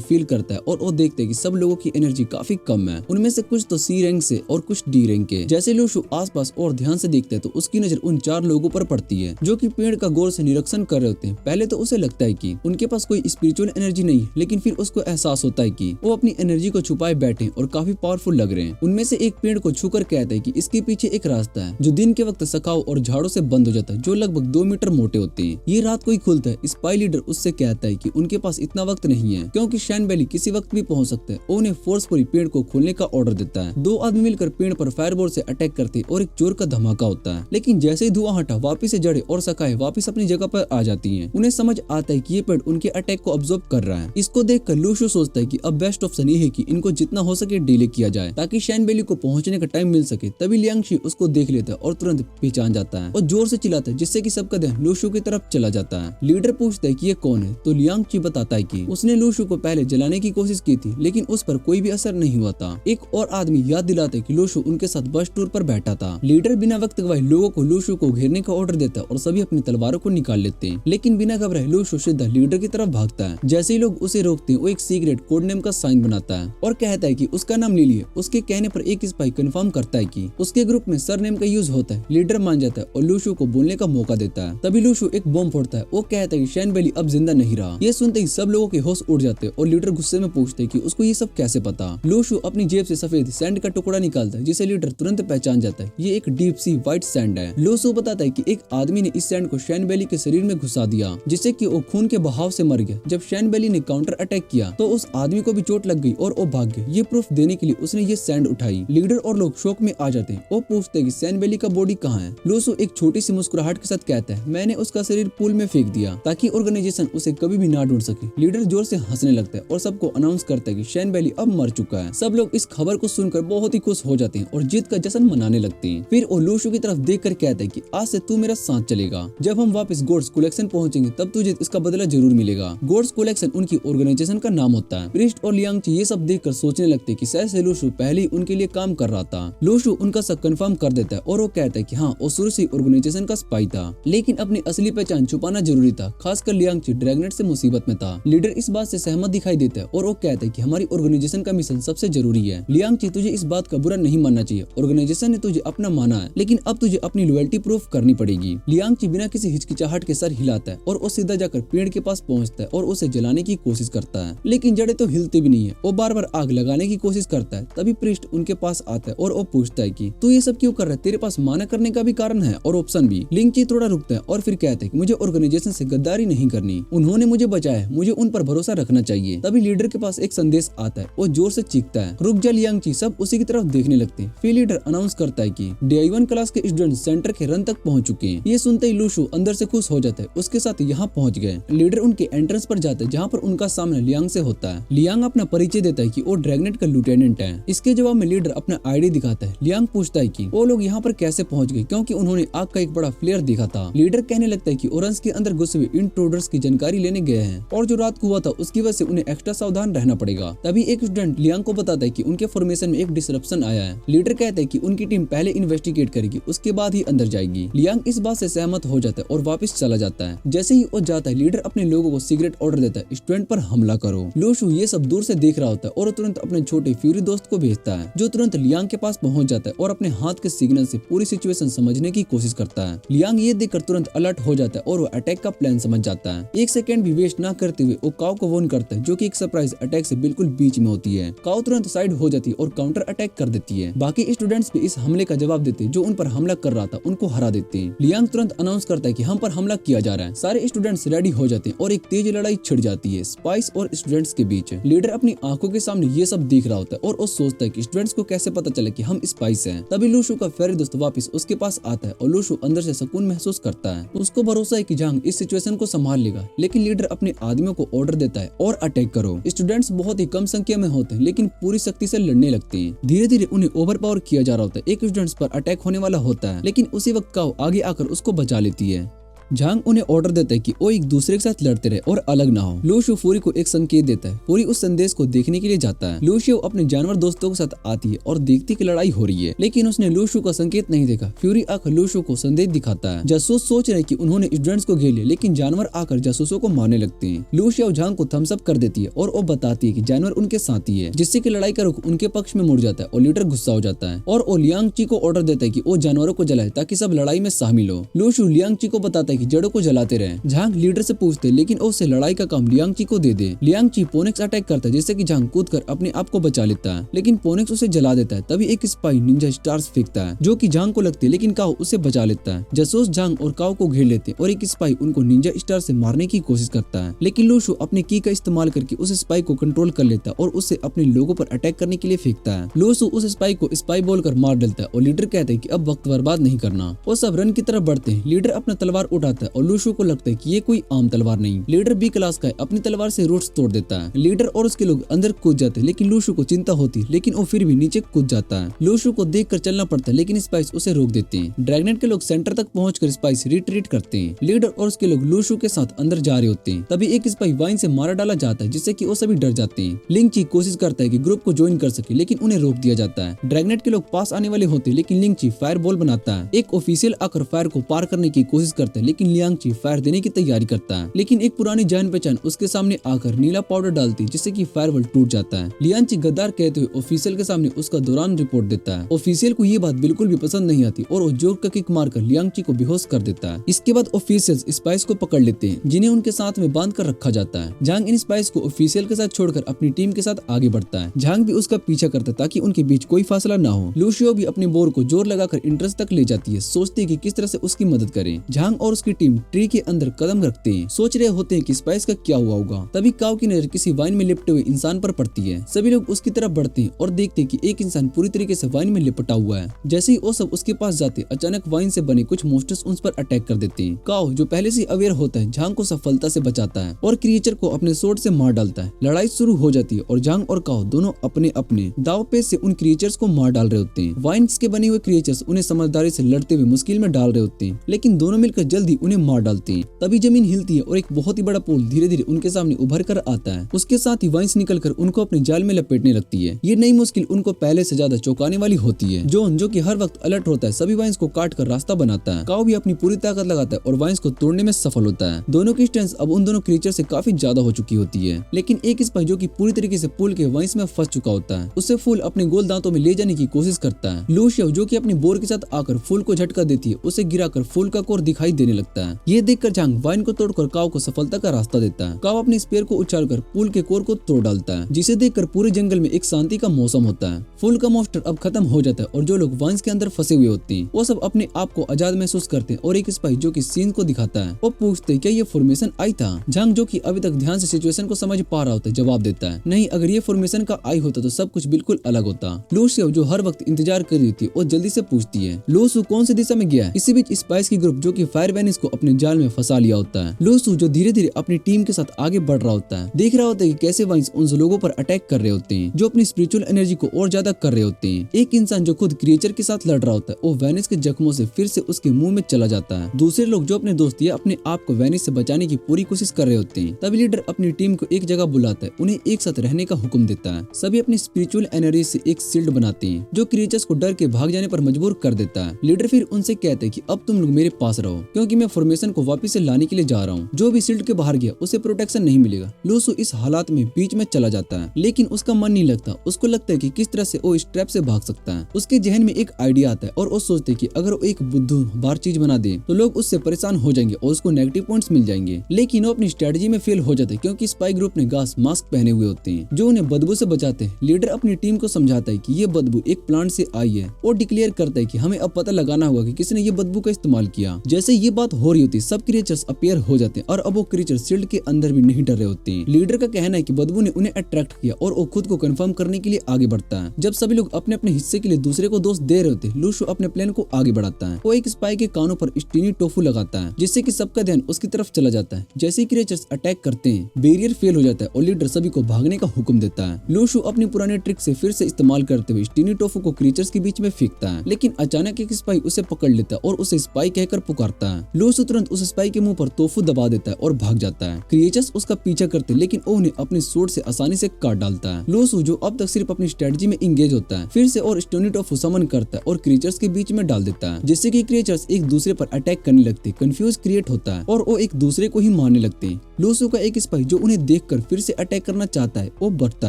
फील करता है और वो देखते है कि सब लोगों की एनर्जी काफी कम है। उनमें से कुछ तो सी रैंक से और कुछ डी रैंक के। जैसे लूशु आसपास और ध्यान से देखता है तो उसकी नजर उन 4 लोगों पर पड़ती है जो कि पेड़ का गौर से निरीक्षण कर रहे होते हैं। पहले तो उसे लगता है कि उनके पास कोई स्पिरिचुअल एनर्जी नहीं, लेकिन फिर उसको एहसास होता है कि वो अपनी एनर्जी को छुपाए बैठे और काफी पावरफुल लग रहे हैं। उनमें से एक पेड़ को छूकर कहता है कि इसके पीछे एक रास्ता है जो दिन के वक्त सखाव और झाड़ों से बंद हो जाता है, जो लगभग 2 मीटर मोटे होते हैं। ये रात को ही खुलता है। स्पाई लीडर उससे कहता है कि उनके पास इतना वक्त नहीं है क्योंकि शैन वैली किसी वक्त भी पहुंच सकता है। वो उन्हें फोर्सफुली पेड़ को खोलने का ऑर्डर देता है। 2 आदमी मिलकर पेड़ पर फायरबोल्ट से अटैक करते और एक जोर का धमाका होता है, लेकिन जैसे ही धुआं हटा वापिस से जड़े और शाखाएं वापिस अपनी जगह पर आ जाती हैं। उन्हें समझ आता है कि ये पेड़ उनके अटैक को ऑब्जर्व कर रहा है। इसको देखकर लूशु सोचता है कि अब बेस्ट ऑप्शन ये है कि इनको जितना हो सके डिले किया जाए ताकि शैन वैली को पहुंचने का टाइम मिल सके। तभी लियांगशी उसको देख लेता है और तुरंत पहचान जाता है और जोर से चिल्लाता है जिससे कि सबका ध्यान लूशु की तरफ चला जाता है। लीडर पूछता है कि ये कौन है तो लियांगशी बताता है कि उसने लूशु को पहले जलाने की कोशिश की थी, लेकिन उस पर कोई भी असर नहीं हुआ था। एक और आदमी याद दिलाता है कि लूशु उनके साथ बस टूर पर बैठा था। लीडर बिना वक्त गवाए लोगों को लूशु को घेरने का ऑर्डर देता है और सभी अपनी तलवारों को निकाल लेते हैं, लेकिन बिना घबराए लूशु सीधा लीडर की तरफ भागता है। जैसे ही लोग उसे रोकते हैं वो एक सीक्रेट कोड नेम का साइन बनाता है और कहता है कि उसका नाम लिली है। उसके कहने पर एक स्पाई कंफर्म करता है कि उसके ग्रुप में सर नेम का यूज होता है। लीडर मान जाता है और लूशु को बोलने का मौका देता है। तभी लूशु एक बॉम्ब फोड़ता है। वो कहता है कि शैन वैली अब जिंदा नहीं रहा। ये सुनते ही सब लोगों के होश उड़ जाते हैं और लीडर गुस्से में पूछते हैं कि उसको ये सब कैसे पता। लूशु अपनी जेब से सफेद सैंड का टुकड़ा निकालता है जिसे लीडर तुरंत पहचान जाता है। ये एक डीप सी व्हाइट सैंड है। लूशु बताता है कि एक आदमी ने इस सैंड को शैन वैली के शरीर में घुसा दिया जिससे कि वो खून के बहाव से मर मर गया। जब शैन बेली ने काउंटर अटैक किया तो उस आदमी को भी चोट लग गई और वो भाग गया। ये प्रूफ देने के लिए उसने ये सैंड उठाई। लीडर और लोग शौक में आ जाते हैं। वो पूछते हैं कि शैन बेली का बॉडी कहाँ है। लूसू एक छोटी सी मुस्कुराहट के साथ कहता है, मैंने उसका शरीर पूल में फेंक दिया ताकि ऑर्गेनाइजेशन उसे कभी भी ना ढूंढ सके। लीडर जोर से हंसने लगता है और सबको अनाउंस करता है कि शैन बेली अब मर चुका है। सब लोग इस खबर को सुनकर बहुत ही खुश हो जाते हैं और जीत का जश्न मनाने लगते हैं। फिर वो लूसू की तरफ देखकर कहता है कि आज से तू मेरा साथ चलेगा। जब हम वापस गोड्स कलेक्शन पहुंचेंगे तब तुझे इसका बदला जरूर मिलेगा। गोड्स कलेक्शन उनकी ऑर्गेनाइजेशन का नाम होता है। प्रीस्ट और लियांगची ये सब देखकर सोचने लगते हैं कि शायद से लूसू पहले ही उनके लिए काम कर रहा था। लूसू उनका शक कंफर्म कर देता है और वो कहता है कि हाँ, वो शुरू से ऑर्गेनाइजेशन का स्पाई था, लेकिन अपनी असली पहचान छुपाना जरूरी था। खासकर लियांगची ड्रैगनेट से मुसीबत में था। लीडर इस बात से सहमत दिखाई देता है और वो कहता है कि हमारी ऑर्गेनाइजेशन का मिशन सबसे जरूरी है। लियांगची, तुझे इस बात का बुरा नहीं मानना चाहिए। ऑर्गेनाइजेशन ने तुझे अपना माना है, लेकिन अब तुझे अपनी लॉयल्टी प्रूफ करनी पड़ेगी। लियांगची बिना किसी हिचकिचाहट के सर हिलाता है और वो सीधा जाकर पेड़ के पास पहुंचता है और उसे जलाने की कोशिश करता है, लेकिन जड़ें तो हिलती भी नहीं है। वो बार बार आग लगाने की कोशिश करता है। तभी प्रीस्ट उनके पास आता है और वो पूछता है कि तू ये सब क्यों कर रहा है, तेरे पास माना करने का भी कारण है और ऑप्शन भी। लियांगची थोड़ा रुकता है और फिर कहता है कि मुझे ऑर्गेनाइजेशन से गद्दारी नहीं करनी। उन्होंने मुझे बचाया, मुझे उन पर भरोसा रखना चाहिए। तभी लीडर के पास एक संदेश आता है। वो जोर से चीखता है, रुक जा लियांगची। सब उसी की तरफ देखने लगते हैं। फिर लीडर अनाउंस करता है कि DI1 क्लास के स्टूडेंट सेंटर के रन तक पहुंच चुके हैं। ये सुनते ही लूसू अंदर से खुश हो जाता है, उसके साथ यहाँ पहुंच गए। लीडर उनके एंट्रेंस पर जाता है जहाँ पर उनका सामना लियांग से होता है। लियांग अपना परिचय देता है कि वो ड्रैगनेट का लेफ्टिनेंट है। इसके जवाब में लीडर अपना ID दिखाता है। लियांग पूछता है कि वो लोग यहाँ पर कैसे पहुंच गए, क्योंकि उन्होंने आग का एक बड़ा फ्लेयर देखा था। लीडर कहने लगता है कि ओरेंज के अंदर घुसे हुए इंट्रूडर्स की जानकारी लेने गए हैं और जो रात को हुआ था उसकी वजह से उन्हें एक्स्ट्रा सावधान रहना पड़ेगा। तभी एक स्टूडेंट लियांग को बताता है कि उनके फॉर्मेशन में एक डिसरप्शन आया है। लीडर कहता है कि उनकी टीम पहले इन्वेस्टिगेट करेगी, उसके बाद ही अंदर जाएगी। लियांग इस बात से सहमत हो जाता है और वापस चला जाता है। जैसे ही वो जाता है, लीडर अपने लोगों को सीक्रेट ऑर्डर देता है, स्टूडेंट पर हमला करो। लूसू ये सब दूर से देख रहा होता है और तुरंत अपने छोटे फ्यूरी दोस्त को भेजता है, जो तुरंत लियांग के पास पहुंच जाता है और अपने हाथ के सिग्नल से पूरी सिचुएशन समझने की कोशिश करता है। लियांग ये देखकर तुरंत अलर्ट हो जाता है और वो अटैक का प्लान समझ जाता है। एक सेकंड भी वेस्ट ना करते हुए वो काओ को वॉर्न करता है, जो कि एक सरप्राइज अटैक से बिल्कुल बीच में होती है। काओ तुरंत साइड हो जाती है और काउंटर अटैक कर देती है। बाकी स्टूडेंट्स भी इस हमले का जवाब देते हैं, जो उन पर हमला कर रहा था उनको हरा देते हैं। लियांग तुरंत अनाउंस करता है कि हम पर हमला किया जा रहा है। सारे स्टूडेंट्स रेडी हो जाते हैं और एक तेज लड़ाई छिड़ जाती है स्पाइस और स्टूडेंट्स के बीच। लीडर अपनी आंखों के सामने ये सब देख रहा होता है और वो सोचता है कि स्टूडेंट्स को कैसे पता चले कि हम स्पाइस हैं। तभी लूसू का फेरी दोस्त वापस उसके पास आता है और लूसू अंदर से सुकून महसूस करता है। उसको भरोसा है कि झांग इस सिचुएशन को संभाल लेगा, लेकिन लीडर अपने आदमियों को ऑर्डर देता है और अटैक करो। स्टूडेंट्स बहुत ही कम संख्या में होते हैं, लेकिन पूरी शक्ति से लड़ने लगते हैं। धीरे धीरे उन्हें ओवरपावर किया जा रहा होता है। एक स्टूडेंट्स पर अटैक होने वाला होता है, लेकिन उसी वक्त काओ आगे आकर उसको बचा लेती है। झांग उन्हें ऑर्डर देता है कि वो एक दूसरे के साथ लड़ते रहे और अलग ना हो। लूशु फूरी को एक संकेत देता है। फूरी उस संदेश को देखने के लिए जाता है। लूशु अपने जानवर दोस्तों के साथ आती है और देखती कि लड़ाई हो रही है, लेकिन उसने लूशु का संकेत नहीं देखा। फ्यूरी आकर लूशु को संदेश दिखाता है। जासूस सोच रहे कि उन्होंने स्टूडेंट्स को घेर लिया, लेकिन जानवर आकर जासूसों को मारने लगते हैं। लूशु झांग को थम्स अप कर देती है और वो बताती है कि जानवर उनके साथी है, जिससे कि लड़ाई का रुख उनके पक्ष में मुड़ जाता है और लीडर गुस्सा हो जाता है और वो लियांगची को ऑर्डर देता है कि वो जानवरों को जलाए ताकि सब लड़ाई में शामिल हो। लूशु लियांगची को बताता है कि जड़ों को जलाते रहे। झांग लीडर से पूछते हैं, लेकिन उससे लड़ाई का काम लियांगची को दे दे। लियांगची पोनिक्स अटैक करता है, जिससे कि झांग कूदकर अपने आप को बचा लेता है, लेकिन पोनिक्स उसे जला देता है। तभी एक स्पाई निंजा स्टार्स फेंकता है, जो कि झांग को लगते हैं, लेकिन काओ उसे बचा लेता है। जासूस झांग और काओ को घेर लेते हैं और एक स्पाई उनको निंजा स्टार से मारने की कोशिश करता है, लेकिन लूशु अपनी की का इस्तेमाल करके उस स्पाई को कंट्रोल कर लेता है और उसे अपने लोगों पर अटैक करने के लिए फेंकता है। लूशु उस स्पाई को स्पाई बोलकर मार डालता है और लीडर कहता है कि अब वक्त बर्बाद नहीं करना। वो सब रन की तरफ बढ़ते हैं। लीडर अपना तलवार उठाता है और लूशु को लगता है कि ये कोई आम तलवार नहीं। लीडर बी क्लास का है, अपनी तलवार से रूट्स तोड़ देता है। लीडर और उसके लोग अंदर कूद जाते हैं, लेकिन लूशु को चिंता होती है, लेकिन वो फिर भी नीचे कूद जाता है। लूशु को देखकर चलना पड़ता है, लेकिन स्पाइस उसे रोक देते हैं। ड्रैगनेट के लोग सेंटर तक पहुंचकर स्पाइस रिट्रीट करते हैं। लीडर और उसके लोग लूशु के साथ अंदर जा रहे होते हैं। तभी एक स्पाई वाइन से मारा डाला जाता है, जिससे कि वो सभी डर जाते हैं। लिंगची कोशिश करता है कि ग्रुप को ज्वाइन कर सके, लेकिन उन्हें रोक दिया जाता है। ड्रैगनेट के लोग पास आने वाले होते हैं, लेकिन लिंगची फायर बॉल बनाता है। एक ऑफिशियल आकर फायर को पार करने की कोशिश करता है, लेकिन लियांगची फायर देने की तैयारी करता है, लेकिन एक पुरानी जान पहचान उसके सामने आकर नीला पाउडर डालती है, जिससे कि फायरवॉल टूट जाता है। लियांगची गद्दार कहते हुए ऑफिशियल के सामने उसका दौरान रिपोर्ट देता है। ऑफिशियल को ये बात बिल्कुल भी पसंद नहीं आती और वो जोक का किक मारकर लियांगची को बेहोश कर देता है। इसके बाद ऑफिशियल्स स्पाइस को पकड़ लेते हैं, जिन्हें उनके साथ में बांध कर रखा जाता है। झांग इन स्पाइस को ऑफिशियल के साथ छोड़कर अपनी टीम के साथ आगे बढ़ता है। झांग भी उसका पीछा करता है ताकि उनके बीच कोई फासला ना हो। लूशियो भी अपने बोर को जोर लगाकर इंटरेस्ट तक ले जाती है, सोचती है कि किस तरह से उसकी मदद करे। झांग और उसकी टीम ट्री के अंदर कदम रखते हैं, सोच रहे होते हैं कि स्पाइस का क्या हुआ होगा। तभी काओ की नजर किसी वाइन में लिपटे हुए इंसान पर पड़ती है। सभी लोग उसकी तरफ बढ़ते हैं और देखते हैं कि एक इंसान पूरी तरीके से वाइन में लिपटा हुआ है। जैसे ही वो सब उसके पास जाते, अचानक वाइन से बने कुछ मॉन्स्टर्स उस पर अटैक कर देते हैं। काओ जो पहले से अवेयर होता है, झांग को सफलता से बचाता है और क्रिएचर को अपने स्वॉर्ड से मार डालता है। लड़ाई शुरू हो जाती है और झांग और काओ दोनों अपने अपने दाव पेच से उन क्रिएचर्स को मार डाल रहे होते हैं। वाइन्स के बने हुए क्रिएचर्स उन्हें समझदारी से लड़ते हुए मुश्किल में डाल रहे होते हैं, लेकिन दोनों मिलकर जल्दी उन्हें मार डालते हैं। तभी जमीन हिलती है और एक बहुत ही बड़ा पुल धीरे धीरे उनके सामने उभर कर आता है। उसके साथ ही वाइन्स निकलकर उनको अपने जाल में लपेटने लगती है। ये नई मुश्किल उनको पहले से ज्यादा चौंकाने वाली होती है। जॉन जो कि हर वक्त अलर्ट होता है, सभी वाइन्स को काट कर रास्ता बनाता है। काओ भी अपनी पूरी ताकत लगाता है और वाइन्स को तोड़ने में सफल होता है। दोनों की स्ट्रेंथ अब उन दोनों क्रिएचर से काफी ज्यादा हो चुकी होती है, लेकिन एक स्पाई जो कि पूरी तरीके से पुल के वाइन्स में फंस चुका होता है, उसे फूल अपने गोल दांतों में ले जाने की कोशिश करता है। लूशियो जो कि अपनी बोर के साथ आकर फूल को झटका देती है, उसे गिराकर फूल का कोर दिखाई देने लगता है। ये देखकर झांग वाइन को तोड़कर काओ को सफलता का रास्ता देता है। काओ अपने स्पेयर को उछालकर पुल के कोर को तोड़ डालता है, जिसे देखकर पूरे जंगल में एक शांति का मौसम होता है। फूल का मॉन्स्टर अब खत्म हो जाता है और जो लोग वाइन्स के अंदर फंसे हुए होते हैं वो सब अपने आप को आजाद महसूस करते हैं। और एक स्पाई जो कि सीन को दिखाता है वो पूछते क्या ये फॉर्मेशन आई था। झांग जो कि अभी तक ध्यान से सिचुएशन को समझ पा रहा होता है जवाब देता है, नहीं, अगर ये फॉर्मेशन का आई होता तो सब कुछ बिल्कुल अलग होता। लूसियो जो हर वक्त इंतजार कर रही थी वो जल्दी से पूछती है लूसू कौन सी दिशा में गया है। इसी बीच स्पाइस की ग्रुप जो कि फायर वेनिस को अपने जाल में फंसा लिया होता है। लूसू जो धीरे धीरे अपनी टीम के साथ आगे बढ़ रहा होता है, देख रहा होता है कि कैसे वाइन्स उन लोगों पर अटैक कर रहे होते हैं जो अपनी स्पिरिचुअल एनर्जी को और ज्यादा कर रहे होते हैं। एक इंसान जो खुद क्रिएचर के साथ लड़ रहा होता है वो वेनिस के जख्मों से फिर से उसके मुंह में चला जाता है। दूसरे लोग जो अपने दोस्त या अपने आप को वेनिस से बचाने की पूरी कोशिश कर रहे होते हैं। तभी लीडर अपनी टीम को एक जगह बुलाता है, उन्हें एक साथ रहने का हुक्म देता है। सभी अपनी स्पिरिचुअल एनर्जी से एक शील्ड बनाते हैं जो क्रिएचर्स को डर के भाग जाने पर मजबूर कर देता है। लीडर फिर उनसे कहते हैं कि अब तुम लोग मेरे पास रहो क्योंकि मैं फॉर्मेशन को वापस से लाने के लिए जा रहा हूँ। जो भी शील्ड के बाहर गया उसे प्रोटेक्शन नहीं मिलेगा। लूसू इस हालात में बीच में चला जाता है, लेकिन उसका मन नहीं लगता। उसको लगता है कि किस तरह से वो इस ट्रैप से भाग सकता है। उसके जहन में एक आइडिया आता है और वो सोचते कि अगर वो एक बुद्धूबार चीज बना दे तो लोग उससे परेशान हो जाएंगे और उसको नेगेटिव पॉइंट्स मिल जाएंगे। लेकिन वो अपनी स्ट्रेटजी में फेल हो जाते हैं क्योंकि स्पाई ग्रुप ने गैस मास्क पहने हुए होते हैं जो उन्हें बदबू से बचाते हैं। लीडर अपनी टीम को समझाता है कि ये बदबू एक प्लांट से आई है और डिक्लेयर करता है कि हमें अब पता लगाना होगा कि किसने ये बदबू का इस्तेमाल किया। जैसे ये बात हो रही होती है सब क्रिएचर्स अपीयर हो जाते हैं और अब वो क्रिएचर शील्ड के अंदर भी नहीं डर रहे होते हैं। लीडर का कहना है कि बदबू ने उन्हें अट्रैक्ट किया और वो खुद को कंफर्म करने के लिए आगे बढ़ता है। जब सभी लोग अपने अपने हिस्से के लिए दूसरे को दोष दे रहे होते हैं, लूशो अपने प्लान को आगे बढ़ाता है। वो एक स्पाई के कानों पर स्टीनी टोफू लगाता है जिससे कि सबका ध्यान उसकी तरफ चला जाता है। जैसे ही क्रिएचर्स अटैक करते हैं बैरियर फेल हो जाता है और लीडर सभी को भागने का हुक्म देता है। लूशो अपनी पुराने ट्रिक से फिर से इस्तेमाल करते हुए स्टीनी टोफू को क्रिएचर्स के बीच में फेंकता है, लेकिन अचानक एक स्पाई उसे पकड़ लेता है और उसे स्पाई कहकर पुकारता है। लूशो तुरंत उस स्पाई के मुंह पर टोफू दबा देता है और भाग जाता है। क्रिएचर्स उसका पीछा करते हैं लेकिन वो उन्हें अपने स्वॉर्ड से आसानी से काट डालता है। लूशो जो अब तक सिर्फ अपनी स्ट्रेटजी में इंगेज होता है फिर से और स्टोनी टोफू समन करता है और क्रिएचर्स के बीच में डाल देता है, जिससे कि क्रिएचर्स एक दूसरे पर अटैक करने लगते, कंफ्यूज क्रिएट होता है और वो एक दूसरे को ही मारने लगते हैं। लूसू का एक स्पाई जो उन्हें देखकर फिर से अटैक करना चाहता है वो बढ़ता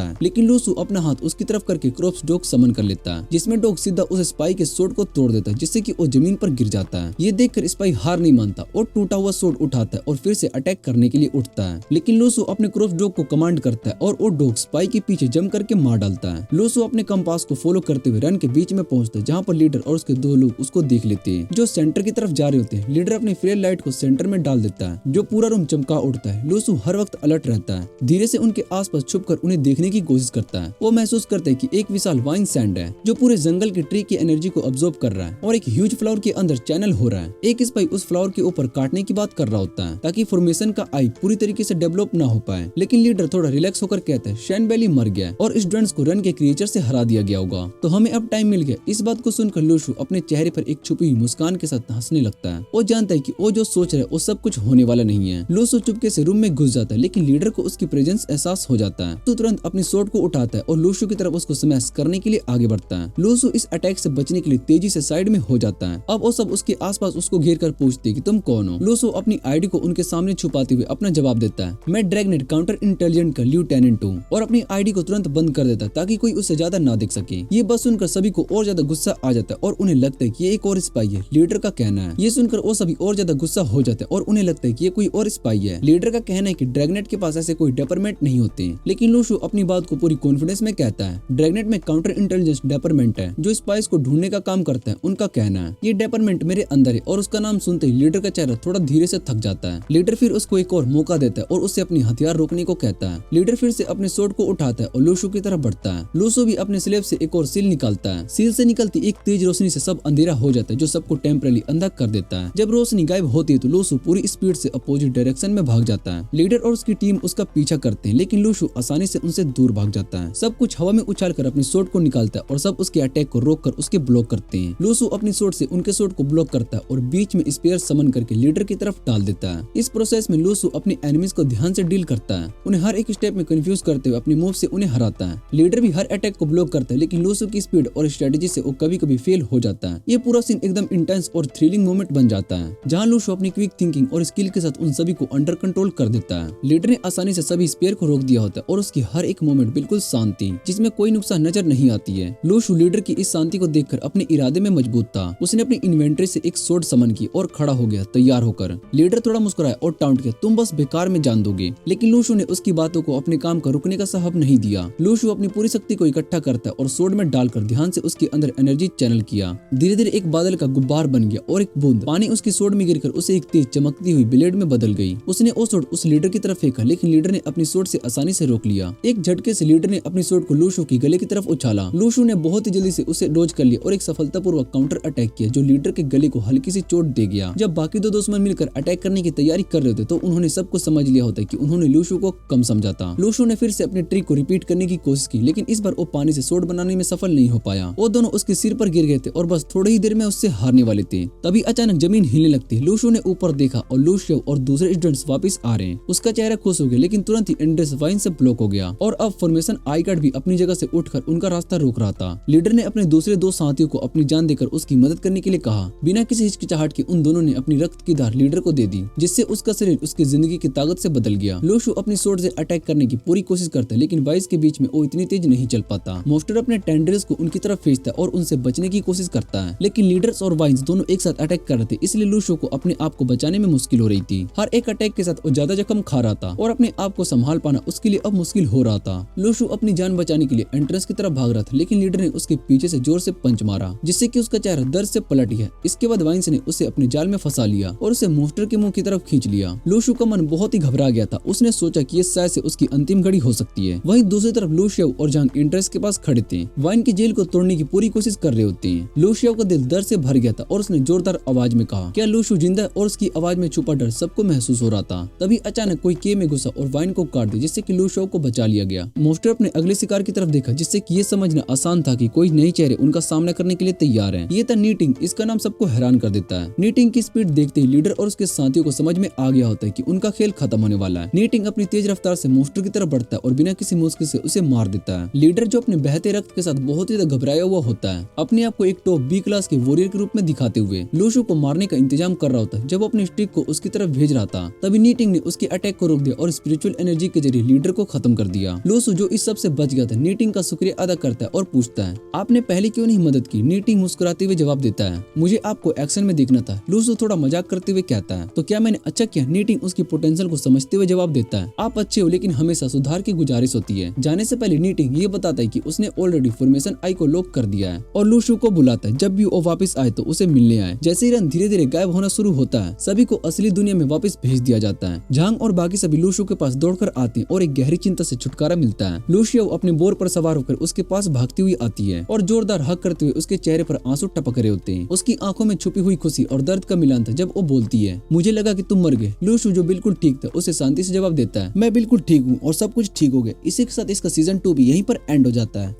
है, लेकिन लूसू अपना हाथ उसकी तरफ करके क्रॉप्स डॉग समन कर लेता है, जिसमें डॉग सीधा उस स्पाई के सोर्ड को तोड़ देता है जिससे कि वो जमीन पर गिर जाता है। ये देखकर स्पाई हार नहीं मानता और टूटा हुआ सोर्ड उठाता है और फिर से अटैक करने के लिए उठता है, लेकिन लूसू अपने क्रॉप्स डॉग को कमांड करता है और वो डॉग स्पाई के पीछे जम करके मार डालता है। लूसू अपने कंपास को फॉलो करते हुए रन के बीच में पहुंचता है जहाँ पर लीडर और उसके दो लोग उसको देख लेते हैं जो सेंटर की तरफ जा रहे होते हैं। लीडर अपनी फ्लेयर लाइट को सेंटर में डाल देता है जो पूरा रूम चमका उठता है। लूसू हर वक्त अलर्ट रहता है, धीरे से उनके आसपास छुपकर उन्हें देखने की कोशिश करता है। वो महसूस करते हैं कि एक विशाल वाइन सैंड है जो पूरे जंगल की ट्री की एनर्जी को अब्सॉर्ब कर रहा है और एक ह्यूज फ्लावर के अंदर चैनल हो रहा है। एक स्पाई उस फ्लावर के ऊपर काटने की बात कर रहा होता है ताकि फॉर्मेशन का आई पूरी तरीके से डेवलप ना हो पाए, लेकिन लीडर थोड़ा रिलैक्स होकर कहता है शैन बैली मर गया है और स्टूडेंट्स को रन के क्रिएचर से हरा दिया गया होगा, तो हमें अब टाइम मिल गया। इस बात को सुनकर लूसू अपने चेहरे पर एक छुपी हुई मुस्कान के साथ हंसने लगता है। वो जानता है कि वो जो सोच रहा है वो सब कुछ होने वाला नहीं है। लूसू चुपके से रूम में घुस जाता है, लेकिन लीडर को उसकी प्रेजेंस एहसास हो जाता है तो तुरंत अपनी स्वॉर्ड को उठाता है और लूसू की तरफ उसको स्मैश करने के लिए आगे बढ़ता है। लूसू इस अटैक से बचने के लिए तेजी से साइड में हो जाता है। अब वो सब उसके आसपास उसको घेर कर पूछते हैं कि तुम कौन हो। लूसू अपनी आईडी को उनके सामने छुपाते हुए अपना जवाब देता है, मैं ड्रैगनेट काउंटर इंटेलिजेंट का लिeutenant हूँ, और अपनी आईडी को तुरंत बंद कर देता है ताकि कोई उससे ज्यादा ना देख सके। ये बात सुनकर सभी को और ज्यादा गुस्सा आ जाता है और उन्हें लगता है कि ये एक और स्पाई है। लीडर का कहना है। ये सुनकर वो सभी और ज्यादा गुस्सा हो जाता है और उन्हें लगता है कि ये कोई और स्पाई है। लीडर का कहना है कि ड्रैगनेट के पास ऐसे कोई डिपार्टमेंट नहीं होते, लेकिन लूशु अपनी बात को पूरी कॉन्फिडेंस में कहता है। ड्रैगनेट में काउंटर इंटेलिजेंस डिपार्टमेंट है जो स्पाइस को ढूंढने का काम करता है। उनका कहना है ये डिपार्टमेंट मेरे अंदर है, और उसका नाम सुनते ही लीडर का चेहरा थोड़ा धीरे से थक जाता है। लीडर फिर उसको एक और मौका देता है और उससे अपनी हथियार रोकने को कहता है। लीडर फिर से अपने स्वॉर्ड को उठाता है और लूशु की तरफ बढ़ता है। लूशु भी अपने स्लेब से एक और सील निकालता है। सील से निकलती एक तेज रोशनी से सब अंधेरा हो जाता है जो सबको टेम्पररी अंधा कर देता है। जब रोशनी गायब होती है तो लूशु पूरी स्पीड से अपोजिट डायरेक्शन में भाग जाता है। लीडर और उसकी टीम उसका पीछा करते हैं, लेकिन लूशु आसानी से उनसे दूर भाग जाता है। सब कुछ हवा में उछालकर अपनी स्वॉर्ड को निकालता है और सब उसके अटैक को रोककर उसके ब्लॉक करते हैं। लूशु अपनी स्वॉर्ड से उनके स्वॉर्ड को ब्लॉक करता है और बीच में स्पेयर समन करके लीडर की तरफ डाल देता है। इस प्रोसेस में लूशु अपने एनिमीज को ध्यान से डील करता है, उन्हें हर एक स्टेप में कंफ्यूज करते हुए अपनी मूव से उन्हें हराता है। लीडर भी हर अटैक को ब्लॉक करता है, लेकिन लूशु की स्पीड और स्ट्रेटेजी से वो कभी कभी फेल हो जाता है। ये पूरा सीन एकदम इंटेंस और थ्रिलिंग मोमेंट बन जाता है, जहाँ लूशु अपनी क्विक थिंकिंग और स्किल के साथ उन सभी को अंडर कंट्रोल कर देता है। लीडर ने आसानी से सभी स्पेयर को रोक दिया होता है और उसकी हर एक मोमेंट बिल्कुल शांत थी, जिसमें कोई नुकसान नजर नहीं आती है। लूशु लीडर की इस शांति को देखकर अपने इरादे में मजबूत था। उसने अपनी इन्वेंटरी से एक स्वॉर्ड समन की और खड़ा हो गया तैयार होकर। लीडर थोड़ा मुस्कुराया और टाउंट किया, तुम बस बेकार में जान दोगे। लेकिन लूशु ने उसकी बातों को अपने काम का रुकने का साहब नहीं दिया। लूशु अपनी पूरी शक्ति को इकट्ठा करता है और स्वॉर्ड में डालकर ध्यान से उसके अंदर एनर्जी चैनल किया। धीरे धीरे एक बादल का गुब्बार बन गया और एक बूंद पानी उसकी स्वॉर्ड में गिरकर उसे एक तेज चमकती हुई ब्लेड में बदल गई। उसने वो स्वॉर्ड उस लीडर की तरफ फेंका, लेकिन लीडर ने अपनी स्वॉर्ड से आसानी से रोक लिया। एक झटके से लीडर ने अपनी स्वॉर्ड को लूशु की गले की तरफ उछाला। लूशु ने बहुत ही जल्दी से उसे डॉज कर लिया और एक सफलतापूर्वक काउंटर अटैक किया जो लीडर के गले को हल्की सी चोट दे गया। जब बाकी दो दुश्मन मिलकर अटैक करने की तैयारी कर रहे थे तो उन्होंने सब कुछ समझ लिया होता कि उन्होंने लूशु को कम समझा था। लूशु ने फिर से अपने ट्रिक को रिपीट करने की कोशिश की, लेकिन इस बार वो पानी से स्वॉर्ड बनाने में सफल नहीं हो पाया। वो दोनों उसके सिर पर गिर गए थे और बस थोड़ी ही देर में उससे हारने वाले थे। तभी अचानक जमीन हिलने लगती। लूशु ने ऊपर देखा और लूशियो और दूसरे स्टूडेंट्स वापस आ रहे हैं। उसका चेहरा खुश हो गया, लेकिन तुरंत ही एंड्रेस वाइन से ब्लॉक हो गया और अब फॉर्मेशन आई गार्ड भी अपनी जगह से उठकर उनका रास्ता रोक रहा था। लीडर ने अपने दूसरे दो साथियों को अपनी जान देकर उसकी मदद करने के लिए कहा। बिना किसी हिचकिचाहट के उन दोनों ने अपनी रक्त की धार लीडर को दे दी, जिससे उसका शरीर उसकी जिंदगी की ताकत से बदल गया। लूशु अपनी स्वॉर्ड से अटैक करने की पूरी कोशिश करता है, लेकिन वाइस के बीच में वो इतनी तेज नहीं चल पाता। मोस्टर अपने टेंडरस को उनकी तरफ भेजता है और उनसे बचने की कोशिश करता है, लेकिन लीडर्स और वाइन्स दोनों एक साथ अटैक कर रहे थे, इसलिए लूशु को अपने आप को बचाने में मुश्किल हो रही थी। हर एक अटैक के साथ वो ज्यादा जख्म खा रहा था और अपने आप को संभाल पाना उसके लिए अब मुश्किल हो रहा था। लूशु अपनी जान बचाने के लिए एंट्रेंस की तरफ भाग रहा था, लेकिन लीडर ने उसके पीछे से जोर से पंच मारा, जिससे कि उसका चेहरा दर्द से पलट गया। इसके बाद वाइन्स ने उसे अपने जाल में फंसा लिया और उसे मोस्टर के मुंह की तरफ खींच लिया। लूशु का मन बहुत ही घबरा गया था। उसने सोचा कि ये शायद से उसकी अंतिम घड़ी हो सकती है। वहीं दूसरी तरफ लूशियो और जांग एंट्रेंस के पास खड़े थे, वाइन की जेल को तोड़ने की पूरी कोशिश कर रहे होते हैं। लूशियो का दिल दर्द से भर गया था और उसने जोरदार आवाज में कहा, क्या लूशु जिंदा है? और उसकी आवाज में छुपा डर सबको महसूस हो रहा था। तभी अचानक कोई के में घुसा और वाइन को काट दिया, जिससे कि लूशियो को बचा लिया गया। मोस्टर अपने अगले शिकार की तरफ देखा, जिससे कि ये समझना आसान था कि कोई नए चेहरे उनका सामना करने के लिए तैयार है। ये था नीटिंग। इसका नाम सबको हैरान कर देता है। नीटिंग की स्पीड देखते ही लीडर और उसके साथियों को समझ में आ गया होता है कि उनका खेल खत्म होने वाला है। नीटिंग अपनी तेज रफ्तार से मोस्टर की तरफ बढ़ता है और बिना किसी मुश्किल से उसे मार देता है। लीडर जो अपने बहते रक्त के साथ बहुत ही ज्यादा घबराया हुआ होता है, अपने आप को एक टॉप बी क्लास के वॉरियर के रूप में दिखाते हुए लूशु को मारने का इंतजाम कर रहा होता है। जब वो अपनी स्टिक को उसकी तरफ भेज रहा था, तभी नीटिंग ने उसके अटैक को रोक दिया और स्पिरिचुअल एनर्जी के जरिए लीडर को खत्म कर दिया। लूशु जो इस सब से बच गया था, नीटिंग का शुक्रिया अदा करता है और पूछता है, आपने पहले क्यों नहीं मदद की? नीटिंग मुस्कुराते हुए जवाब देता है, मुझे आपको एक्शन में देखना था। लूशु थोड़ा मजाक करते हुए कहता है, तो क्या मैंने अच्छा किया? नीटिंग उसकी पोटेंशियल को समझते हुए जवाब देता है, आप अच्छे हो, लेकिन हमेशा सुधार की गुजारिश होती है। जाने से पहले नीटिंग ये बताता है कि उसने ऑलरेडी फॉर्मेशन आई को लॉक कर दिया है और लूशु को बुलाता है जब भी वो वापस आए तो उसे मिलने आए। जैसे ही रन धीरे धीरे गायब होना शुरू होता है, सभी को असली दुनिया में वापस भेज दिया जाता है। झांग और बाकी सभी लूशु के पास दौड़कर आते हैं और एक गहरी चिंता से छुटकारा मिलता है। लूशियो अपने बोर पर सवार होकर उसके पास भागती हुई आती है और जोरदार हक करते हुए उसके चेहरे पर आंसू टपक रहे होते हैं। उसकी आंखों में छुपी हुई खुशी और दर्द का मिलान था जब वो बोलती है, मुझे लगा कि तुम मर गए। लूशु जो बिल्कुल ठीक था उसे शांति से जवाब देता है, मैं बिल्कुल ठीक हूँ और सब कुछ ठीक हो गया। इसी के साथ इसका सीजन 2 भी यहीं पर एंड हो जाता है।